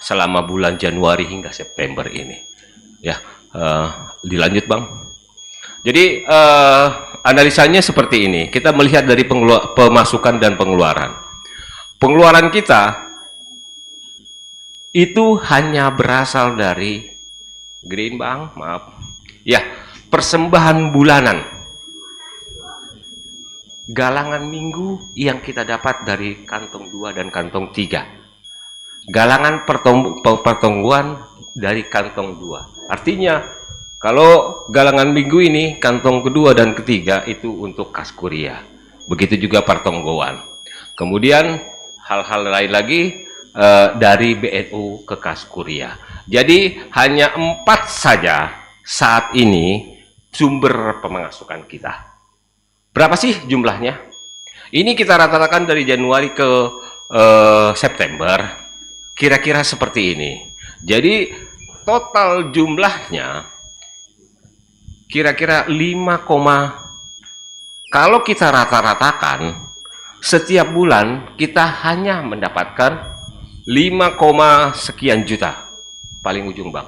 selama bulan Januari hingga September ini. Ya, dilanjut Bang. Jadi analisanya seperti ini. Kita melihat dari pemasukan dan pengeluaran. Pengeluaran kita itu hanya berasal dari green Bang, maaf. Ya, persembahan bulanan. Galangan minggu yang kita dapat dari kantong 2 dan kantong 3. Galangan pertongguan dari kantong 2. Artinya kalau galangan minggu ini kantong kedua dan ketiga itu untuk kas kuria. Begitu juga pertonggoan. Kemudian hal-hal lain lagi dari BNU ke kas kuria. Jadi hanya 4 saja saat ini sumber pemasukan kita. Berapa sih jumlahnya? Ini kita rata-ratakan dari Januari ke September. Kira-kira seperti ini. Jadi total jumlahnya kira-kira 5, kalau kita rata-ratakan setiap bulan kita hanya mendapatkan 5, sekian juta. Paling ujung Bang,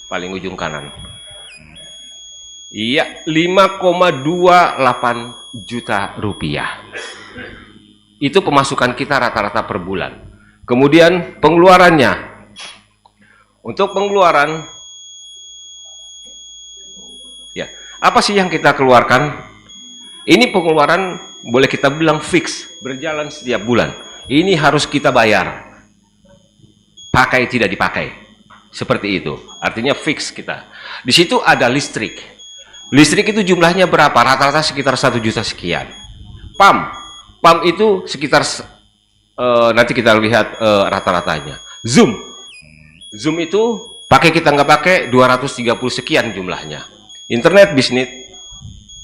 paling ujung kanan. Iya, 5,28 juta rupiah. Itu pemasukan kita rata-rata per bulan. Kemudian pengeluarannya. Untuk pengeluaran Apa sih yang kita keluarkan? Ini pengeluaran boleh kita bilang fix, berjalan setiap bulan. Ini harus kita bayar. Pakai tidak dipakai. Seperti itu. Artinya fix kita. Di situ ada listrik. Listrik itu jumlahnya berapa? Rata-rata sekitar 1 juta sekian. PAM itu sekitar nanti kita lihat rata-ratanya. Zoom itu pakai kita nggak pakai 230 sekian jumlahnya. Internet bisnis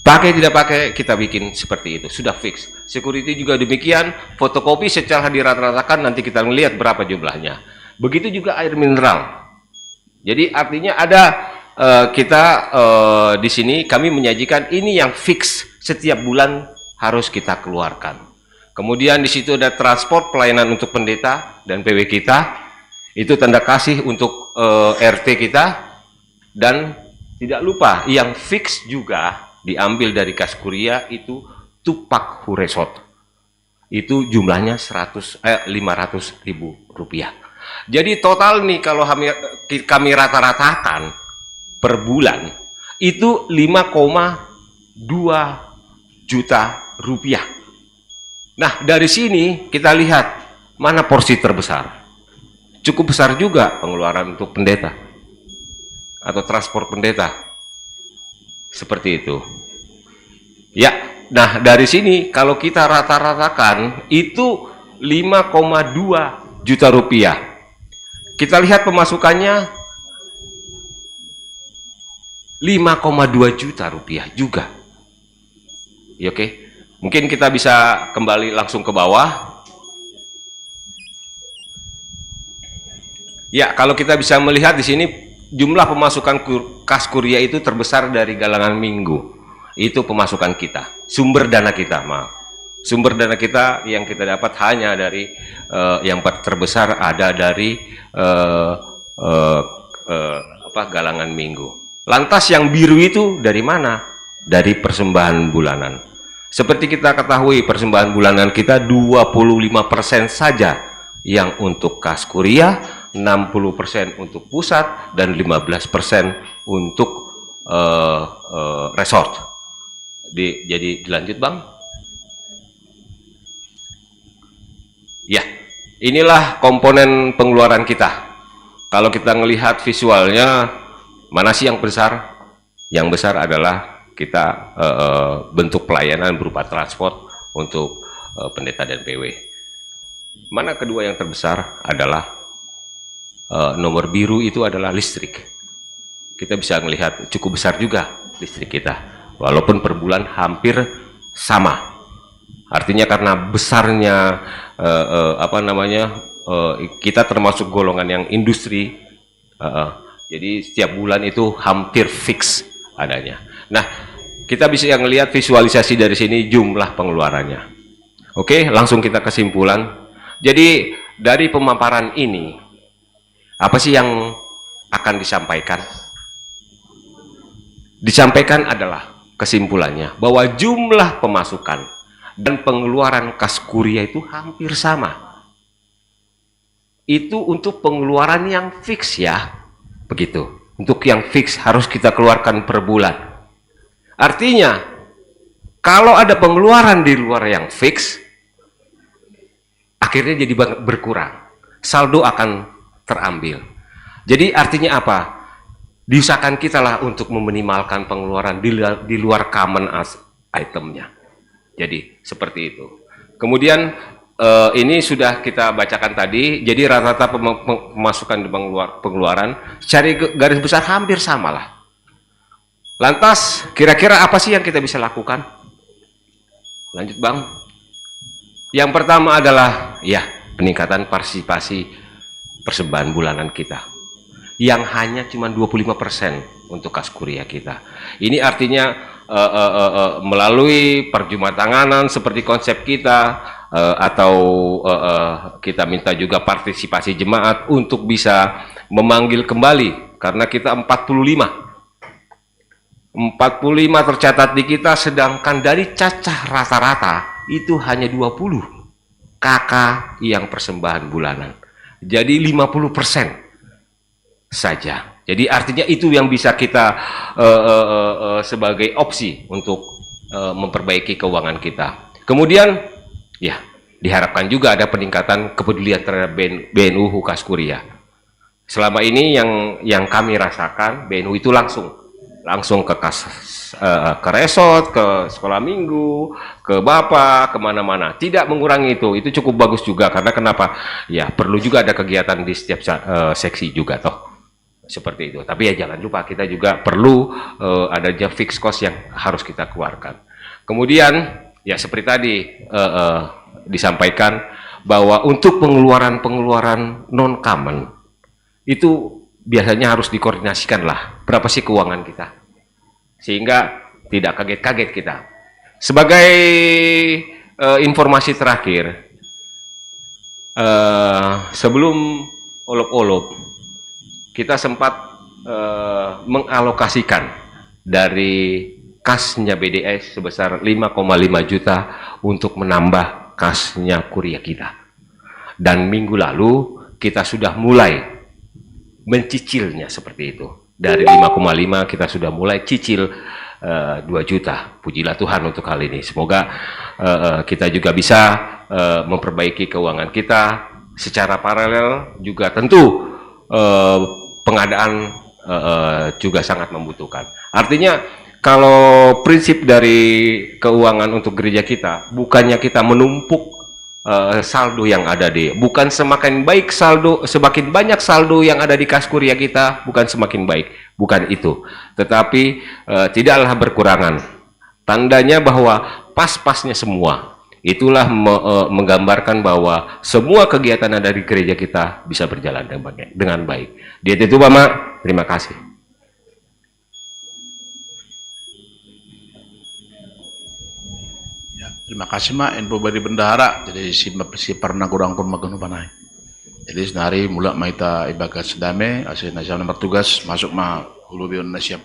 pakai tidak pakai kita bikin seperti itu, sudah fix. Security juga demikian, fotokopi secara dirata-ratakan nanti kita melihat berapa jumlahnya. Begitu juga air mineral. Jadi artinya ada di sini kami menyajikan ini yang fix setiap bulan harus kita keluarkan. Kemudian di situ ada transport pelayanan untuk pendeta dan PW kita. Itu tanda kasih untuk RT kita. Dan tidak lupa yang fix juga diambil dari kas kuria itu tupak huresot. Itu jumlahnya 500.000 rupiah. Jadi total nih kalau kami rata-ratakan per bulan itu 5,2 juta rupiah. Nah dari sini kita lihat mana porsi terbesar. Cukup besar juga pengeluaran untuk pendeta atau transport pendeta. Seperti itu. Ya, nah dari sini kalau kita rata-ratakan itu 5,2 juta rupiah. Kita lihat pemasukannya 5,2 juta rupiah juga. Ya, oke. Mungkin kita bisa kembali langsung ke bawah. Ya, kalau kita bisa melihat di sini jumlah pemasukan kas kuria itu terbesar dari galangan minggu. Itu pemasukan kita, sumber dana kita, maaf. Sumber dana kita yang kita dapat hanya dari yang terbesar ada dari galangan minggu. Lantas yang biru itu dari mana? Dari persembahan bulanan. Seperti kita ketahui persembahan bulanan kita 25% saja yang untuk kas kuria, 60% untuk pusat, dan 15% untuk resort. Jadi dilanjut Bang. Ya, inilah komponen pengeluaran kita. Kalau kita melihat visualnya, mana sih yang besar? Yang besar adalah kita bentuk pelayanan berupa transport untuk pendeta dan PW. Mana kedua yang terbesar adalah nomor biru itu adalah listrik. Kita bisa melihat cukup besar juga listrik kita, walaupun per bulan hampir sama. Artinya karena besarnya kita termasuk golongan yang industri, jadi setiap bulan itu hampir fix adanya. Nah, kita bisa melihat visualisasi dari sini jumlah pengeluarannya. Oke, langsung kita kesimpulan. Jadi dari pemaparan ini, apa sih yang akan disampaikan? Disampaikan adalah kesimpulannya bahwa jumlah pemasukan dan pengeluaran kas kuria itu hampir sama. Itu untuk pengeluaran yang fix ya, begitu. Untuk yang fix harus kita keluarkan per bulan. Artinya, kalau ada pengeluaran di luar yang fix, akhirnya jadi berkurang. Saldo akan terambil. Jadi artinya apa? Diusahakan kita lah untuk meminimalkan pengeluaran di luar common itemnya. Jadi seperti itu. Kemudian ini sudah kita bacakan tadi. Jadi rata-rata pemasukan di pengeluaran cari garis besar hampir sama lah. Lantas kira-kira apa sih yang kita bisa lakukan? Lanjut Bang. Yang pertama adalah ya peningkatan partisipasi persembahan bulanan kita yang hanya cuma 25% untuk kas kuria kita. Ini artinya melalui perjumatanganan seperti konsep kita atau kita minta juga partisipasi jemaat untuk bisa memanggil kembali karena kita 45 tercatat di kita, sedangkan dari cacah rata-rata itu hanya 20 kakak yang persembahan bulanan. Jadi 50% saja. Jadi artinya itu yang bisa kita sebagai opsi untuk memperbaiki keuangan kita. Kemudian ya diharapkan juga ada peningkatan kepedulian terhadap BNU Hukas Kuria. Selama ini yang kami rasakan, BNU itu langsung ke ke resort, ke sekolah minggu, ke bapak, kemana-mana. Tidak mengurangi itu cukup bagus juga. Karena kenapa? Ya perlu juga ada kegiatan di setiap seksi juga toh. Seperti itu. Tapi ya jangan lupa kita juga perlu ada fixed cost yang harus kita keluarkan. Kemudian ya seperti tadi disampaikan bahwa untuk pengeluaran non common itu biasanya harus dikoordinasikan lah. Berapa sih keuangan kita? Sehingga tidak kaget-kaget kita. Sebagai informasi terakhir, sebelum olop-olop kita sempat mengalokasikan dari kasnya BDS sebesar 5,5 juta untuk menambah kasnya kuliah kita. Dan minggu lalu kita sudah mulai mencicilnya seperti itu. Dari 5,5 kita sudah mulai cicil 2 juta. Pujilah Tuhan untuk hal ini. Semoga kita juga bisa memperbaiki keuangan kita secara paralel juga tentu pengadaan juga sangat membutuhkan. Artinya kalau prinsip dari keuangan untuk gereja kita bukannya kita menumpuk saldo yang ada bukan semakin baik saldo, semakin banyak saldo yang ada di kas kuria kita, bukan semakin baik, bukan itu. Tetapi tidaklah berkurangan. Tandanya bahwa pas-pasnya semua. Itulah menggambarkan bahwa semua kegiatan yang ada di gereja kita bisa berjalan dengan baik. Dia itu Mama, terima kasih. Ya, terima kasih Mak, info dari bendahara. Jadi si pernah kurang pun magano panai. Jadi senari mulai maita ibagat sedame, asal nasional bertugas masuk ma hulu bion nasyam.